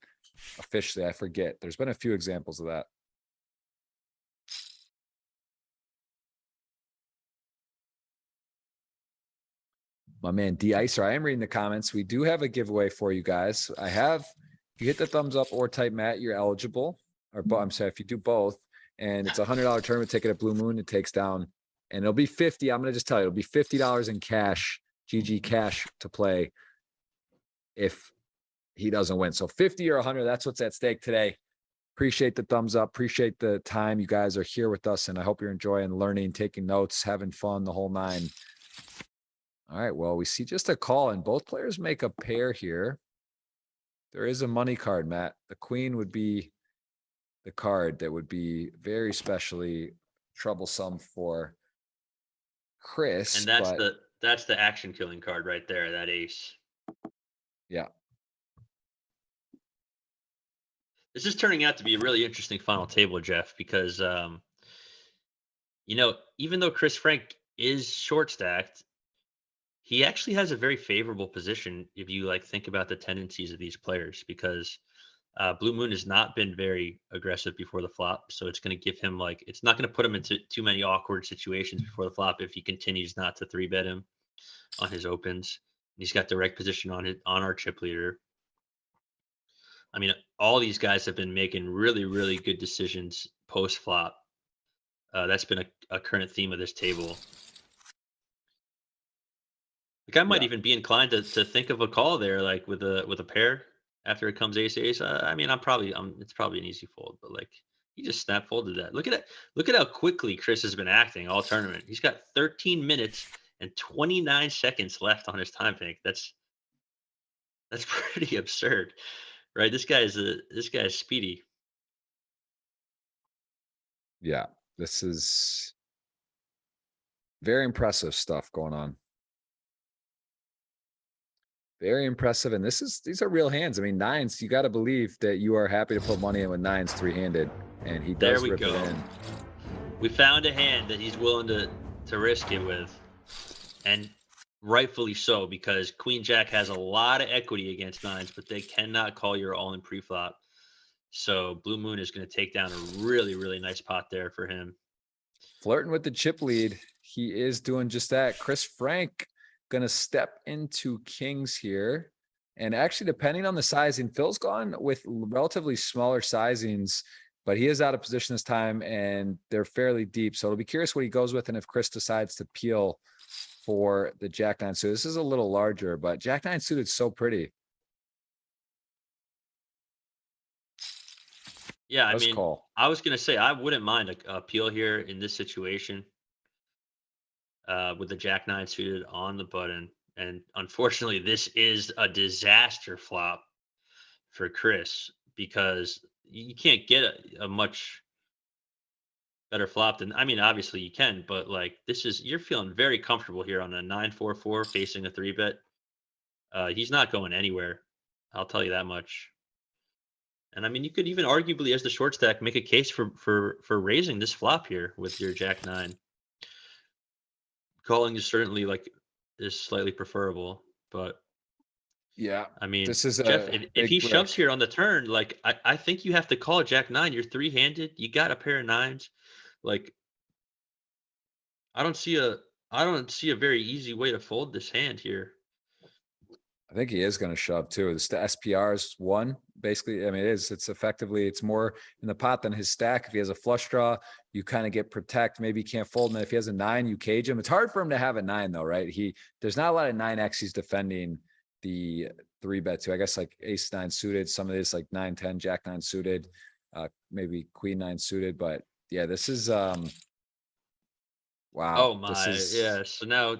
Speaker 1: officially, I forget. There's been a few examples of that. My man de-icer, I am reading the comments. We do have a giveaway for you guys. If you hit the thumbs up or type Matt, you're eligible. Or I'm sorry, if you do both, and it's $100 tournament ticket at Blue Moon, it takes down, and it'll be 50. I'm gonna just tell you, it'll be $50 in cash, GG cash to play if he doesn't win. So 50 or 100, that's what's at stake today. Appreciate the thumbs up. Appreciate the time you guys are here with us, and I hope you're enjoying learning, taking notes, having fun, the whole nine. All right, well, we see just a call, and both players make a pair here. There is a money card, Matt. The queen would be the card that would be very specially troublesome for Chris.
Speaker 2: And that's the action killing card right there, that ace.
Speaker 1: Yeah.
Speaker 2: This is turning out to be a really interesting final table, Jeff, because even though Chris Frank is short stacked, he actually has a very favorable position if you think about the tendencies of these players, because Blue Moon has not been very aggressive before the flop, so it's going to give him it's not going to put him into too many awkward situations before the flop if he continues not to 3-bet him on his opens. He's got direct position on our chip leader. I mean, all these guys have been making really, really good decisions post flop. That's been a current theme of this table. I might even be inclined to think of a call there, with a pair after it comes ace ace. I mean, it's probably an easy fold, but he just snap folded that. Look at how quickly Chris has been acting all tournament. He's got 13 minutes and 29 seconds left on his time bank. That's pretty absurd, right? This guy is speedy.
Speaker 1: Yeah, this is very impressive stuff going on. Very impressive. And these are real hands. I mean, nines, you got to believe that you are happy to put money in with nines three-handed. And he does rip it in.
Speaker 2: We found a hand that he's willing to risk it with. And rightfully so, because Queen Jack has a lot of equity against nines, but they cannot call your all-in pre-flop. So Blue Moon is going to take down a really, really nice pot there for him.
Speaker 1: Flirting with the chip lead. He is doing just that. Chris Frank going to step into kings here. And actually, depending on the sizing, Phil's gone with relatively smaller sizings, but he is out of position this time, and they're fairly deep. So it'll be curious what he goes with, and if Chris decides to peel for the Jack 9 suited. This is a little larger, but Jack 9 suited is so pretty.
Speaker 2: Yeah, I mean, I was going to say I wouldn't mind a peel here in this situation. With the Jack 9 suited on the button. And unfortunately, this is a disaster flop for Chris, because you can't get a much better flop than, I mean, obviously you can, but you're feeling very comfortable here on a 9-4-4 facing a 3-bet. He's not going anywhere. I'll tell you that much. And I mean, you could even arguably, as the short stack, make a case for raising this flop here with your Jack 9. Calling is certainly is slightly preferable, but
Speaker 1: yeah,
Speaker 2: I mean,
Speaker 1: this is
Speaker 2: Jeff, if he shoves here on the turn, I think you have to call Jack 9. You're three-handed. You got a pair of nines. I don't see a very easy way to fold this hand here.
Speaker 1: I think he is going to shove too. The SPR is one, basically. I mean, it's more in the pot than his stack. If he has a flush draw, you kind of get protect. Maybe he can't fold. And if he has a 9, you cage him. It's hard for him to have a 9 though, right? There's not a lot of 9X he's defending the 3-bet to. I guess ace 9 suited, some of this 9-10, Jack 9 suited. maybe queen nine suited, but yeah, this is
Speaker 2: Oh
Speaker 1: wow. This
Speaker 2: my,
Speaker 1: is
Speaker 2: yeah. So now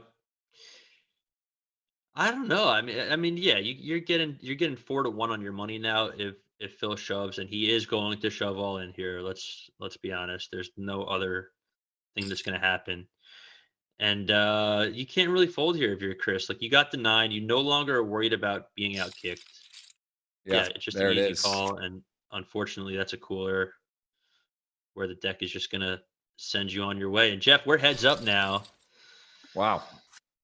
Speaker 2: I don't know. I mean, yeah, you're getting 4-1 on your money now if Phil shoves, and he is going to shove all in here. Let's be honest. There's no other thing that's going to happen, and you can't really fold here if you're Chris. Like you got the 9, you no longer are worried about being out kicked.
Speaker 1: yeah,
Speaker 2: Yeah, it's just an
Speaker 1: there it
Speaker 2: easy
Speaker 1: is.
Speaker 2: call, and unfortunately, that's a cooler where the deck is just gonna send you on your way. And Jeff, we're heads up now.
Speaker 1: Wow.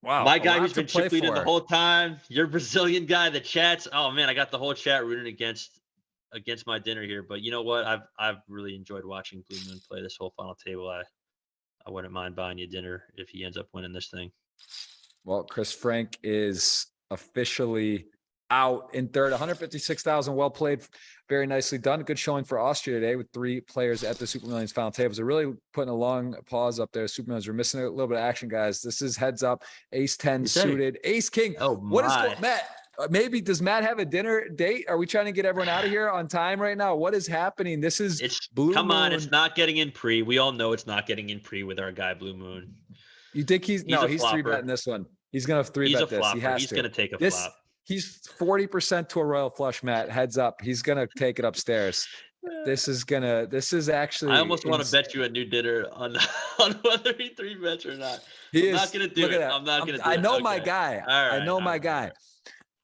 Speaker 1: Wow,
Speaker 2: My
Speaker 1: a
Speaker 2: guy
Speaker 1: lot
Speaker 2: who's
Speaker 1: to
Speaker 2: been
Speaker 1: play
Speaker 2: chip leading the
Speaker 1: for.
Speaker 2: whole time, your Brazilian guy, the chats. Oh man, I got the whole chat rooting against my dinner here. But you know what? I've really enjoyed watching Blue Moon play this whole final table. I wouldn't mind buying you dinner if he ends up winning this thing.
Speaker 1: Well, Chris Frank is officially out in third. 156,000. Well played. Very nicely done. Good showing for Austria today with 3 players at the Super Millions final tables. They're really putting a long pause up there. Super Millions are missing a little bit of action, guys. This is heads up. Ace 10
Speaker 2: Is that it?
Speaker 1: suited. Ace King.
Speaker 2: Oh
Speaker 1: What is
Speaker 2: my.
Speaker 1: going, Matt? Maybe does Matt have a dinner date? Are we trying to get everyone out of here on time right now? What is happening? This is
Speaker 2: It's
Speaker 1: Blue
Speaker 2: come on, it's
Speaker 1: Moon.
Speaker 2: not getting in pre. We all know it's not getting in pre with our guy Blue Moon.
Speaker 1: You think he's
Speaker 2: He's
Speaker 1: no,
Speaker 2: a
Speaker 1: he's 3-betting
Speaker 2: flopper.
Speaker 1: this one. He's gonna 3
Speaker 2: He's a
Speaker 1: bet this. He
Speaker 2: flopper.
Speaker 1: has
Speaker 2: He's
Speaker 1: to.
Speaker 2: gonna take a
Speaker 1: This
Speaker 2: flop.
Speaker 1: he's 40% to a royal flush, Matt. Heads up. He's gonna take it upstairs. This is
Speaker 2: I
Speaker 1: actually
Speaker 2: almost want to bet you a new dinner on on whether he 3 bets or not.
Speaker 1: he
Speaker 2: I'm not
Speaker 1: is
Speaker 2: gonna do
Speaker 1: look at
Speaker 2: it.
Speaker 1: that.
Speaker 2: I'm not gonna do
Speaker 1: I
Speaker 2: it.
Speaker 1: know my
Speaker 2: Okay.
Speaker 1: guy.
Speaker 2: All
Speaker 1: I
Speaker 2: right.
Speaker 1: know
Speaker 2: All
Speaker 1: my
Speaker 2: right. All
Speaker 1: guy.
Speaker 2: right.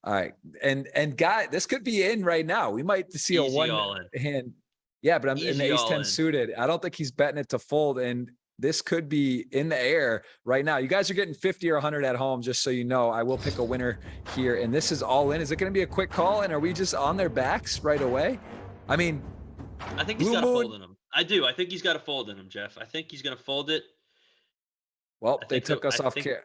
Speaker 1: All right. And guy, this could be in right now. We might see a
Speaker 2: Easy
Speaker 1: one
Speaker 2: all in.
Speaker 1: hand. Yeah, but I'm in the
Speaker 2: Easy
Speaker 1: ace
Speaker 2: all
Speaker 1: 10
Speaker 2: in.
Speaker 1: suited. I don't think he's betting it to fold. And this could be in the air right now. You guys are getting 50 or 100 at home, just so you know. I will pick a winner here. And this is all in. Is it going to be a quick call? And are we just on their backs right away? I mean,
Speaker 2: I think he's
Speaker 1: Blue
Speaker 2: got a
Speaker 1: Moon.
Speaker 2: fold in him. I do. I think he's got a fold in him, Jeff. I think he's gonna fold it.
Speaker 1: Well,
Speaker 2: I
Speaker 1: they
Speaker 2: think
Speaker 1: took
Speaker 2: the
Speaker 1: us
Speaker 2: I
Speaker 1: off
Speaker 2: think
Speaker 1: care.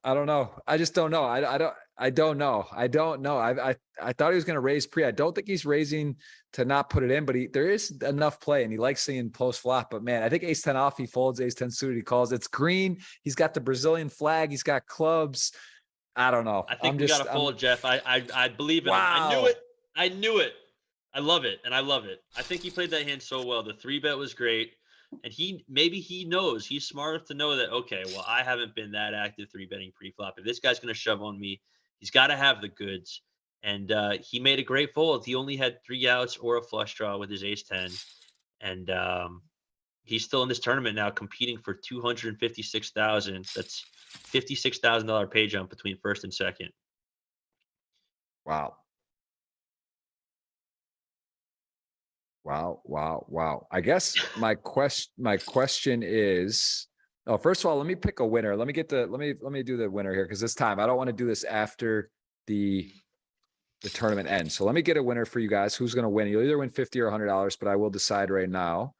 Speaker 1: I don't know. I just don't know. I don't know. I don't know. I thought he was going to raise pre. I don't think he's raising to not put it in, but there is enough play and he likes seeing post flop. But man, I think ace 10 off, he folds, ace 10 suited, he calls. It's green. He's got the Brazilian flag. He's got clubs. I don't know.
Speaker 2: I think we got a fold, Jeff. I believe in him. I knew
Speaker 1: wow.
Speaker 2: it. I knew it. I love it, and I love it. I think he played that hand so well. The 3-bet was great, and maybe he knows, he's smart enough to know that, okay, well, I haven't been that active 3-betting pre-flop. If this guy's going to shove on me, he's got to have the goods. And he made a great fold. He only had 3 outs or a flush draw with his ace 10, and he's still in this tournament now, competing for 256,000. That's $56,000 pay jump between first and second.
Speaker 1: Wow. Wow. I guess my question is, oh, first of all, let me pick a winner. Let me do the winner here, because this time I don't want to do this after the tournament ends. So let me get a winner for you guys. Who's going to win? You'll either win 50 or $100, but I will decide right now.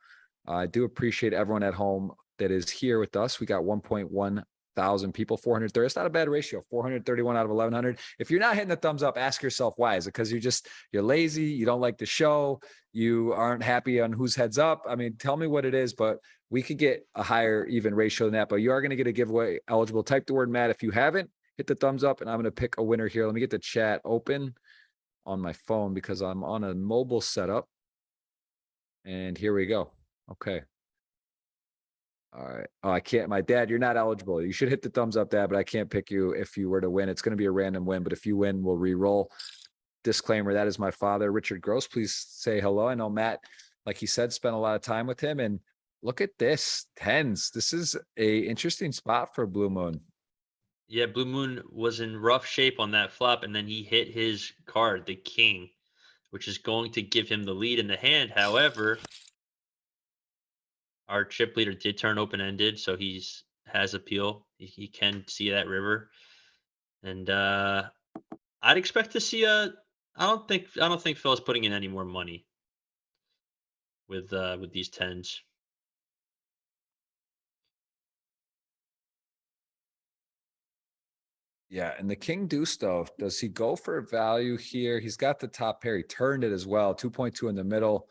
Speaker 1: I do appreciate everyone at home that is here with us. We got 1.1 thousand people, 430. It's not a bad ratio. 431 out of 1,100. If you're not hitting the thumbs up, ask yourself why. Is it because you're lazy? You don't like the show? You aren't happy on who's heads up? I mean, tell me what it is, but we could get a higher even ratio than that. But you are going to get a giveaway eligible. Type the word Matt if you haven't. Hit the thumbs up, and I'm going to pick a winner here. Let me get the chat open on my phone because I'm on a mobile setup. And here we go. Okay. All right. Oh, I can't. My dad, you're not eligible. You should hit the thumbs up, Dad, but I can't pick you if you were to win. It's going to be a random win, but if you win, we'll re-roll. Disclaimer, that is my father, Richard Gross. Please say hello. I know Matt, like he said, spent a lot of time with him. And look at this, tens. This is a interesting spot for Blue Moon.
Speaker 2: Yeah, Blue Moon was in rough shape on that flop, and then he hit his card, the king, which is going to give him the lead in the hand. However, our chip leader did turn open-ended, so has appeal. He can see that river, and I'd expect to see a. I don't think Phil's putting in any more money with these tens.
Speaker 1: Yeah, and the king deuce though, does he go for value here? He's got the top pair. He turned it as well. 2.2 in the middle.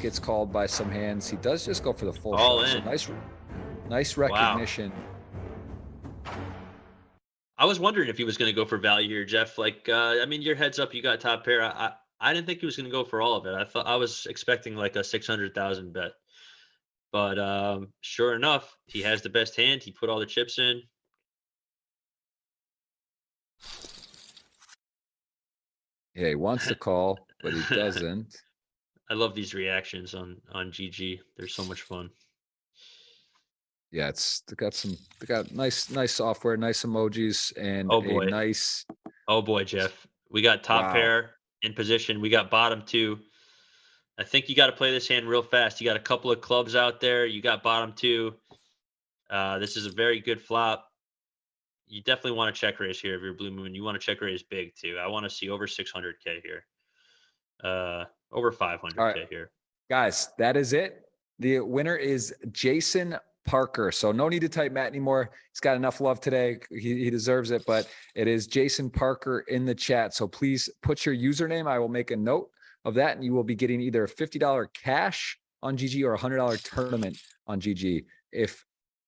Speaker 1: Gets called by some hands. He does just go for the full
Speaker 2: All
Speaker 1: shove.
Speaker 2: in.
Speaker 1: So nice recognition.
Speaker 2: Wow. I was wondering if he was going to go for value here, Jeff. Like, I mean, your heads up, you got top pair. I didn't think he was going to go for all of it. I was expecting like a 600,000 bet. But sure enough, he has the best hand. He put all the chips in.
Speaker 1: Yeah, he wants to call, but he doesn't.
Speaker 2: I love these reactions on GG. They're so much fun.
Speaker 1: Yeah, they got nice software, nice emojis, and
Speaker 2: Oh
Speaker 1: a
Speaker 2: boy.
Speaker 1: nice
Speaker 2: Oh boy, Jeff. We got top
Speaker 1: wow.
Speaker 2: pair in position. We got bottom two. I think you got to play this hand real fast. You got a couple of clubs out there. You got bottom two. This is a very good flop. You definitely want to check raise here if you're Blue Moon. You want to check raise big too. I want to see over 600K here. Over
Speaker 1: All right,
Speaker 2: 500K here.
Speaker 1: guys, that is it. The winner is Jason Parker. So no need to type Matt anymore. He's got enough love today. He deserves it, but it is Jason Parker in the chat. So please put your username. I will make a note of that, and you will be getting either a $50 cash on GG or a $100 tournament on GG. If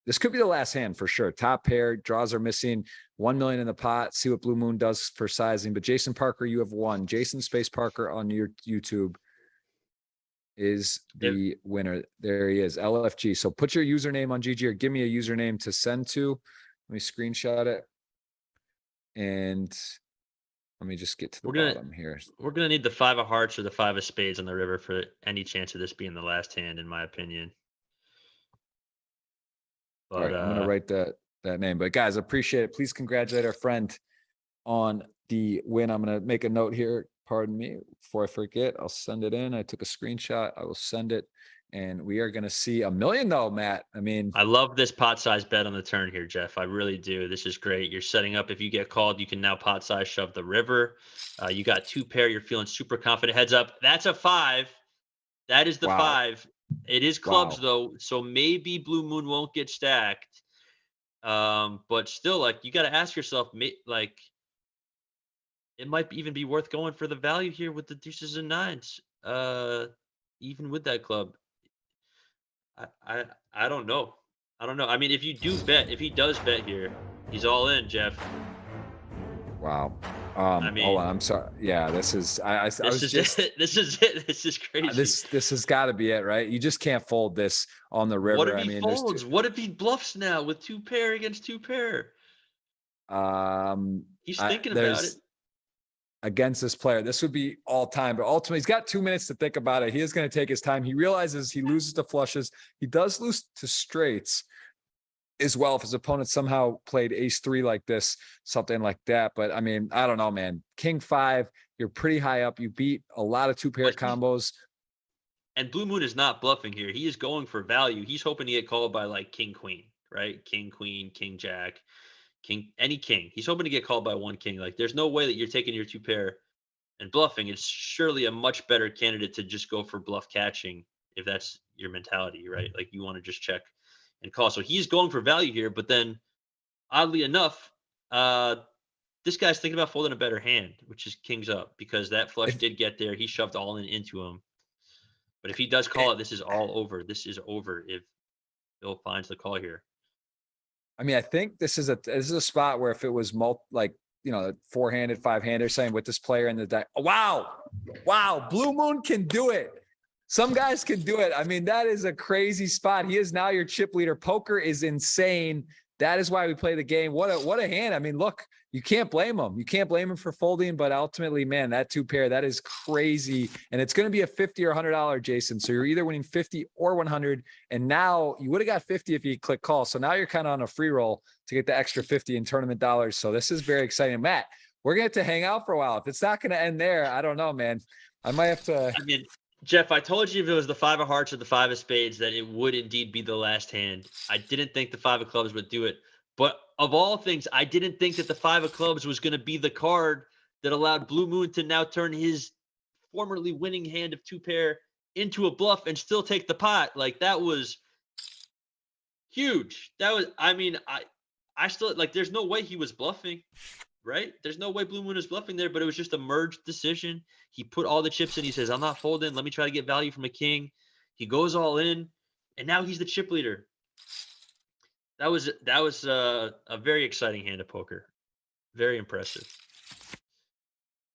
Speaker 1: this could be the last hand for sure. Top pair, draws are missing, 1 million in the pot. See what Blue Moon does for sizing. But Jason Parker, you have won. Jason Space Parker on your YouTube is the winner. There he is, LFG. So put your username on GG or give me a username to send to. Let me screenshot it. And let me just get to the bottom here.
Speaker 2: We're gonna need the 5 of hearts or the 5 of spades on the river for any chance of this being the last hand, in my opinion. But
Speaker 1: all right, I'm gonna write that name. But guys, appreciate it. Please congratulate our friend on the win. I'm gonna make a note here. Pardon me, before I forget, I'll send it in. I took a screenshot. I will send it. And we are going to see $1 million though, Matt. I mean,
Speaker 2: I love this pot size bet on the turn here, Jeff. I really do. This is great. You're setting up. If you get called, you can now pot size shove the river. You got 2 pair. You're feeling super confident. Heads up. That's a 5. That is the 5. It is clubs though. So maybe Blue Moon won't get stacked. But still, like, you got to ask yourself, like, it might even be worth going for the value here with the deuces and nines. Even with that club. I don't know. I don't know. I mean, if you do bet, if he does bet here, he's all in, Jeff.
Speaker 1: Wow.
Speaker 2: I mean,
Speaker 1: hold on, I'm sorry. Yeah, this is I was just
Speaker 2: it. This is it. This is crazy.
Speaker 1: This has got to be it, right? You just can't fold this on the river.
Speaker 2: What if he folds? What if he bluffs now with 2 pair against 2 pair? He's thinking about it.
Speaker 1: Against this player, this would be all time, but ultimately he's got 2 minutes to think about it. He is going to take his time. He realizes he loses to flushes. He does lose to straights as well. If his opponent somehow played ace-3 like this, something like that. But I mean, I don't know, man. King 5, you're pretty high up. You beat a lot of 2-pair combos.
Speaker 2: And Blue Moon is not bluffing here. He is going for value. He's hoping to get called by like king, queen, right? King, queen, king, jack. King, any king. He's hoping to get called by 1 king. Like, there's no way that you're taking your 2 pair and bluffing. It's surely a much better candidate to just go for bluff catching if that's your mentality, right? Like, you want to just check and call. So he's going for value here, but then oddly enough, this guy's thinking about folding a better hand, which is kings up, because that flush did get there. He shoved all in into him. But if he does call it, this is all over. This is over if Bill finds the call here.
Speaker 1: I mean, I think this is a spot where if it was 4-handed, 5-handed, saying with this player in the deck, wow, Blue Moon can do it. Some guys can do it. I mean, that is a crazy spot. He is now your chip leader. Poker is insane. That is why we play the game. What a hand. I mean, look, you can't blame him. You can't blame him for folding, but ultimately, man, that 2 pair, that is crazy. And it's going to be a $50 or $100, Jason. So you're either winning 50 or 100. And now you would have got 50 if you click call. So now you're kind of on a free roll to get the extra 50 in tournament dollars. So this is very exciting. Matt, we're going to have to hang out for a while. If it's not going to end there, I don't know, man. I might have to.
Speaker 2: I mean, Jeff, I told you if it was the 5 of hearts or the 5 of spades that it would indeed be the last hand. I didn't think the 5 of clubs would do it. But of all things, I didn't think that the 5 of clubs was going to be the card that allowed Blue Moon to now turn his formerly winning hand of 2 pair into a bluff and still take the pot. Like, that was huge. That was, I mean, I still, like, there's no way he was bluffing, right? There's no way Blue Moon is bluffing there, but it was just a merged decision. He put all the chips in. He says, I'm not folding. Let me try to get value from a king. He goes all in, and now he's the chip leader. That was a very exciting hand of poker. Very impressive.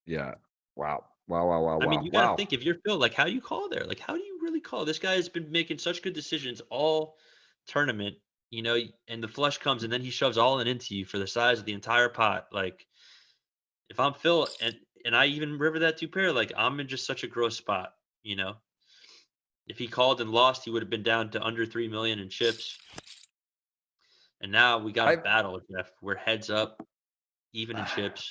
Speaker 1: Yeah. Wow. Wow, wow, wow,
Speaker 2: I mean,
Speaker 1: wow,
Speaker 2: you got to
Speaker 1: wow.
Speaker 2: think if you're Phil, like, how do you call there? Like, how do you really call? This guy has been making such good decisions all tournament, and the flush comes and then he shoves all in into you for the size of the entire pot. Like, if I'm Phil and I even river that two pair, like I'm in just such a gross spot, you know. If he called and lost, he would have been down to under 3 million in chips. And now we got a
Speaker 1: I've
Speaker 2: battle, Jeff. We're heads up, even in chips.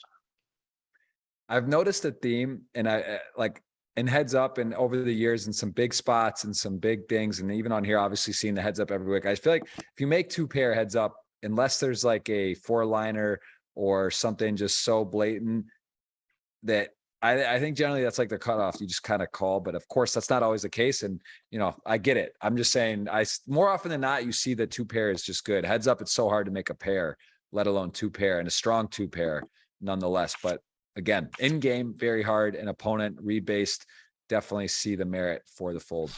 Speaker 1: I've noticed a theme, and I like in heads up and over the years in some big spots and some big things, and even on here, obviously seeing the heads up every week. I feel like if you make two pair heads up, unless there's like a four liner or something just so blatant that I think generally that's like the cutoff. You just kind of call, but of course that's not always the case. And I get it. I'm just saying, more often than not, you see the two pair is just good. Heads up, it's so hard to make a pair, let alone two pair, and a strong two pair nonetheless. But again, in game, very hard. An opponent read based, definitely see the merit for the fold.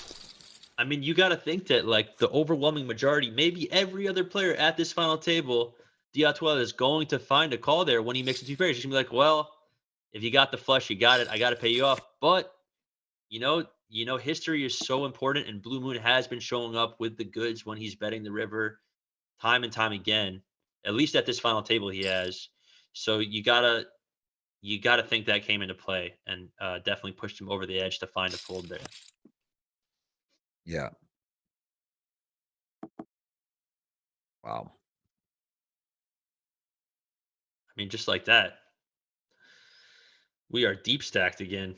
Speaker 2: I mean, you got to think that like the overwhelming majority, maybe every other player at this final table, Diatwell is going to find a call there when he makes the two pairs. He's gonna be like, well, if you got the flush, you got it. I got to pay you off. But history is so important, and Blue Moon has been showing up with the goods when he's betting the river, time and time again. At least at this final table, he has. So you gotta think that came into play and definitely pushed him over the edge to find a fold there.
Speaker 1: Yeah. Wow.
Speaker 2: I mean, just like that, we are deep stacked again,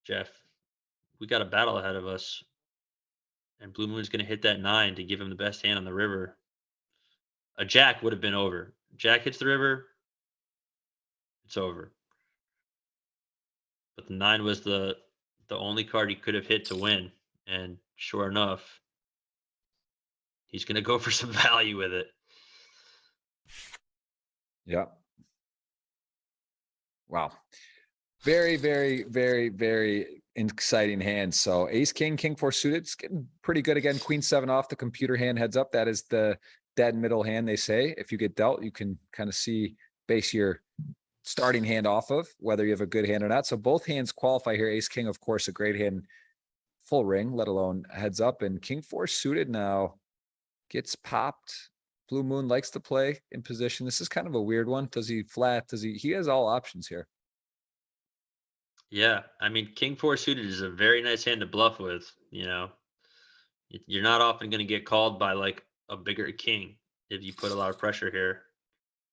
Speaker 2: Jeff. We got a battle ahead of us, and Blue Moon's going to hit that 9 to give him the best hand on the river. A jack would have been over. Jack hits the river, it's over. But the 9 was the only card he could have hit to win, and sure enough, he's going to go for some value with it.
Speaker 1: Yeah. Wow. Very, very, very, very exciting hands. So ace, king, king four suited. It's getting pretty good again. Queen seven off, the computer hand heads up. That is the dead middle hand, they say. If you get dealt, you can kind of base your starting hand off of whether you have a good hand or not. So both hands qualify here. Ace, king, of course, a great hand, full ring, let alone heads up. And king four suited now gets popped. Blue Moon likes to play in position. This is kind of a weird one. Does he flat? He has all options here.
Speaker 2: Yeah, I mean, king four suited is a very nice hand to bluff with. You're not often going to get called by like a bigger king if you put a lot of pressure here.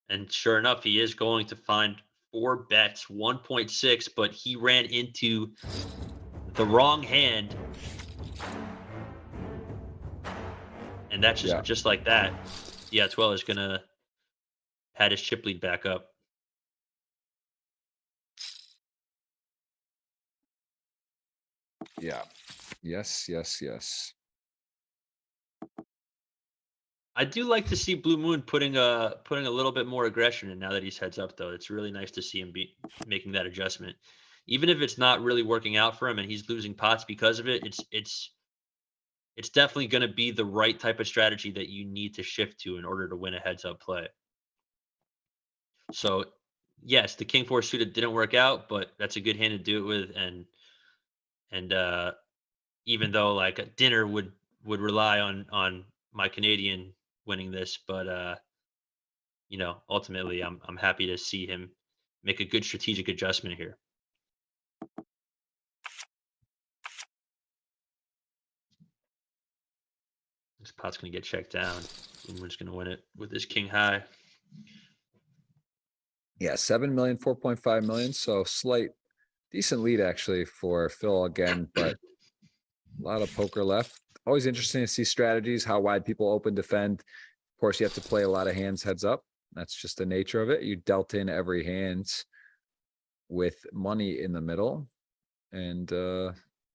Speaker 2: And sure enough, he is going to find 4 bets, 1.6, but he ran into the wrong hand. And that's just like that. Yeah, 12 is going to pad his chip lead back up.
Speaker 1: Yeah. Yes, yes, yes.
Speaker 2: I do like to see Blue Moon putting a little bit more aggression in now that he's heads up, though. It's really nice to see him be making that adjustment, even if it's not really working out for him and he's losing pots because of it. It's definitely going to be the right type of strategy that you need to shift to in order to win a heads up play. So, yes, the king four suited didn't work out, but that's a good hand to do it with, and even though like a dinner would rely on my Canadian winning this, but ultimately I'm happy to see him make a good strategic adjustment here. This pot's gonna get checked down. We're just gonna win it with this king high.
Speaker 1: Yeah, 7 million, 4.5 million. So decent lead actually for Phil again, but a lot of poker left. Always interesting to see strategies, how wide people open, defend. Of course, you have to play a lot of hands heads up. That's just the nature of it. You dealt in every hand with money in the middle. And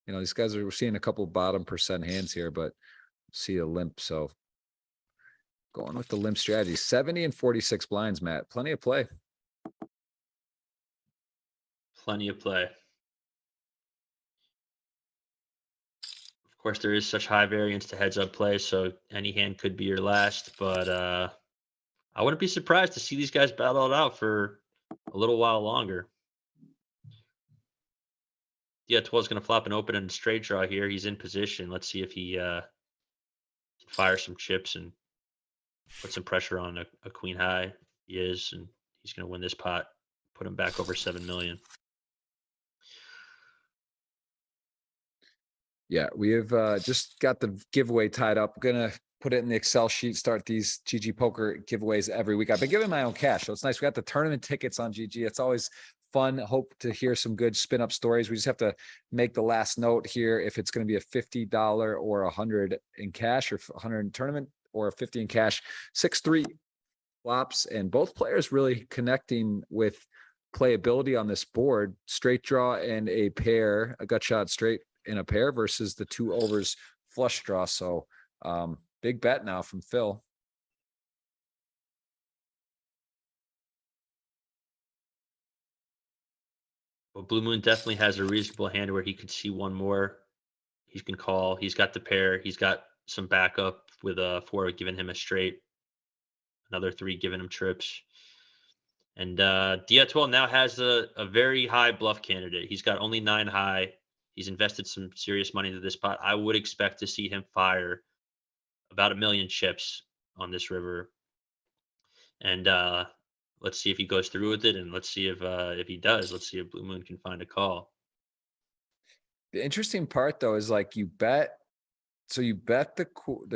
Speaker 1: these guys we're seeing a couple bottom percent hands here, but see a limp. So going with the limp strategy, 70 and 46 blinds, Matt. Plenty of play.
Speaker 2: Plenty of play. Of course, there is such high variance to heads up play, so any hand could be your last. But I wouldn't be surprised to see these guys battle it out for a little while longer. D12 is going to flop an open and straight draw here. He's in position. Let's see if he can fire some chips and put some pressure on a queen high. He is, and he's going to win this pot, put him back over 7 million.
Speaker 1: Yeah, we have just got the giveaway tied up. We're gonna put it in the Excel sheet, start these GG Poker giveaways every week. I've been giving my own cash, so it's nice. We got the tournament tickets on GG. It's always fun. Hope to hear some good spin up stories. We just have to make the last note here if it's going to be a $50 or 100 in cash, or 100 in tournament, or a 50 in cash. 6-3 flops, and both players really connecting with playability on this board. Straight draw and a pair, a gut shot straight in a pair versus the 2 overs flush draw. So big bet now from Phil.
Speaker 2: Well, Blue Moon definitely has a reasonable hand where he could see one more. He can call. He's got the pair. He's got some backup with a 4 giving him a straight, another 3 giving him trips. And D12 now has a very high bluff candidate. He's got only 9 high. He's invested some serious money into this pot. I would expect to see him fire about 1 million chips on this river. And let's see if he goes through with it, and let's see if he does. Let's see if Blue Moon can find a call.
Speaker 1: The interesting part though is like you bet, so you bet the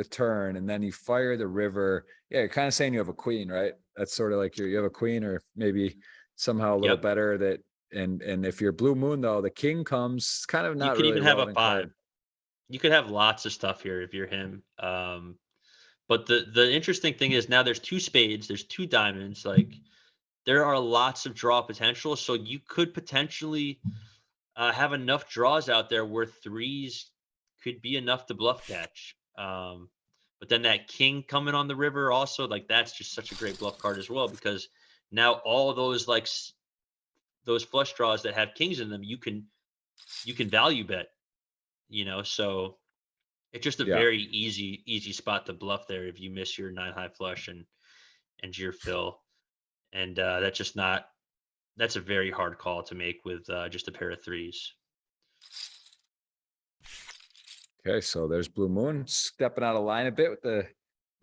Speaker 1: turn and then you fire the river. Yeah, you're kind of saying you have a queen, right? That's sort of like you have a queen, or maybe somehow a little better that. And if you're Blue Moon though, the king comes. It's kind of
Speaker 2: You
Speaker 1: not
Speaker 2: could
Speaker 1: really
Speaker 2: even
Speaker 1: a
Speaker 2: have a
Speaker 1: relevant
Speaker 2: 5.
Speaker 1: card.
Speaker 2: You could have lots of stuff here if you're him. But the interesting thing is now there's 2 spades, there's 2 diamonds. Like there are lots of draw potential, so you could potentially have enough draws out there where 3s could be enough to bluff catch. But then that king coming on the river also, like that's just such a great bluff card as well, because now all those like those flush draws that have kings in them, you can value bet, so it's just a
Speaker 1: Yeah.
Speaker 2: very easy spot to bluff there if you miss your 9 high flush and your fill. And that's a very hard call to make with just a pair of 3s.
Speaker 1: Okay, so there's Blue Moon stepping out of line a bit with the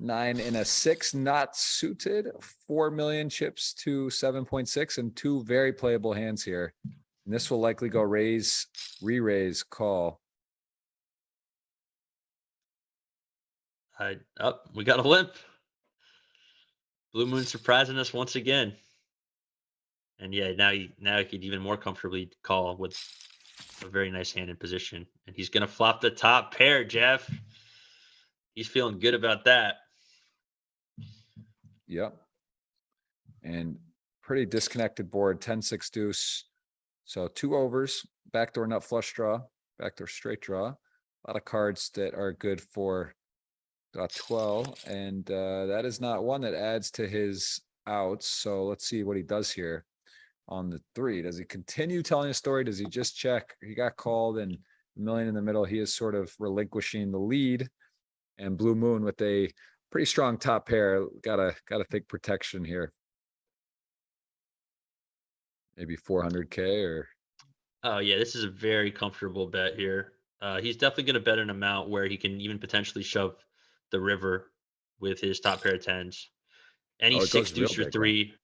Speaker 1: 9 and a 6 not suited. 4 million chips to 7.6, and 2 very playable hands here. And this will likely go raise, re-raise, call.
Speaker 2: We got a limp. Blue Moon surprising us once again. And yeah, now he could even more comfortably call with a very nice hand in position. And he's going to flop the top pair, Jeff. He's feeling good about that.
Speaker 1: Yep. And pretty disconnected board, 10-6 deuce. So 2 overs, backdoor nut flush draw, backdoor straight draw. A lot of cards that are good for 12. And that is not one that adds to his outs. So let's see what he does here on the 3. Does he continue telling a story? Does he just check? He got called, and 1 million in the middle. He is sort of relinquishing the lead. And Blue Moon with a pretty strong top pair. Gotta think protection here. Maybe 400K or.
Speaker 2: Oh yeah, this is a very comfortable bet here. He's definitely going to bet an amount where he can even potentially shove the river with his top pair of 10s. Any 6 deuce or 3.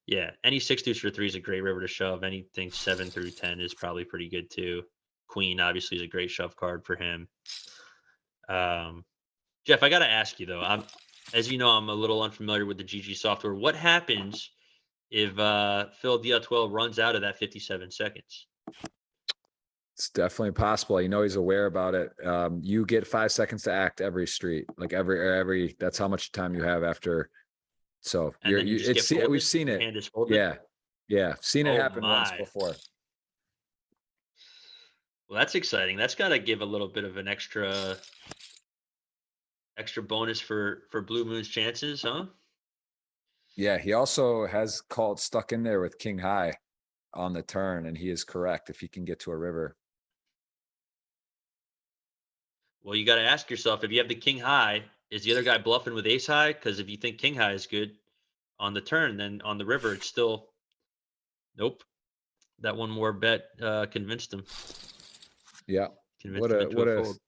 Speaker 2: Yeah, any 6 deuce or 3 is a great river to shove. Anything 7 through 10 is probably pretty good too. Queen obviously is a great shove card for him. Jeff, I got to ask you though. As you know, I'm a little unfamiliar with the GG software. What happens if Phil DL12 runs out of that 57 seconds?
Speaker 1: It's definitely possible. You know, he's aware about it. You get 5 seconds to act every street, like every. That's how much time you have after. So we've seen it.
Speaker 2: Hand is folded?
Speaker 1: Yeah, seen it happen once
Speaker 2: My.
Speaker 1: before.
Speaker 2: Well, that's exciting. That's got to give a little bit of an extra bonus for Blue Moon's chances, huh?
Speaker 1: Yeah, he also has called stuck in there with king high on the turn, and he is correct if he can get to a river.
Speaker 2: Well, you got to ask yourself, if you have the king high, is the other guy bluffing with ace high? Because if you think king high is good on the turn, then on the river, it's still nope. that one more bet convinced him.
Speaker 1: Yeah.
Speaker 2: Convinced him into a fold.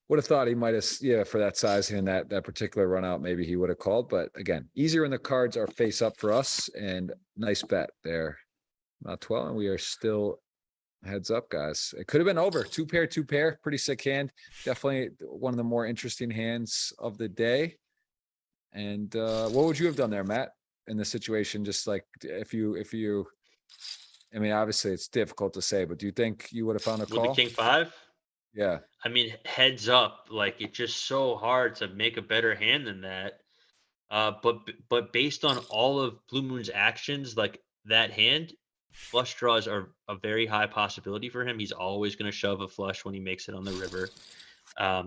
Speaker 1: Would have thought he might have, yeah, for that size and that particular run out, maybe he would have called. But again, easier when the cards are face up for us, and nice bet there. Not 12, and we are still heads up, guys. It could have been over. Two pair, pretty sick hand. Definitely one of the more interesting hands of the day. And what would you have done there, Matt, in this situation? Just like if you, I mean, obviously it's difficult to say, but do you think you would have found a
Speaker 2: With the
Speaker 1: call?
Speaker 2: king five?
Speaker 1: Yeah.
Speaker 2: I mean, heads up, like it's just so hard to make a better hand than that. But based on all of Blue Moon's actions, like that hand, flush draws are a very high possibility for him. He's always going to shove a flush when he makes it on the river.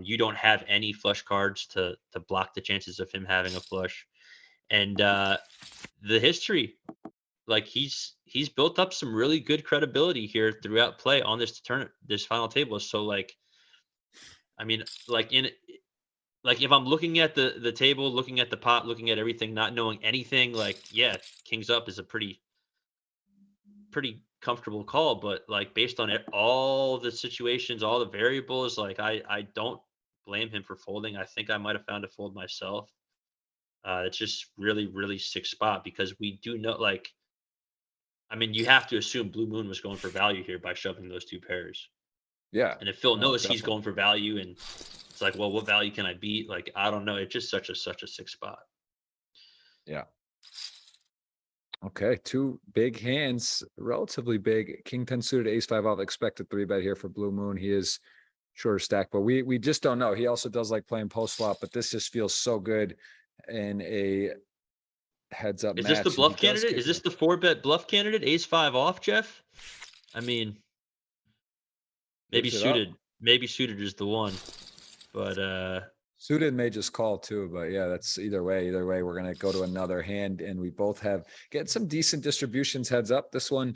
Speaker 2: You don't have any flush cards to block the chances of him having a flush. And the history, like he's built up some really good credibility here throughout play on this final table. So like, I mean, like if I'm looking at the table, looking at the pot, looking at everything, not knowing anything, like yeah, kings up is a pretty comfortable call. But like based on all the situations, all the variables, like I don't blame him for folding. I think I might have found a fold myself. It's just really sick spot because we do know, like, I mean, you have to assume Blue Moon was going for value here by shoving those two pairs.
Speaker 1: Yeah.
Speaker 2: And if Phil
Speaker 1: No,
Speaker 2: knows he's
Speaker 1: definitely.
Speaker 2: going for value, and it's like, well, what value can I beat? Like, I don't know. It's just such a sick spot.
Speaker 1: Yeah. Okay, two big hands, relatively big. King 10 suited, ace 5 off, expected 3-bet here for Blue Moon. He is shorter stack, but we just don't know. He also does like playing post flop, but this just feels so good in a heads up
Speaker 2: Is this the
Speaker 1: match. And he
Speaker 2: bluff
Speaker 1: does
Speaker 2: candidate?
Speaker 1: get
Speaker 2: Is this the 4-bet bluff candidate? Ace 5 off, Jeff? I mean, maybe
Speaker 1: gives it up.
Speaker 2: suited. Maybe suited is the one. But
Speaker 1: Suited may just call too, but yeah, that's either way. Either way, we're gonna go to another hand, and we both have get some decent distributions heads up. This one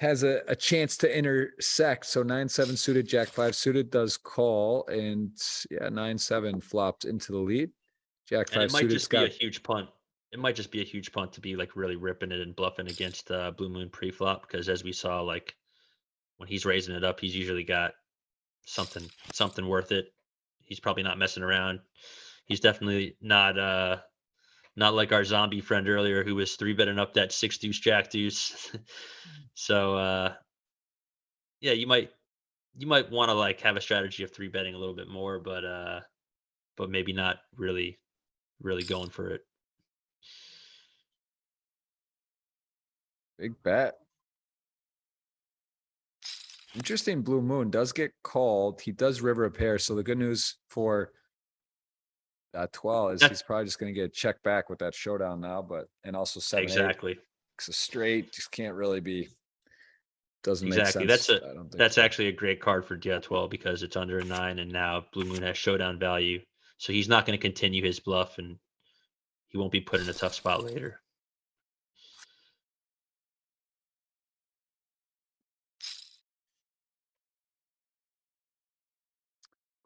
Speaker 1: has a chance to intersect. So 9-7 suited, Jack 5 suited does call, and yeah, 9-7 flopped into the lead. Jack
Speaker 2: and it
Speaker 1: 5
Speaker 2: might
Speaker 1: suited's
Speaker 2: just be a
Speaker 1: got,
Speaker 2: huge punt. It might just be a huge punt to be like really ripping it and bluffing against Blue Moon pre-flop because as we saw, like when he's raising it up, he's usually got something worth it. He's probably not messing around. He's definitely not like our zombie friend earlier who was 3-betting up that 6 deuce jack deuce. So yeah, you might want to like have a strategy of 3-betting a little bit more, but maybe not really going for it.
Speaker 1: big bet. Interesting. Blue Moon does get called. He does river a pair. So the good news for 12 is
Speaker 2: That
Speaker 1: he's probably just going to get a check back with that showdown now, but and also 7-8.
Speaker 2: exactly.
Speaker 1: It's a straight, just can't really be, doesn't make
Speaker 2: Exactly. That's
Speaker 1: sense.
Speaker 2: a
Speaker 1: I don't think
Speaker 2: that's
Speaker 1: so.
Speaker 2: actually a great card for DI12 because it's under a 9 and now Blue Moon has showdown value. So he's not going to continue his bluff and he won't be put in a tough spot later.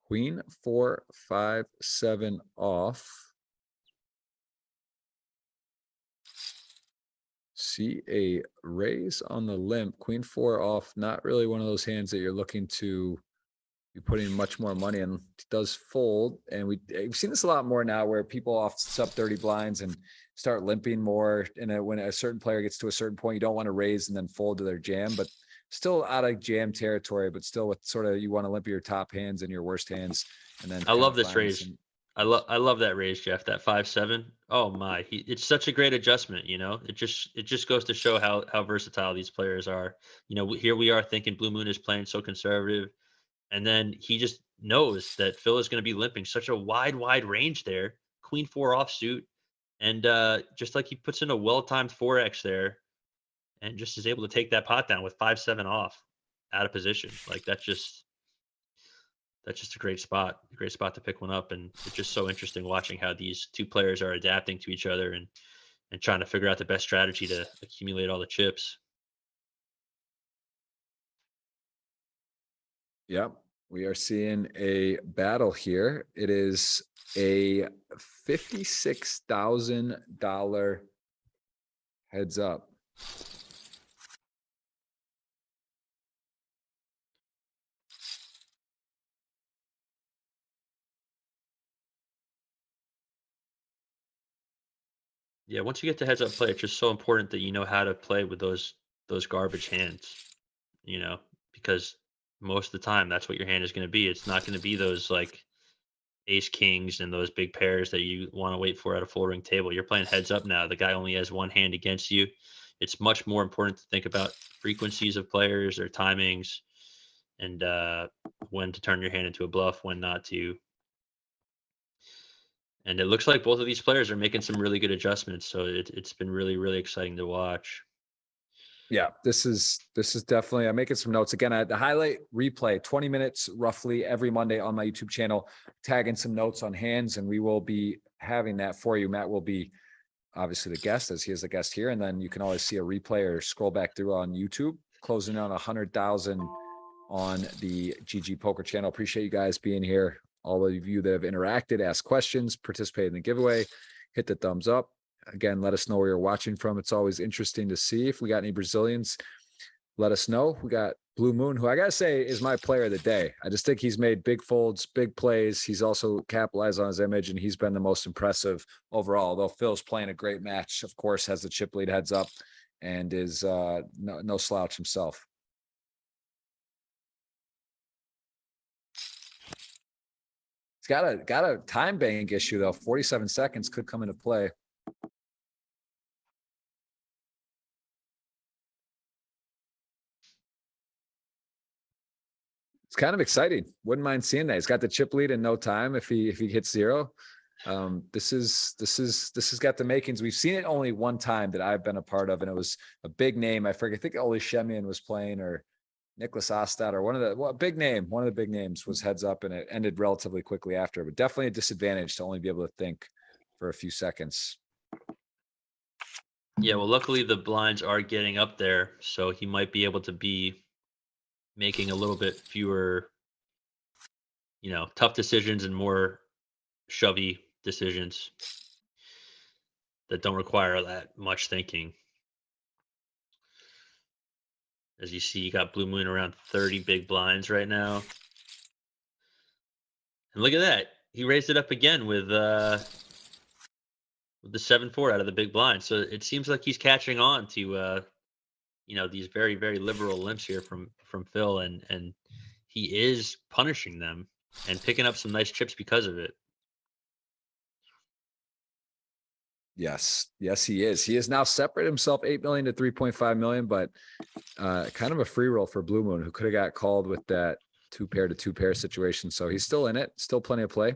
Speaker 1: Queen 4, 5, 7 off. See a raise on the limp. Queen 4 off. Not really one of those hands that you're looking to be putting much more money in. It does fold, and we've seen this a lot more now, where people off sub 30 blinds and start limping more. And when a certain player gets to a certain point, you don't want to raise and then fold to their jam, but still out of jam territory, but still with sort of you want to limp your top hands and your worst hands, and then
Speaker 2: I
Speaker 1: kind
Speaker 2: love
Speaker 1: of
Speaker 2: this
Speaker 1: find
Speaker 2: raise.
Speaker 1: some.
Speaker 2: I love that raise, Jeff. That 5-7. Oh my, it's such a great adjustment. It just goes to show how versatile these players are. Here we are thinking Blue Moon is playing so conservative, and then he just knows that Phil is going to be limping such a wide range there. Queen 4 offsuit, and just like he puts in a well-timed 4x there, and just is able to take that pot down with 5-7 off, out of position. Like that's just a great spot to pick one up. And it's just so interesting watching how these two players are adapting to each other and trying to figure out the best strategy to accumulate all the chips.
Speaker 1: Yep. We are seeing a battle here. It is a $56,000 heads up.
Speaker 2: Yeah, once you get to heads up play, it's just so important that you know how to play with those garbage hands, you know, because most of the time that's what your hand is going to be. It's not going to be those like ace kings and those big pairs that you want to wait for at a full ring table. You're playing heads up now. The guy only has one hand against you. It's much more important to think about frequencies of players, their timings, and when to turn your hand into a bluff, when not to. And it looks like both of these players are making some really good adjustments. So it's been really, really exciting to watch.
Speaker 1: Yeah, this is definitely. I'm making some notes again. I had the highlight replay, 20 minutes roughly every Monday on my YouTube channel, tagging some notes on hands, and we will be having that for you. Matt will be obviously the guest, as he is the guest here, and then you can always see a replay or scroll back through on YouTube. Closing on 100,000 on the GG Poker Channel. Appreciate you guys being here. All of you that have interacted, asked questions, participated in the giveaway, hit the thumbs up. Again, let us know where you're watching from. It's always interesting to see if we got any Brazilians. Let us know. We got Blue Moon, who I gotta say is my player of the day. I just think he's made big folds, big plays. He's also capitalized on his image, and he's been the most impressive overall. Though Phil's playing a great match, of course, has the chip lead heads up, and is no slouch himself. He's got a time bank issue though. 47 seconds could come into play. It's kind of exciting. Wouldn't mind seeing that. He's got the chip lead in no time if he hits zero. This has got the makings. We've seen it only one time that I've been a part of, and it was a big name. I forget. I think Oli Shemian was playing, or Nicholas Ostad, or one of the big name. One of the big names was heads up, and it ended relatively quickly after. But definitely a disadvantage to only be able to think for a few seconds.
Speaker 2: Yeah, well, luckily the blinds are getting up there, so he might be able to be making a little bit fewer, tough decisions and more shovey decisions that don't require that much thinking. As you see, you got Blue Moon around 30 big blinds right now. And look at that. He raised it up again with the 7-4 out of the big blind. So it seems like he's catching on to these very, very liberal limps here from Phil, and he is punishing them and picking up some nice chips because of it.
Speaker 1: Yes, he is. He has now separated himself 8 million to 3.5 million, but kind of a free roll for Blue Moon, who could have got called with that 2-pair to 2-pair situation. So he's still in it, still plenty of play.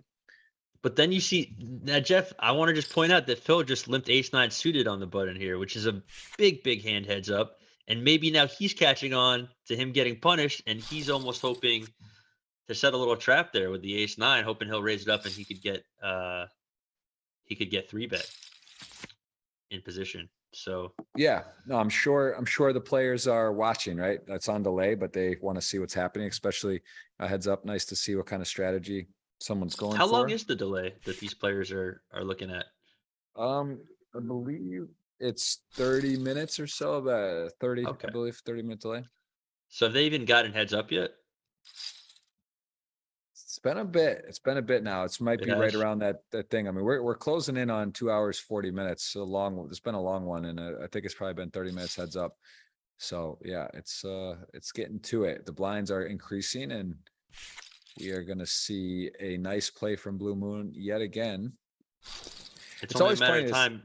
Speaker 2: But then you see now, Jeff, I want to just point out that Phil just limped ace-9 suited on the button here, which is a big, big hand heads up. And maybe now he's catching on to him getting punished, and he's almost hoping to set a little trap there with the ace-9, hoping he'll raise it up and he could get 3-bet in position. So
Speaker 1: yeah, no, I'm sure the players are watching, right? That's on delay, but they want to see what's happening, especially a heads up. Nice to see what kind of strategy someone's going
Speaker 2: how
Speaker 1: for.
Speaker 2: long is the delay that these players are looking at?
Speaker 1: I believe it's 30 minutes or so. About 30,
Speaker 2: Okay.
Speaker 1: I believe 30-minute delay.
Speaker 2: So have they even gotten heads up yet?
Speaker 1: It's been a bit. It's been a bit now. It might be right around that thing. I mean, we're closing in on 2 hours 40 minutes. So long. It's been a long one, and I think it's probably been 30 minutes heads up. So yeah, it's getting to it. The blinds are increasing, and we are going to see a nice play from Blue Moon yet again.
Speaker 2: It's only a matter of time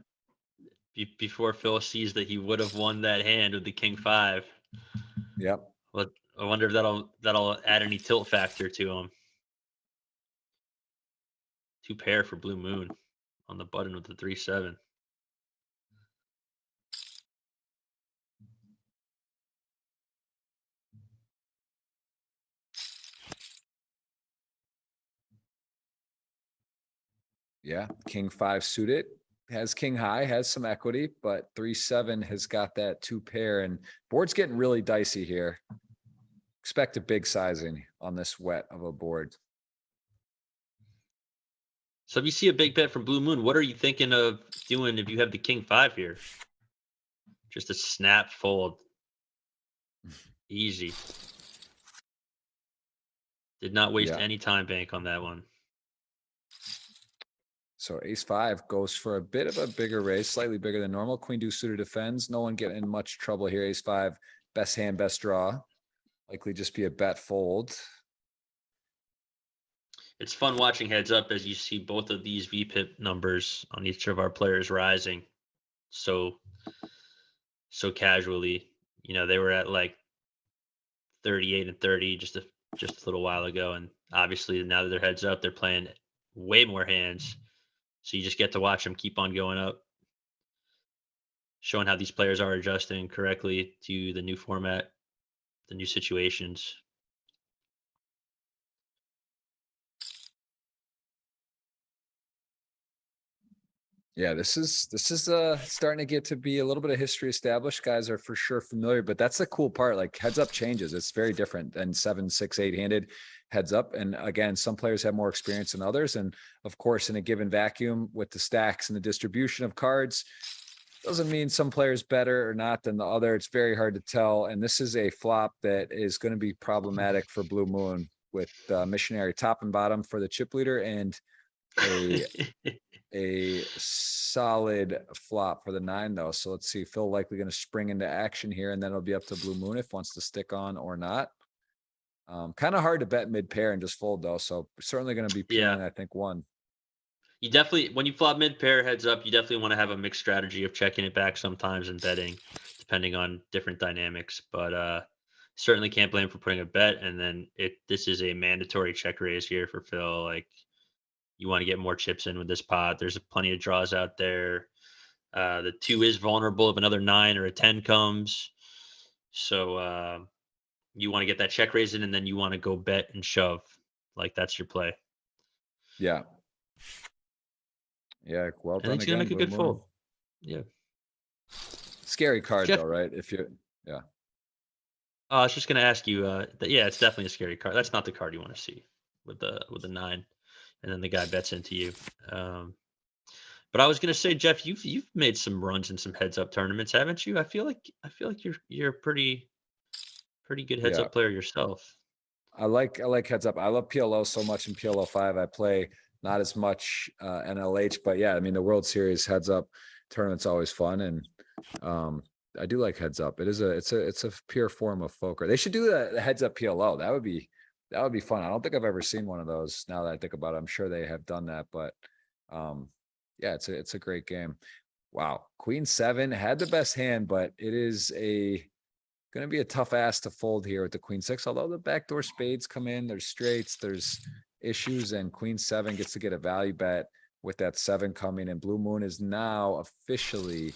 Speaker 2: before Phil sees that he would have won that hand with the king 5.
Speaker 1: Yep.
Speaker 2: But I wonder if that'll add any tilt factor to him. 2-pair for Blue Moon on the button with the 3-7.
Speaker 1: Yeah, king 5 suited, has king high, has some equity, but 3-7 has got that 2-pair, and board's getting really dicey here. Expect a big sizing on this wet of a board.
Speaker 2: So if you see a big bet from Blue Moon, what are you thinking of doing if you have the king 5 here? Just a snap fold. Easy. Did not waste any time bank on that one.
Speaker 1: So ace five goes for a bit of a bigger raise, slightly bigger than normal. Queen deuce suited defends. No one getting in much trouble here. Ace five, best hand, best draw. Likely just be a bet fold.
Speaker 2: It's fun watching heads up as you see both of these VPIP numbers on each of our players rising so casually. You know, they were at like 38 and 30 just a little while ago, and obviously now that they're heads up, they're playing way more hands. So you just get to watch them keep on going up, showing how these players are adjusting correctly to the new format, the new situations.
Speaker 1: Yeah, this is starting to get to be a little bit of history established. Guys are for sure familiar, but that's the cool part. Like heads up changes. It's very different than 7, 6, 8 handed heads up. And again, some players have more experience than others. And of course, in a given vacuum with the stacks and the distribution of cards, doesn't mean some players better or not than the other. It's very hard to tell. And this is a flop that is going to be problematic for Blue Moon with missionary top and bottom for the chip leader and a solid flop for the 9 though. So let's see, Phil likely going to spring into action here, and then it'll be up to Blue Moon if wants to stick on or not. Kind of hard to bet mid pair and just fold though. So certainly going to be peeling, I think, one.
Speaker 2: You definitely, when you flop mid pair heads up, you definitely want to have a mixed strategy of checking it back sometimes and betting, depending on different dynamics. But certainly can't blame for putting a bet. And then this is a mandatory check raise here for Phil. Like, you want to get more chips in with this pot. There's plenty of draws out there. The 2 is vulnerable if another 9 or a 10 comes. So you want to get that check raise in, and then you want to go bet and shove. Like, that's your play.
Speaker 1: Yeah. Yeah. Well done.
Speaker 2: I think he's going to make a good fold. Yeah.
Speaker 1: Scary card though, right? If you, yeah.
Speaker 2: I was just going to ask you, yeah, it's definitely a scary card. That's not the card you want to see with the 9. And then the guy bets into you. But I was gonna say, Jeff, you've made some runs in some heads up tournaments, haven't you? I feel like you're a pretty good heads up player yourself.
Speaker 1: I like heads up. I love PLO so much in PLO 5. I play not as much NLH, but yeah, I mean the World Series heads up tournament's always fun, and I do like heads up. It's a pure form of poker. They should do the heads up PLO. That would be fun. I don't think I've ever seen one of those. Now that I think about it, I'm sure they have done that, but yeah, it's a great game. Wow, Queen 7 had the best hand, but it is going to be a tough ass to fold here with the Queen 6. Although the backdoor spades come in, there's straights, there's issues, and Queen 7 gets to get a value bet with that 7 coming, and Blue Moon is now officially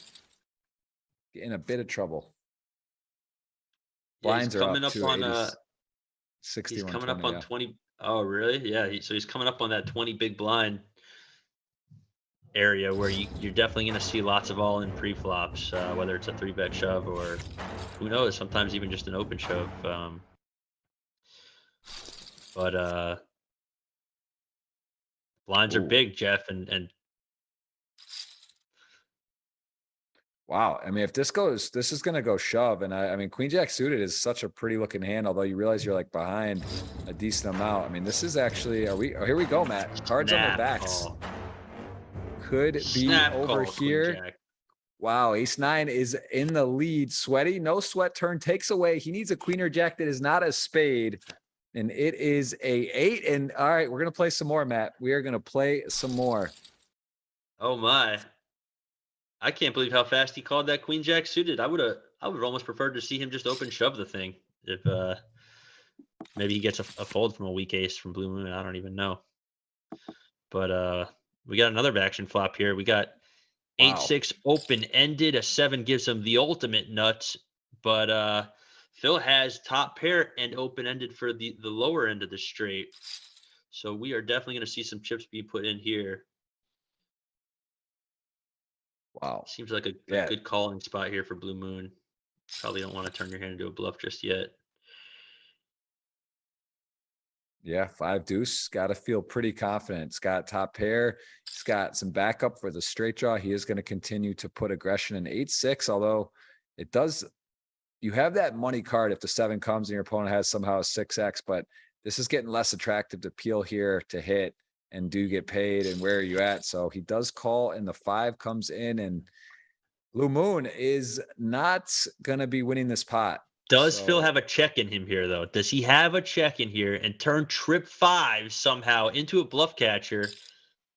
Speaker 1: in a bit of trouble. Blinds are up to on 60.
Speaker 2: He's coming up on 20. Oh, really? Yeah. So he's coming up on that 20 big blind area where you're definitely going to see lots of all-in pre-flops, whether it's a 3-bet shove or who knows, sometimes even just an open shove. But blinds are big, Jeff, and
Speaker 1: wow. I mean, if this is going to go shove. And I mean, Queen Jack suited is such a pretty looking hand, although you realize you're like behind a decent amount. I mean, this is actually, here we go, Matt. Cards on the backs. Could be over here. Wow. Ace 9 is in the lead. Sweaty, no sweat turn takes away. He needs a queen or jack that is not a spade. And it is a 8. And all right, we're going to play some more, Matt. We are going to play some more.
Speaker 2: Oh my. I can't believe how fast he called that queen jack suited. I would have almost preferred to see him just open shove the thing. If maybe he gets a fold from a weak ace from Blue Moon. I don't even know. But we got another action flop here. We got 8-6 open ended. A 7 gives him the ultimate nuts. But Phil has top pair and open ended for the lower end of the straight. So we are definitely going to see some chips be put in here.
Speaker 1: Wow.
Speaker 2: Seems like a good calling spot here for Blue Moon. Probably don't want to turn your hand into a bluff just yet.
Speaker 1: Yeah, 5 deuce. Got to feel pretty confident. It's got top pair. It's got some backup for the straight draw. He is going to continue to put aggression in 8-6, although it does. You have that money card if the 7 comes and your opponent has somehow a 6x, but this is getting less attractive to peel here to hit. and do you get paid and where are you at? So he does call and the 5 comes in, and Blue Moon is not gonna be winning this pot.
Speaker 2: Does Phil
Speaker 1: So
Speaker 2: have a check in him here, though? Does he have a check in here and turn trip 5 somehow into a bluff catcher?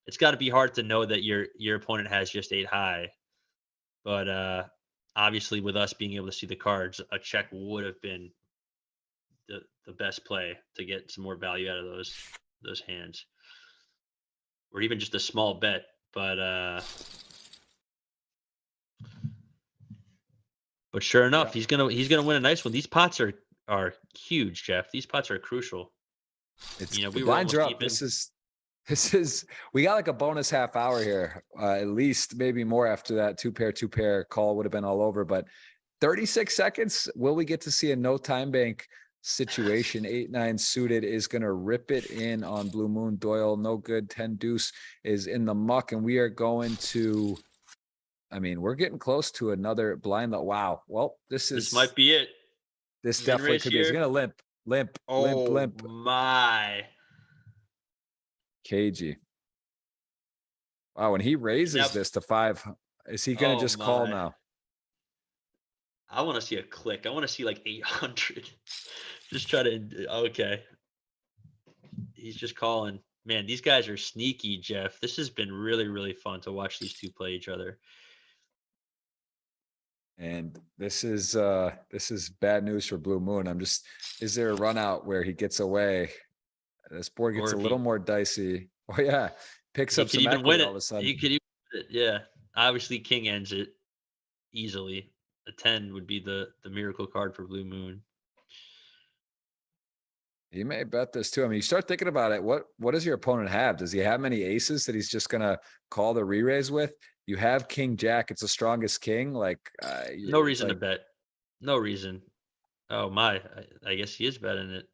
Speaker 2: It's got to be hard to know that your opponent has just 8 high. But obviously, with us being able to see the cards, a check would have been the best play to get some more value out of those hands, or even just a small bet. But sure enough,
Speaker 1: yeah,
Speaker 2: he's gonna win a nice one. These pots are huge, Jeff. These pots are crucial.
Speaker 1: it's
Speaker 2: You know,
Speaker 1: the
Speaker 2: we were
Speaker 1: blinds
Speaker 2: almost
Speaker 1: are up.
Speaker 2: even.
Speaker 1: This is we got like a bonus half hour here, at least maybe more after that two pair call would have been all over. But 36 seconds, will we get to see a no time bank situation? 8-9 suited is going to rip it in on Blue Moon. Doyle, no good. 10 deuce is in the muck, and we are going to, I mean, we're getting close to another blind. Wow. Well,
Speaker 2: This might be it.
Speaker 1: this
Speaker 2: Min
Speaker 1: definitely
Speaker 2: raise
Speaker 1: could be. He's
Speaker 2: here.
Speaker 1: going to limp.
Speaker 2: Oh my!
Speaker 1: Cagey. Wow. When he raises
Speaker 2: Now,
Speaker 1: this to 5, is he going to
Speaker 2: oh
Speaker 1: just call
Speaker 2: my!
Speaker 1: now?
Speaker 2: I want to see a click. I want to see like 800. Just try to. Okay. He's just calling. Man, these guys are sneaky, Jeff. This has been really, really fun to watch these two play each other.
Speaker 1: And this is bad news for Blue Moon. Is there a run out where he gets away? This board gets
Speaker 2: Or
Speaker 1: a
Speaker 2: if
Speaker 1: little more dicey. Oh yeah, picks
Speaker 2: he
Speaker 1: up
Speaker 2: could
Speaker 1: some
Speaker 2: even
Speaker 1: equity
Speaker 2: win
Speaker 1: all
Speaker 2: it.
Speaker 1: of a sudden.
Speaker 2: He could even win it. Yeah. Obviously, King ends it easily. A 10 would be the miracle card for Blue Moon.
Speaker 1: He may bet this too. I mean, you start thinking about it. What does your opponent have? Does he have many aces that he's just gonna call the re-raise with? You have King Jack. It's the strongest king. Like
Speaker 2: No
Speaker 1: it's
Speaker 2: reason to
Speaker 1: like
Speaker 2: bet. No reason. Oh my! I guess he is betting it.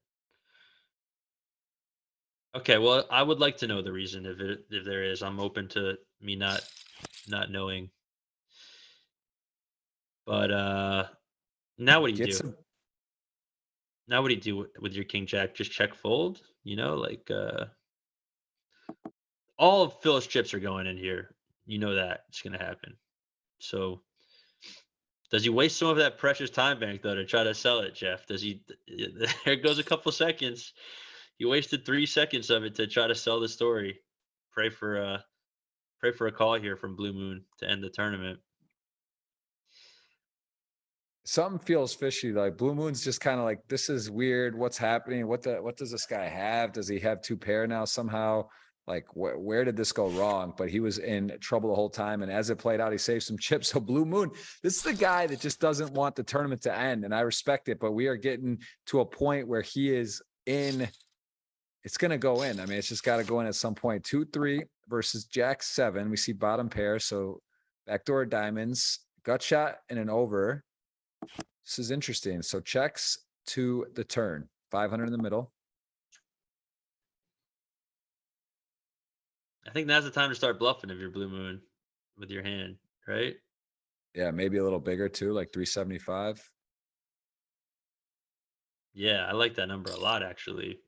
Speaker 2: Okay, well, I would like to know the reason if there is. I'm open to me not knowing. But now what do you
Speaker 1: gets
Speaker 2: do?
Speaker 1: him.
Speaker 2: Now what do you do with your king jack? Just check fold? All of Phil's chips are going in here. You know that it's going to happen. So does he waste some of that precious time bank though to try to sell it, Jeff? Does he? There goes a couple seconds. He wasted 3 seconds of it to try to sell the story. Pray for a call here from Blue Moon to end the tournament.
Speaker 1: Something feels fishy. Like Blue Moon's just kind of like, this is weird. What's happening? What does this guy have? Does he have 2 pair now somehow? Like where did this go wrong? But he was in trouble the whole time. And as it played out, he saved some chips. So Blue Moon, this is the guy that just doesn't want the tournament to end. And I respect it, but we are getting to a point where he is in. It's going to go in. I mean, it's just got to go in at some point. 2-3 versus Jack 7. We see bottom pair. So backdoor diamonds, gut shot and an over. This is interesting. So checks to the turn. 500 in the middle.
Speaker 2: I think now's the time to start bluffing if you're Blue Moon with your hand, right?
Speaker 1: Yeah, maybe a little bigger too, like 375.
Speaker 2: Yeah, I like that number a lot actually.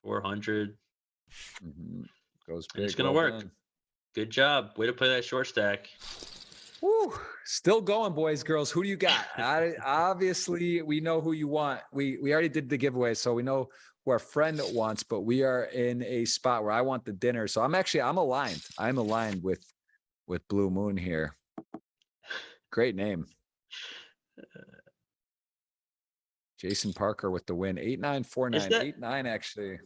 Speaker 2: 400.
Speaker 1: Goes
Speaker 2: And it's
Speaker 1: big.
Speaker 2: gonna
Speaker 1: Well
Speaker 2: work.
Speaker 1: done.
Speaker 2: Good job. Way to play that short stack.
Speaker 1: Woo. Still going, boys, girls. Who do you got? Obviously, we know who you want. We already did the giveaway, so we know who our friend wants, but we are in a spot where I want the dinner. So I'm aligned. I'm aligned with Blue Moon here. Great name. Jason Parker with the win. 8-9-4-9. 8-9 actually.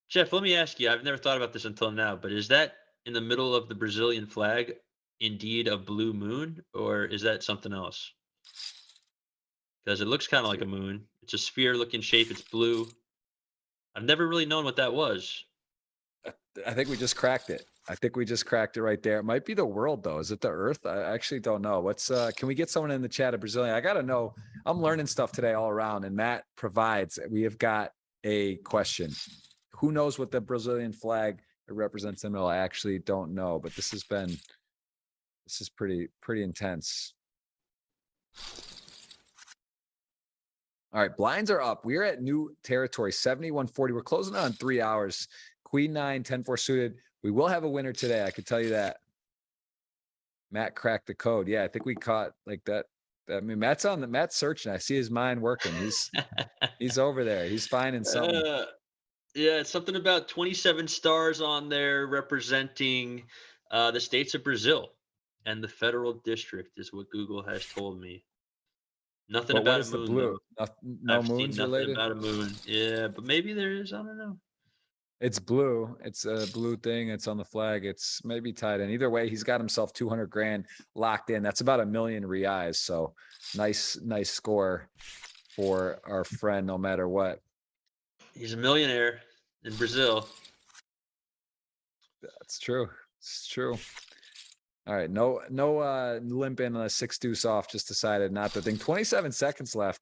Speaker 2: Jeff, let me ask you. I've never thought about this until now, but is that in the middle of the Brazilian flag indeed a blue moon, or is that something else? Because it looks kind of like a moon. It's a sphere-looking shape. It's blue. I've never really known what that was.
Speaker 1: I think we just cracked it. I think we just cracked it right there. It might be the world though. Is it the Earth? I actually don't know. Can we get someone in the chat of Brazilian? I gotta know. I'm learning stuff today all around, and Matt provides. We have got a question. Who knows what the Brazilian flag represents in the middle? I actually don't know, but this is pretty intense. All right, blinds are up. We're at new territory, 7140. We're closing on 3 hours Queen 9, 10-4 suited. We will have a winner today. I could tell you that. Matt cracked the code. Yeah, I think we caught like that. I mean, Matt's searching. I see his mind working. He's over there. He's finding something.
Speaker 2: Yeah, it's something about 27 stars on there representing the states of Brazil and the federal district is what Google has told me. Nothing
Speaker 1: But what
Speaker 2: about a
Speaker 1: is the
Speaker 2: moon
Speaker 1: blue?
Speaker 2: though.
Speaker 1: No
Speaker 2: I've seen
Speaker 1: moons
Speaker 2: nothing
Speaker 1: related?
Speaker 2: about a moon. Yeah, but maybe there is. I don't know.
Speaker 1: It's blue. It's a blue thing. It's on the flag. It's maybe tied in. Either way, he's got himself 200 grand locked in. That's about $1 million reais. So nice score for our friend, no matter what.
Speaker 2: He's a millionaire in Brazil.
Speaker 1: That's true. It's true. All right. No limp in on a 6 deuce off. Just decided not to think. 27 seconds left.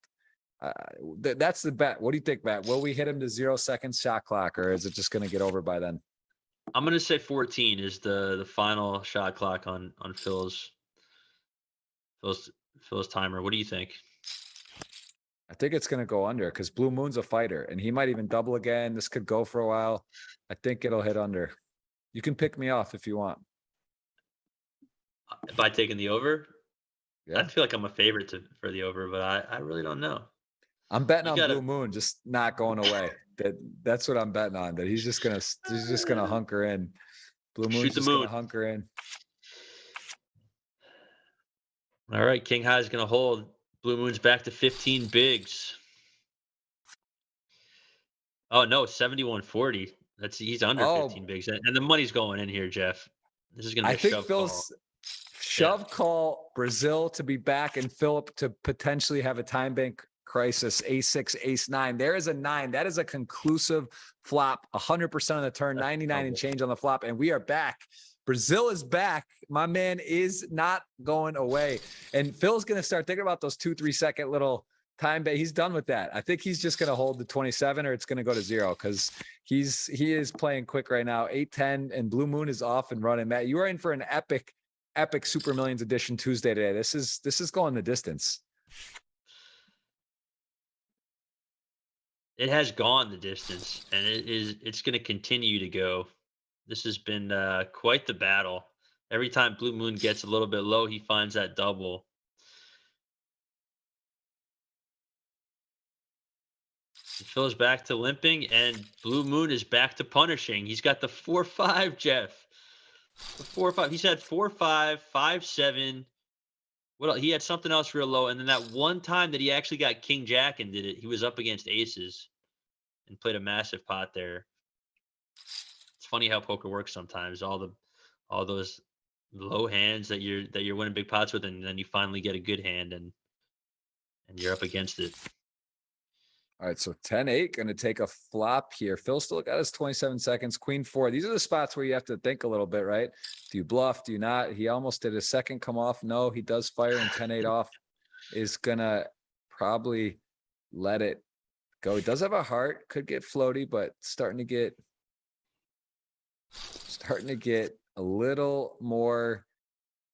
Speaker 1: That's the bet. What do you think, Matt? Will we hit him to 0 seconds shot clock, or is it just going to get over by then?
Speaker 2: I'm gonna say 14 is the final shot clock on Phil's timer. What do you think?
Speaker 1: I think it's going to go under because Blue Moon's a fighter, and he might even double again. This could go for a while. I think it'll hit under. You can pick me off if you want.
Speaker 2: By taking the over?
Speaker 1: Yeah.
Speaker 2: I feel like I'm a favorite for the over, but I really don't know.
Speaker 1: I'm betting on Blue Moon just not going away. That's what I'm betting on. That he's just gonna hunker in. Blue Moon's just gonna hunker in.
Speaker 2: All right, King High is gonna hold. Blue Moon's back to 15 bigs. Oh no, 71.40. He's under 15 bigs, and the money's going in here, Jeff. This is gonna be a shove Phil's
Speaker 1: shove call. Brazil to be back, and Philip to potentially have a time bank crisis. Ace-6, Ace-9. There is a 9. That is a conclusive flop. 100% of the turn. 99 and change on the flop, and we are back. Brazil is back. My man is not going away. And Phil's going to start thinking about those 2-3 second little time bet. He's done with that. I think he's just going to hold the 27, or it's going to go to 0 because he is playing quick right now. 8-10, and Blue Moon is off and running. Matt, you are in for an epic Super Millions edition Tuesday today. This is going the distance.
Speaker 2: It has gone the distance, and it's going to continue to go. This has been quite the battle. Every time Blue Moon gets a little bit low, he finds that double. Phil is back to limping, and Blue Moon is back to punishing. He's got the 4-5, Jeff. The 4-5. He's had 4-5, 5-7. What else? He had something else real low, and then that one time that he actually got King Jack and did it, he was up against aces and played a massive pot there. It's funny how poker works sometimes. All those low hands that you're winning big pots with, and then you finally get a good hand and you're up against it.
Speaker 1: All right, so 10-8 going to take a flop here. Phil still got his 27 seconds. Queen 4. These are the spots where you have to think a little bit, right? Do you bluff? Do you not? He almost did a second come off. No, he does fire, and 10-8 off is going to probably let it go. He does have a heart. Could get floaty, but starting to get a little more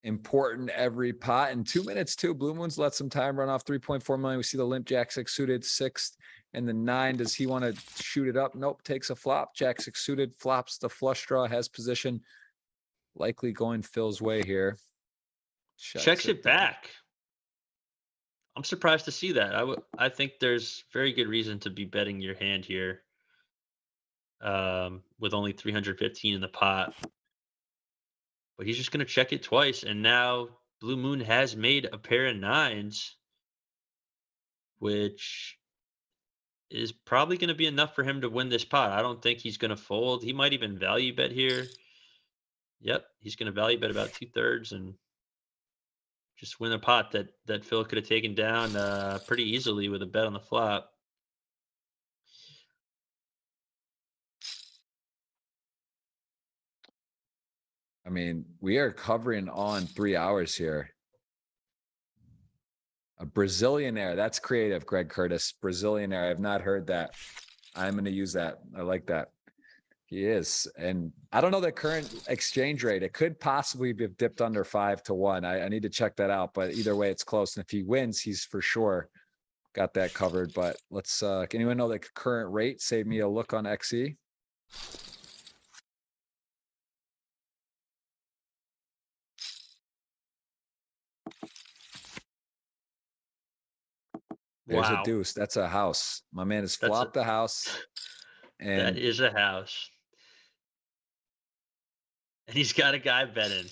Speaker 1: important every pot. In 2 minutes too. Blue Moon's let some time run off. 3.4 million. We see the limp Jack 6 suited, 6th and the 9. Does he want to shoot it up? Nope. Takes a flop. Jack 6 suited, flops the flush draw, has position. Likely going Phil's way here.
Speaker 2: Checks it back. I'm surprised to see that. I think there's very good reason to be betting your hand here. With only 315 in the pot. But he's just going to check it twice. And now Blue Moon has made a pair of 9s, which is probably going to be enough for him to win this pot. I don't think he's going to fold. He might even value bet here. Yep, he's going to value bet about 2/3 and just win a pot that Phil could have taken down pretty easily with a bet on the flop.
Speaker 1: I mean, we are covering on 3 hours here. A Brazilianaire. That's creative, Greg Curtis. Brazilianaire. I have not heard that. I'm going to use that. I like that. He is. And I don't know the current exchange rate. It could possibly be dipped under 5-1. I need to check that out. But either way, it's close. And if he wins, he's for sure got that covered. But let's, can anyone know the current rate? Save me a look on XE. There's a
Speaker 2: Wow.
Speaker 1: deuce. That's a house. My man has
Speaker 2: That's a
Speaker 1: flopped the house,
Speaker 2: that
Speaker 1: and
Speaker 2: is a house. And he's got a guy betting.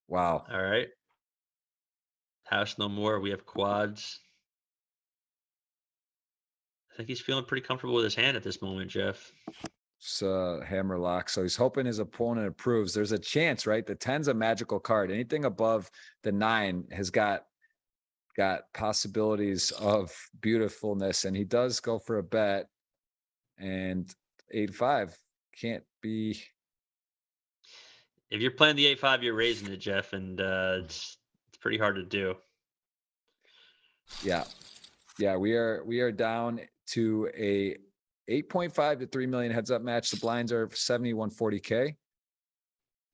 Speaker 1: wow.
Speaker 2: All right. House no more. We have quads. I think he's feeling pretty comfortable with his hand at this moment, Jeff.
Speaker 1: It's hammer lock. So he's hoping his opponent approves. There's a chance, right? The 10's a magical card. Anything above the 9 has got possibilities of beautifulness, and he does go for a bet. And 8-5 can't be.
Speaker 2: If you're playing the 8-5, you're raising it, Jeff, and it's pretty hard to do.
Speaker 1: Yeah, we are down to a 8.5 to 3 million heads up match. The blinds are 7140K.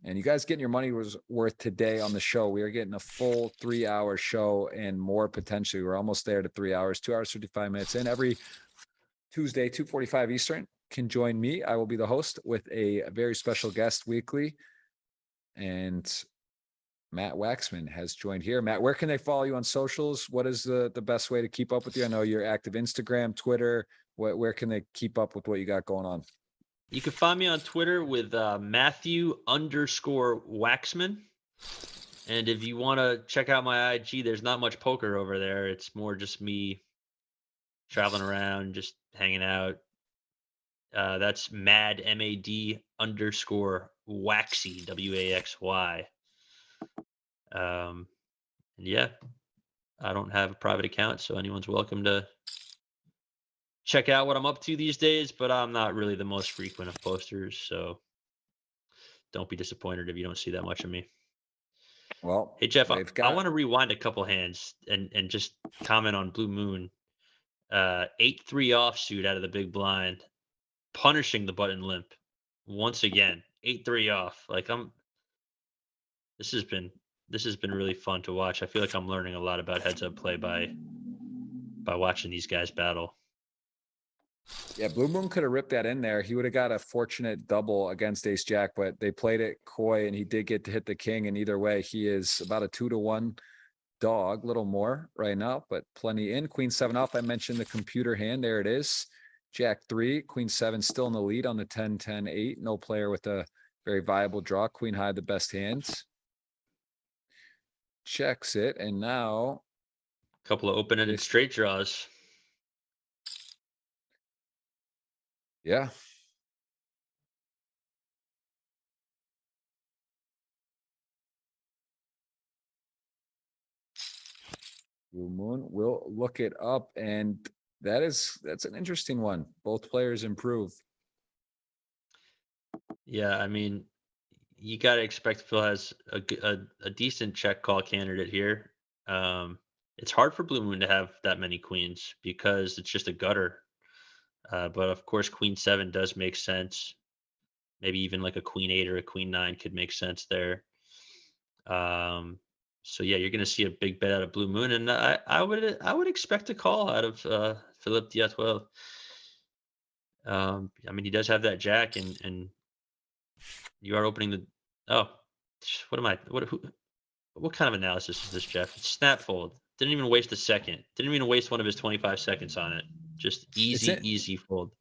Speaker 1: And you guys getting your money was worth today on the show. We are getting a full 3-hour show and more potentially. We're almost there to 3 hours, 2 hours, 55 minutes in. Every Tuesday, 2:45 Eastern, can join me. I will be the host with a very special guest weekly. And Matt Waxman has joined here. Matt, where can they follow you on socials? What is the best way to keep up with you? I know you're active Instagram, Twitter. Where can they keep up with what you got going on?
Speaker 2: You can find me on Twitter with Matthew_Waxman. And if you want to check out my IG, there's not much poker over there. It's more just me traveling around, just hanging out. That's MAD_Waxy, WAXY. And yeah, I don't have a private account, so anyone's welcome to check out what I'm up to these days, but I'm not really the most frequent of posters, so don't be disappointed if you don't see that much of me.
Speaker 1: Well,
Speaker 2: Hey Jeff,
Speaker 1: they've
Speaker 2: I
Speaker 1: got.
Speaker 2: want to rewind a couple hands and just comment on Blue Moon. 8-3 offsuit out of the big blind, punishing the button limp once again. 8-3 off. Like this has been really fun to watch. I feel like I'm learning a lot about heads up play by watching these guys battle.
Speaker 1: Yeah, Blue Moon could have ripped that in there. He would have got a fortunate double against Ace Jack, but they played it coy and he did get to hit the king. And either way, he is about a 2-1 dog, little more right now, but plenty in. Queen 7 off. I mentioned the computer hand. There it is. Jack 3, Queen 7 still in the lead on the 10-10-8. No player with a very viable draw. Queen high, the best hands. Checks it. And now
Speaker 2: A couple of open-ended straight draws.
Speaker 1: Yeah. Blue Moon, we'll look it up, and that's an interesting one. Both players improve.
Speaker 2: Yeah, I mean, you got to expect Phil has a decent check call candidate here. It's hard for Blue Moon to have that many queens because it's just a gutter. But of course, Queen 7 does make sense. Maybe even like a Queen 8 or a Queen 9 could make sense there. So yeah, you're going to see a big bet out of Blue Moon, and I would expect a call out of Philippe Diatwell. I mean, he does have that jack, and you are opening the. Oh, what am I? What kind of analysis is this, Jeff? It's snap fold. Didn't even waste a second. Didn't even waste one of his 25 seconds on it. Just easy fold.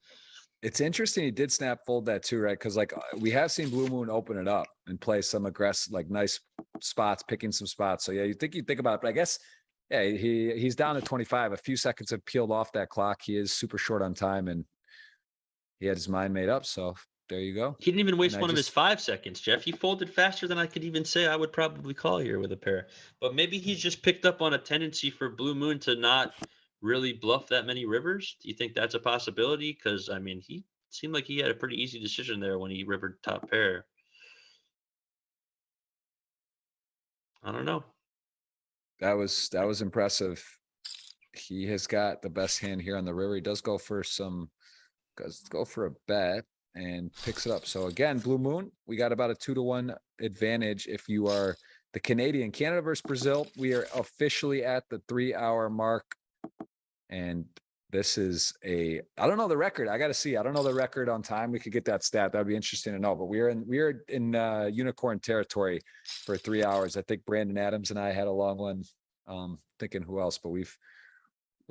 Speaker 1: It's interesting he did snap fold that too, right? Because like we have seen Blue Moon open it up and play some aggressive, like nice spots, picking some spots. So yeah, you think about it, but I guess yeah, he's down to 25. A few seconds have peeled off that clock. He is super short on time, and he had his mind made up. So there you go.
Speaker 2: He didn't even waste one of his 5 seconds, Jeff. He folded faster than I could even say I would probably call here with a pair. But maybe he's just picked up on a tendency for Blue Moon to not really bluff that many rivers. Do you think that's a possibility? Because, I mean, he seemed like he had a pretty easy decision there when he rivered top pair. I don't know.
Speaker 1: That was impressive. He has got the best hand here on the river. He does go for a bet and picks it up. So again, Blue Moon, we got about a 2-1 advantage if you are the Canadian. Canada versus Brazil. We are officially at the 3-hour mark, and This is I don't know the record. I got to see. I don't know the record on time. We could get that stat. That'd be interesting to know. But we are in unicorn territory for 3 hours. I think Brandon Adams and I had a long one. Thinking who else, but we're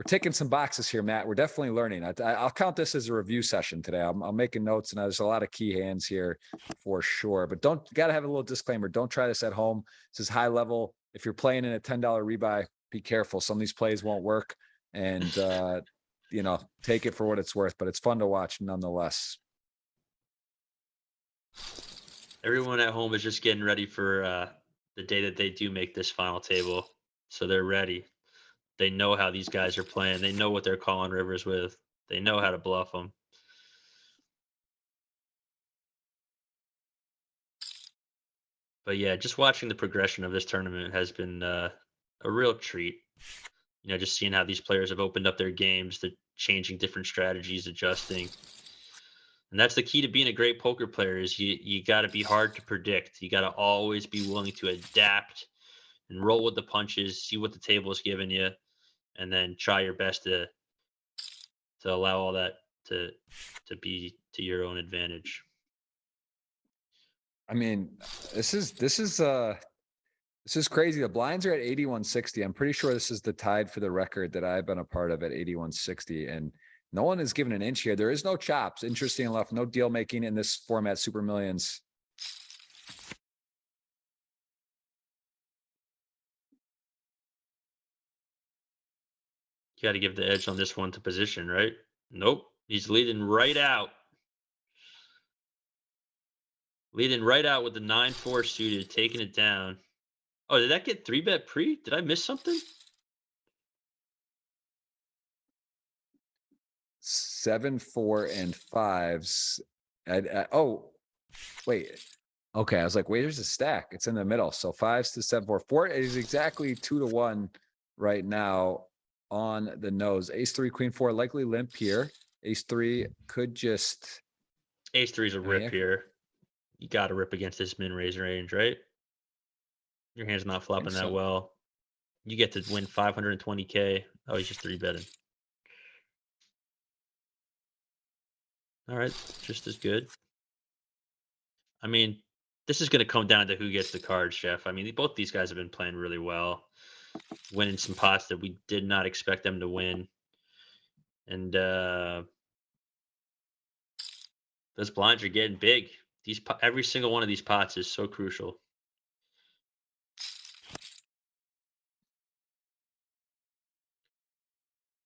Speaker 1: ticking some boxes here, Matt. We're definitely learning. I'll count this as a review session today. I'm making notes, and there's a lot of key hands here for sure. But got to have a little disclaimer. Don't try this at home. This is high level. If you're playing in a $10 rebuy, be careful. Some of these plays won't work, and take it for what it's worth. But it's fun to watch nonetheless.
Speaker 2: Everyone at home is just getting ready for the day that they do make this final table, so they're ready. They know how these guys are playing. They know what they're calling rivers with. They know how to bluff them. But yeah, just watching the progression of this tournament has been a real treat. Just seeing how these players have opened up their games, they're changing different strategies, adjusting. And that's the key to being a great poker player is you got to be hard to predict. You got to always be willing to adapt and roll with the punches, see what the table is giving you, and then try your best to allow all that to be to your own advantage.
Speaker 1: I mean, this is crazy. The blinds are at 8160. I'm pretty sure this is the tied for the record that I've been a part of at 8160, and no one is given an inch here. There is no chops. Interesting enough, no deal making in this format, Super Millions.
Speaker 2: You got to give the edge on this one to position, right? Nope. He's leading right out. Leading right out with the 9-4 suited, taking it down. Oh, did that get 3-bet pre? Did I miss something?
Speaker 1: 7, 4, and 5s. Oh, wait. Okay, I was like, wait, there's a stack. It's in the middle. So 5s to 7, 4. 4 is exactly 2-1 right now on the nose. Ace 3, Queen 4, likely limp here. Ace 3 could just.
Speaker 2: Ace 3 is a rip here. You got to rip against this min raise range, right? Your hand's not flopping that well. You get to win 520K. Oh, he's just 3-betting. All right, just as good. I mean, this is going to come down to who gets the cards, Jeff. I mean, both these guys have been playing really well, winning some pots that we did not expect them to win. And those blinds are getting big. Every single one of these pots is so crucial.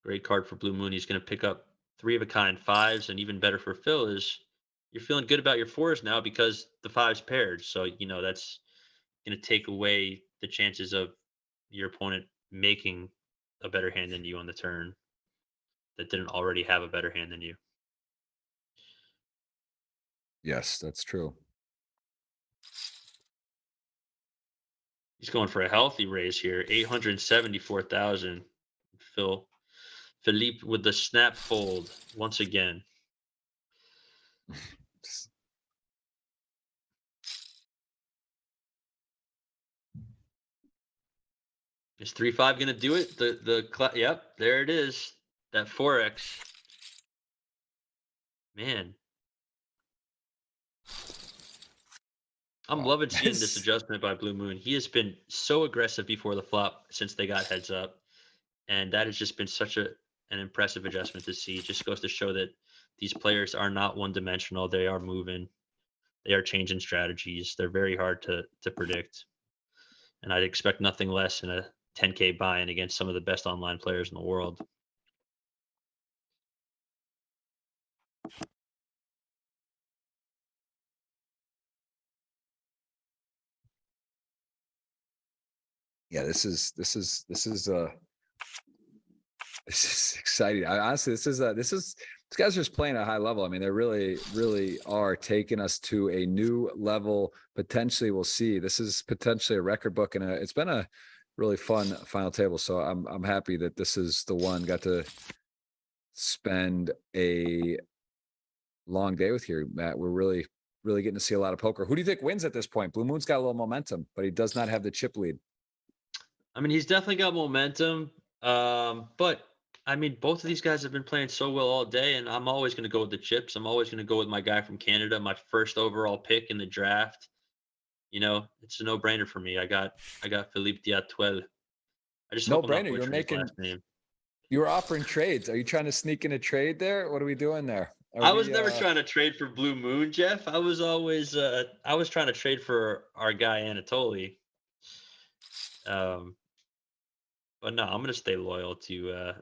Speaker 2: Great card for Blue Moon. He's going to pick up 3 of a kind 5s, and even better for Phil is you're feeling good about your 4s now because the 5's paired. So, that's going to take away the chances of your opponent making a better hand than you on the turn that didn't already have a better hand than you.
Speaker 1: Yes, that's true.
Speaker 2: He's going for a healthy raise here, 874,000. Philippe with the snap fold once again. Is 3-5 going to do it? Yep, there it is. That 4x. Man. I'm loving seeing this adjustment by Blue Moon. He has been so aggressive before the flop since they got heads up. And that has just been such an impressive adjustment to see. It just goes to show that these players are not one-dimensional. They are moving. They are changing strategies. They're very hard to predict. And I'd expect nothing less in a 10K buy-in against some of the best online players in the world.
Speaker 1: Yeah, this is exciting. Honestly, these guys are just playing at a high level. I mean, they really, really are taking us to a new level. Potentially, we'll see. This is potentially a record book, and it's been a really fun final table. So I'm happy that this is the one. Got to spend a long day with you, Matt. We're really getting to see a lot of poker. Who do you think wins at this point? Blue Moon's got a little momentum, but he does not have the chip lead.
Speaker 2: I mean, he's definitely got momentum, but I mean, both of these guys have been playing so well all day, and I'm always going to go with the chips. I'm always going to go with my guy from Canada, my first overall pick in the draft. You know, it's a no-brainer for me. I got Philippe Diatwell. I just
Speaker 1: No
Speaker 2: hope I'm not
Speaker 1: brainer.
Speaker 2: butchering his last name.
Speaker 1: You were offering trades. Are you trying to sneak in a trade there? What are we doing there? Are
Speaker 2: I was
Speaker 1: we
Speaker 2: never trying to trade for Blue Moon, Jeff. I was trying to trade for our guy Anatoly. Um, but no, I'm gonna stay loyal to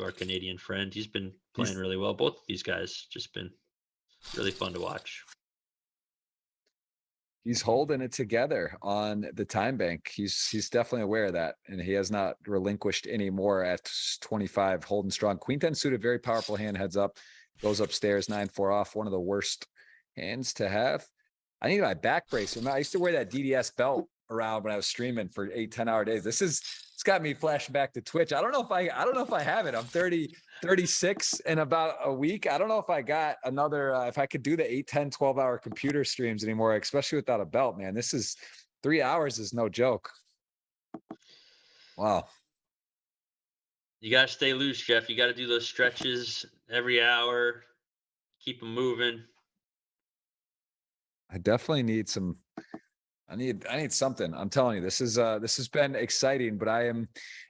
Speaker 2: our Canadian friend. He's been playing
Speaker 1: he's
Speaker 2: really well. Both of these guys just been really fun to watch.
Speaker 1: he's holding it together on the time bank. He's definitely aware of that, and he has not relinquished anymore at 25, holding strong. Queen 10 suited, very powerful hand, heads up, goes upstairs, 9-4 off, one of the worst hands to have. I need my back brace. I used to wear that DDS belt around when I was streaming for 8-10 hour days. It's got me flashing back to Twitch. I don't know if I have it. I'm 36 in about a week. I don't know if I got another, if I could do the 8, 10, 12 hour computer streams anymore, especially without a belt, man. This is 3 hours is no joke. Wow.
Speaker 2: You gotta stay loose, Jeff. You gotta do those stretches every hour. Keep them moving.
Speaker 1: I definitely need some, I need something. I'm telling you, this has been exciting, but I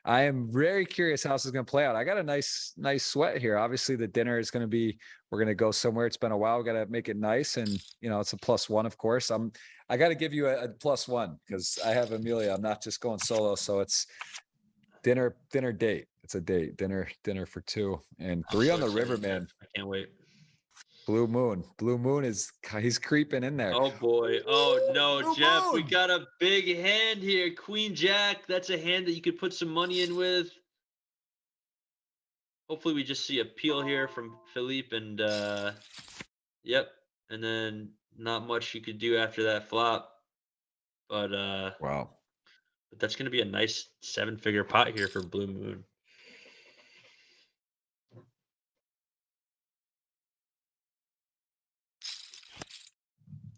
Speaker 1: am very curious how this is going to play out. I got a nice sweat here. Obviously, the dinner is going to be, we're going to go somewhere. It's been a while. We got to make it nice, and it's a +1, of course. I got to give you a +1 because I have Amelia. I'm not just going solo, so it's dinner date. It's a date, dinner for 2 and 3 on the river, man.
Speaker 2: I can't wait.
Speaker 1: Blue Moon is, he's creeping in there.
Speaker 2: Oh boy. Oh no,
Speaker 1: Blue
Speaker 2: Jeff, we
Speaker 1: Moon!
Speaker 2: got a big hand here. Queen Jack. That's a hand that you could put some money in with. Hopefully we just see a peel here from Philippe, and yep. And then not much you could do after that flop. But
Speaker 1: Wow.
Speaker 2: but that's gonna be a nice 7-figure pot here for Blue Moon.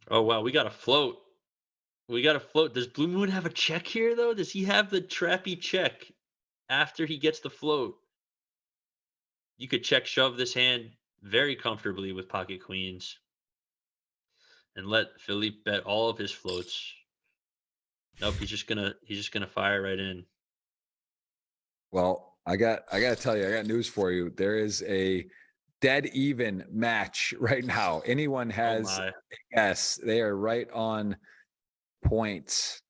Speaker 2: Oh wow, we got a float. We got a float. Does Blue Moon have a check here though? Does he have the trappy check after he gets the float? You could check shove this hand very comfortably with pocket queens and let Philippe bet all of his floats. Nope, he's just gonna fire right in.
Speaker 1: Well, I got to tell you, I got news for you. There is a dead even match right now. Anyone
Speaker 2: Oh
Speaker 1: has
Speaker 2: my.
Speaker 1: yes, they are right on point.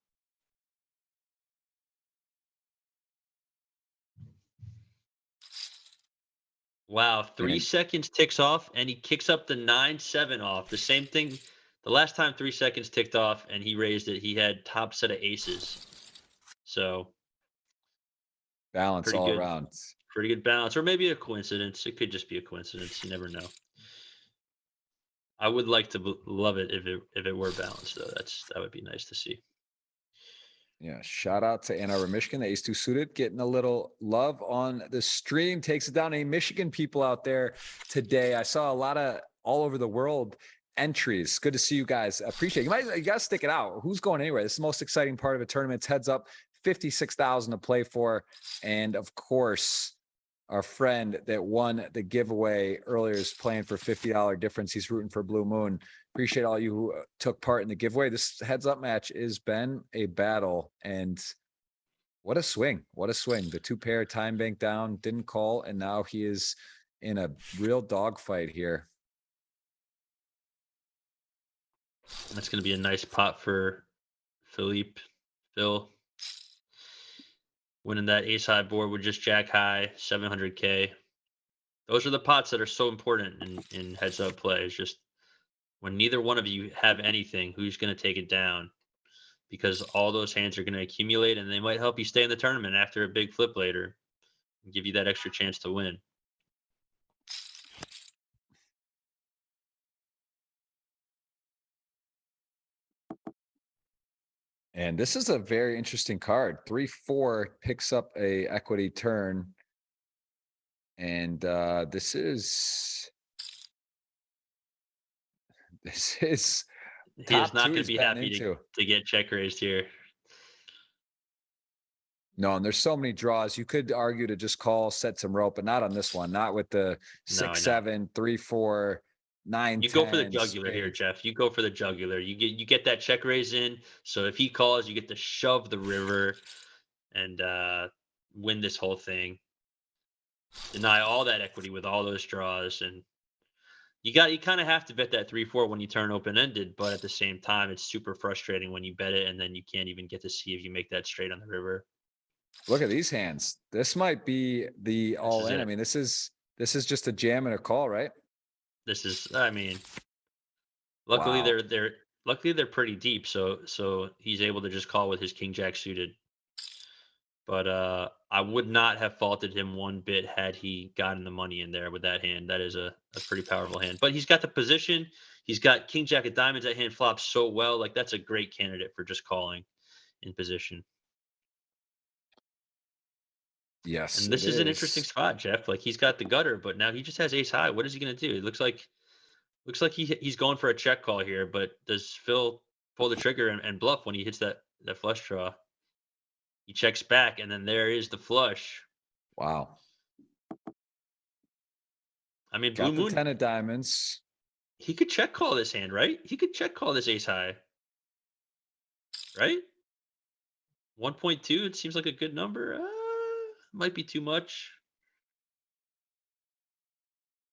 Speaker 2: Wow, 3
Speaker 1: And
Speaker 2: seconds ticks off and he kicks up the 9-7 off. The same thing the last time 3 seconds ticked off and he raised it, he had top set of aces. So
Speaker 1: balance
Speaker 2: pretty
Speaker 1: all
Speaker 2: good.
Speaker 1: around.
Speaker 2: Pretty good balance, or maybe a coincidence. It could just be a coincidence. You never know. I would like to love it if it were balanced though. That would be nice to see.
Speaker 1: Yeah, shout out to Ann Arbor, Michigan. The ace-2 suited, getting a little love on the stream. Takes it down. Any Michigan people out there today? I saw a lot of all over the world entries. Good to see you guys. Appreciate it. You guys stick it out. Who's going anywhere? This is the most exciting part of a tournament. It's heads up, 56,000 to play for, and of course, our friend that won the giveaway earlier is playing for $50 difference. He's rooting for Blue Moon. Appreciate all you who took part in the giveaway. This heads up match has been a battle, and what a swing. What a swing. The 2-pair time bank down, didn't call, and now he is in a real dogfight here.
Speaker 2: That's going to be a nice pot for Philippe. Phil winning that ace high board with just jack high, 700K. Those are the pots that are so important in heads up play. It's just when neither one of you have anything, who's going to take it down? Because all those hands are going to accumulate and they might help you stay in the tournament after a big flip later and give you that extra chance to win.
Speaker 1: And this is a very interesting card. 3-4 picks up a equity turn. And this is
Speaker 2: He is
Speaker 1: top
Speaker 2: not
Speaker 1: two
Speaker 2: going to
Speaker 1: he's
Speaker 2: be
Speaker 1: betting
Speaker 2: happy
Speaker 1: into.
Speaker 2: to get check raised here.
Speaker 1: No, and there's so many draws. You could argue to just call, set some rope, but not on this one. Not with the
Speaker 2: No, I
Speaker 1: six,
Speaker 2: know.
Speaker 1: 7, 3, 4, 9,
Speaker 2: You go for the
Speaker 1: 10
Speaker 2: jugular here,
Speaker 1: spades.
Speaker 2: Jeff. You go for the jugular. You get that check raise in. So if he calls, you get to shove the river and win this whole thing. Deny all that equity with all those draws, and you kind of have to bet that 3-4 when you turn open ended. But at the same time, it's super frustrating when you bet it and then you can't even get to see if you make that straight on the river.
Speaker 1: Look at these hands. This might be the
Speaker 2: This
Speaker 1: all
Speaker 2: is
Speaker 1: in. I
Speaker 2: it.
Speaker 1: mean, this is just a jam and a call, right?
Speaker 2: This is. I mean, luckily
Speaker 1: Wow.
Speaker 2: they're pretty deep, so he's able to just call with his king jack suited. But I would not have faulted him one bit had he gotten the money in there with that hand. That is a pretty powerful hand. But he's got the position. He's got king jack of diamonds. That hand flops so well. Like that's a great candidate for just calling in position.
Speaker 1: Yes,
Speaker 2: And
Speaker 1: it
Speaker 2: this is an interesting
Speaker 1: is.
Speaker 2: spot, Jeff. Like he's got the gutter, but now he just has ace high. What is he going to do? It looks like he's going for a check call here. But does Phil pull the trigger and bluff when he hits that flush draw? He checks back, and then there is the flush.
Speaker 1: Wow.
Speaker 2: I mean, Blue
Speaker 1: Got the
Speaker 2: Moon,
Speaker 1: 10 of diamonds.
Speaker 2: he could check call this hand, right? He could check call this ace high, right? 1.2, it seems like a good number. Might be too much.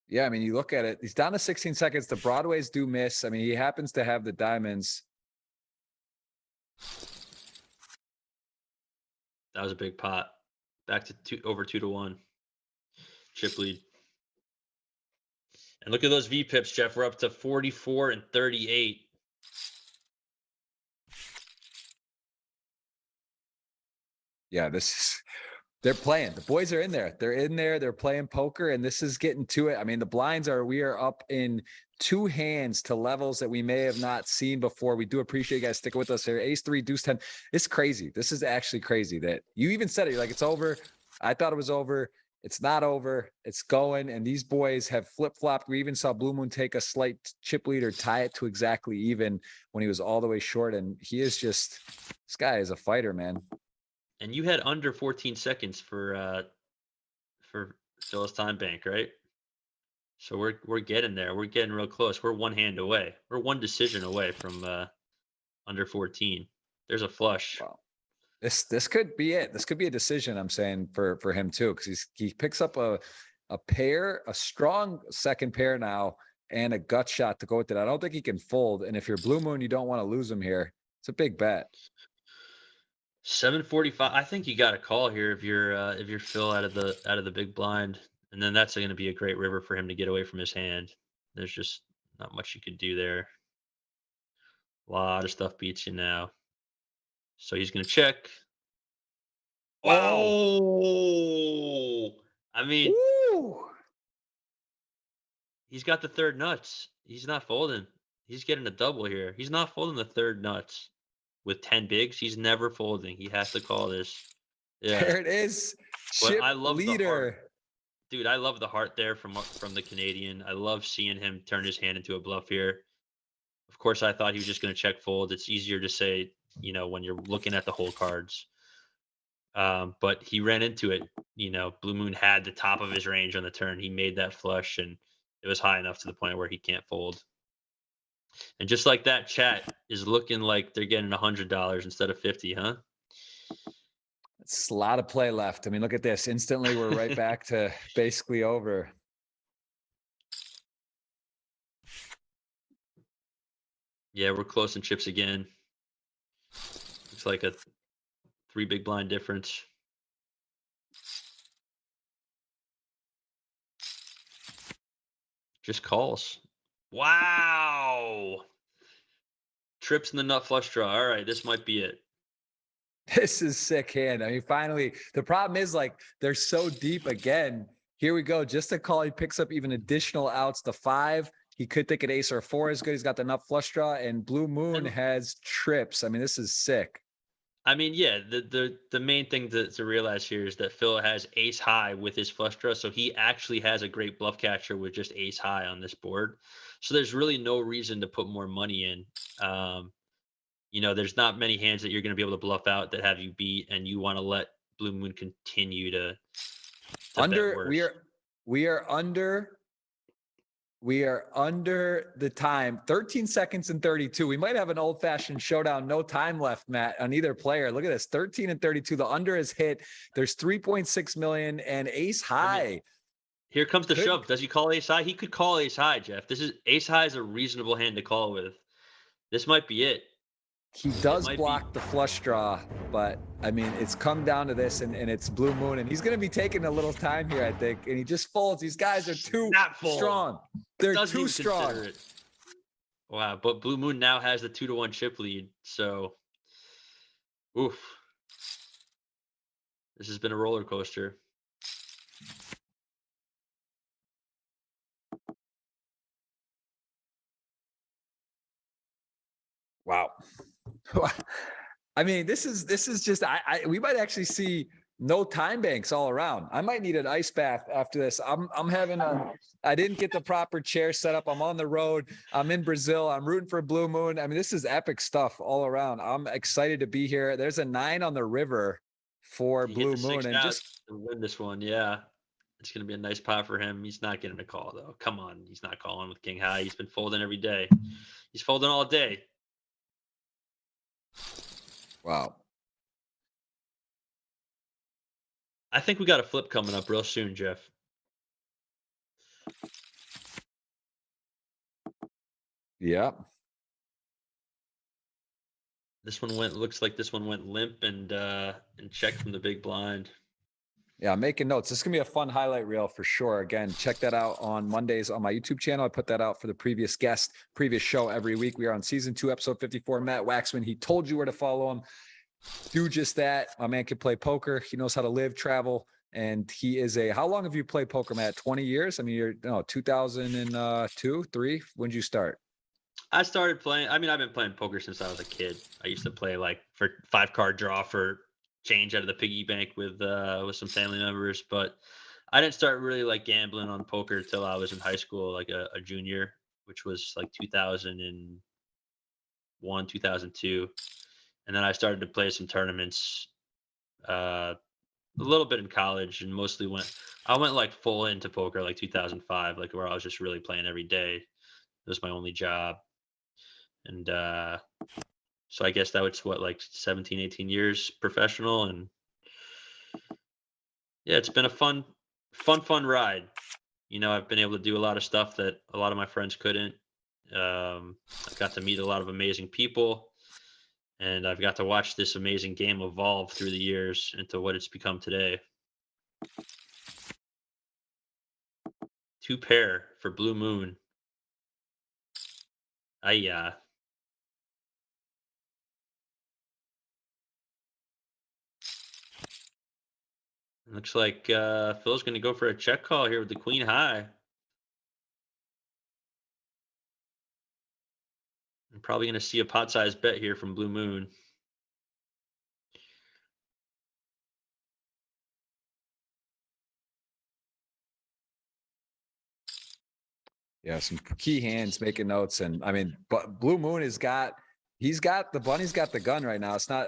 Speaker 1: Yeah, I mean, you look at it, he's down to 16 seconds. The Broadways do miss. I mean, he happens to have the diamonds.
Speaker 2: That was a big pot. Back to over 2-1. Chip lead. And look at those V pips, Jeff. We're up to 44 and 38.
Speaker 1: Yeah, they're playing. The boys are in there. They're in there. They're playing poker, and this is getting to it. I mean, we are up in 2 hands to levels that we may have not seen before. We do appreciate you guys sticking with us here. Ace 3, deuce 10. It's crazy. This is actually crazy that you even said it. You're like, it's over. I thought it was over. It's not over. It's going. And these boys have flip-flopped. We even saw Blue Moon take a slight chip lead or tie it to exactly even when he was all the way short. And this guy is a fighter, man.
Speaker 2: And you had under 14 seconds for Phyllis Time Bank, right? So we're getting there. We're getting real close. We're one hand away. We're one decision away from under 14. There's a flush.
Speaker 1: Wow. This could be it. This could be a decision, I'm saying, for him too, because he picks up a pair, a strong second pair now, and a gut shot to go with it. I don't think he can fold. And if you're Blue Moon, you don't want to lose him here. It's a big bet.
Speaker 2: 745. I think you got a call here if you're Phil out of the big blind, and then that's going to be a great river for him to get away from his hand. There's just not much you could do there. A lot of stuff beats you now. So he's going to check.
Speaker 1: Wow.
Speaker 2: Oh, I mean,
Speaker 1: Woo!
Speaker 2: he's got the third nuts. He's not folding. He's getting a double here. He's not folding the third nuts with 10 bigs. He's never folding. He has to call this. Yeah.
Speaker 1: There it is.
Speaker 2: But
Speaker 1: Chip
Speaker 2: I love the heart.
Speaker 1: leader.
Speaker 2: Dude, I love the heart there from the Canadian. I love seeing him turn his hand into a bluff here. Of course, I thought he was just going to check fold. It's easier to say, when you're looking at the whole cards. But he ran into it. Blue Moon had the top of his range on the turn. He made that flush, and it was high enough to the point where he can't fold. And just like that, chat is looking like they're getting $100 instead of 50, huh?
Speaker 1: It's a lot of play left. I mean, look at this. Instantly, we're right back to basically over.
Speaker 2: Yeah, we're close in chips again. It's like a 3 big blind difference. Just calls. Wow. Trips in the nut flush draw. All right, this might be it.
Speaker 1: This is sick hand. I mean, finally, the problem is like they're so deep again. Here we go. Just a call. He picks up even additional outs. The 5. He could think an ace or a 4 is good. He's got the nut flush draw, and Blue Moon has trips. I mean, this is sick.
Speaker 2: I mean, yeah, the main thing to realize here is that Phil has ace high with his flush draw, so he actually has a great bluff catcher with just ace high on this board. So there's really no reason to put more money in. There's not many hands that you're going to be able to bluff out that have you beat, and you want to let Blue Moon continue to
Speaker 1: under
Speaker 2: bet worse.
Speaker 1: we are under the time, 13 seconds and 32. We might have an old-fashioned showdown, no time left, Matt, on either player. Look at this, 13 and 32. The under is hit. There's 3.6 million and ace high.
Speaker 2: I mean, here comes the shove. Does he call ace high? He could call ace high, Jeff. This is ace high is a reasonable hand to call with. This might be it.
Speaker 1: He does block the flush draw, but I mean, it's come down to this, and it's Blue Moon, and he's going to be taking a little time here, I think. And he just folds. These guys are too strong. They're too strong.
Speaker 2: Wow, but Blue Moon now has the 2-1 chip lead. So, oof, this has been a roller coaster.
Speaker 1: Wow. I mean, this is just, we might actually see no time banks all around. I might need an ice bath after this. I didn't get the proper chair set up. I'm on the road. I'm in Brazil. I'm rooting for Blue Moon. I mean, this is epic stuff all around. I'm excited to be here. There's a 9 on the river for Blue Moon, and just
Speaker 2: to win this one. Yeah. It's going to be a nice pot for him. He's not getting a call though. Come on. He's not calling with king high. He's been folding every day. He's folding all day.
Speaker 1: Wow.
Speaker 2: I think we got a flip coming up real soon, Jeff.
Speaker 1: Yeah.
Speaker 2: Looks like this one went limp and checked from the big blind.
Speaker 1: Yeah, I'm making notes. This is going to be a fun highlight reel for sure. Again, check that out on Mondays on my YouTube channel. I put that out for the previous show every week. We are on season 2, episode 54. Matt Waxman, he told you where to follow him. Do just that. My man can play poker. He knows how to live, travel, and he is how long have you played poker, Matt? 20 years? I mean, 2002, 3? When did you start?
Speaker 2: I started playing. I mean, I've been playing poker since I was a kid. I used to play like for 5-card draw for change out of the piggy bank with some family members, but I didn't start really like gambling on poker until I was in high school, like a junior, which was like 2001, 2002. And then I started to play some tournaments, a little bit in college, and I went like full into poker like 2005, like where I was just really playing every day. It was my only job. And so I guess that was like 17, 18 years professional. And yeah, it's been a fun ride. I've been able to do a lot of stuff that a lot of my friends couldn't. I've got to meet a lot of amazing people, and I've got to watch this amazing game evolve through the years into what it's become today. 2 pair for Blue Moon. Looks like Phil's going to go for a check call here with the queen high. I'm probably going to see a pot-sized bet here from Blue Moon.
Speaker 1: Yeah, some key hands, making notes. And I mean, but Blue Moon he's got the bunny's got the gun right now. It's not,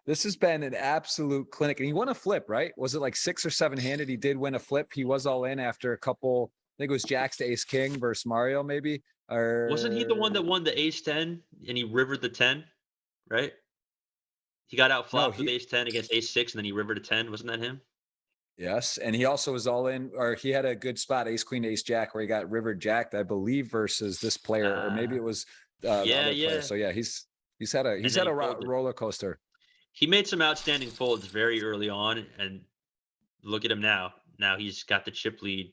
Speaker 1: this has been an absolute clinic. And he won a flip, right? Was it like 6 or 7 handed? He did win a flip. He was all in after a couple, I think it was jacks to ace king versus Mario, maybe. Or
Speaker 2: wasn't he the one that won the ace 10 and he rivered the 10, right? He got out flopped with ace 10 against ace 6, and then he rivered a 10. Wasn't that him?
Speaker 1: Yes. And he also was all in, or he had a good spot, ace queen, ace jack, where he got river jacked, I believe, versus this player, or maybe it was the other player. So yeah, he's had a roller coaster.
Speaker 2: He made some outstanding folds very early on, and look at him now. Now he's got the chip lead,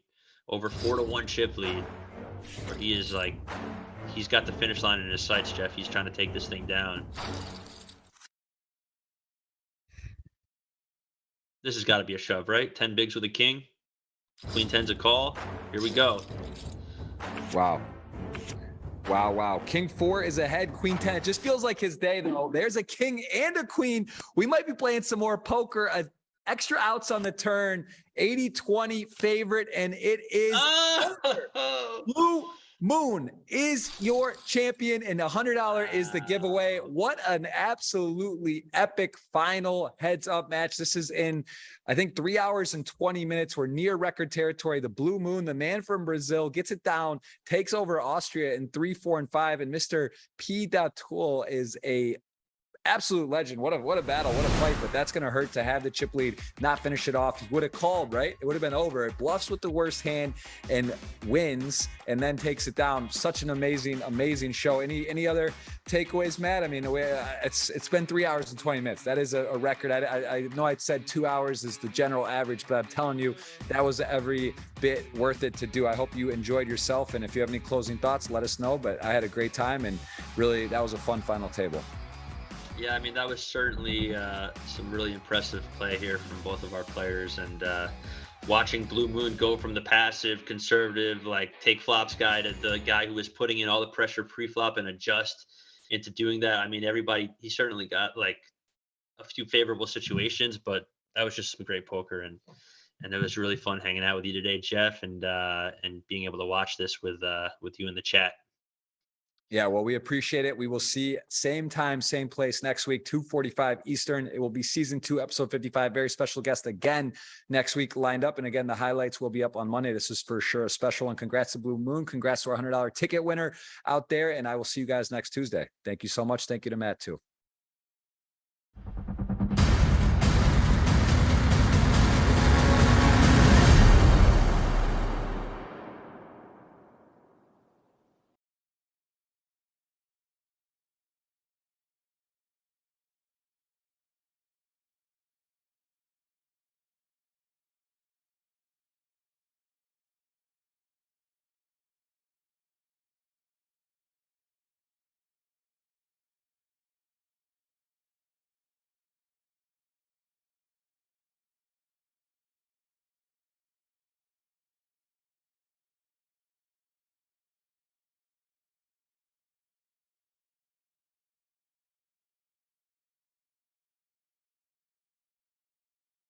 Speaker 2: over 4-1 chip lead, where he is like, he's got the finish line in his sights, Jeff. He's trying to take this thing down. This has got to be a shove, right? 10 bigs with a king. Queen 10's a call. Here we go.
Speaker 1: Wow. King 4 is ahead. Queen 10. It just feels like his day, though. There's a king and a queen. We might be playing some more poker. Extra outs on the turn. 80-20 favorite, and it is over. Moon is your champion, and $100 is the giveaway. What an absolutely epic final heads-up match. This is in, I think, 3 hours and 20 minutes. We're near record territory. The Blue Moon, the man from Brazil, gets it down, takes over Austria in 3, 4, and 5. And Mr. P. Datul is a absolute legend. What a battle, what a fight, but that's going to hurt to have the chip lead, not finish it off. He would have called, right? It would have been over. It bluffs with the worst hand and wins, and then takes it down. Such an amazing show. Any other takeaways, Matt? I mean, it's been 3 hours and 20 minutes. That is a record. I know I'd said 2 hours is the general average, but I'm telling you, that was every bit worth it to do. I hope you enjoyed yourself, and if you have any closing thoughts, let us know. But I had a great time, and really, that was a fun final table.
Speaker 2: Yeah, I mean, that was certainly some really impressive play here from both of our players. And watching Blue Moon go from the passive, conservative, like take flops guy to the guy who was putting in all the pressure pre-flop and adjust into doing that. I mean, he certainly got like a few favorable situations, but that was just some great poker. And it was really fun hanging out with you today, Jeff, and being able to watch this with you in the chat.
Speaker 1: Yeah, well, we appreciate it. We will see same time, same place next week, 2:45 Eastern. It will be season 2, episode 55. Very special guest again next week lined up. And again, the highlights will be up on Monday. This is for sure a special one. Congrats to Blue Moon. Congrats to our $100 ticket winner out there. And I will see you guys next Tuesday. Thank you so much. Thank you to Matt too.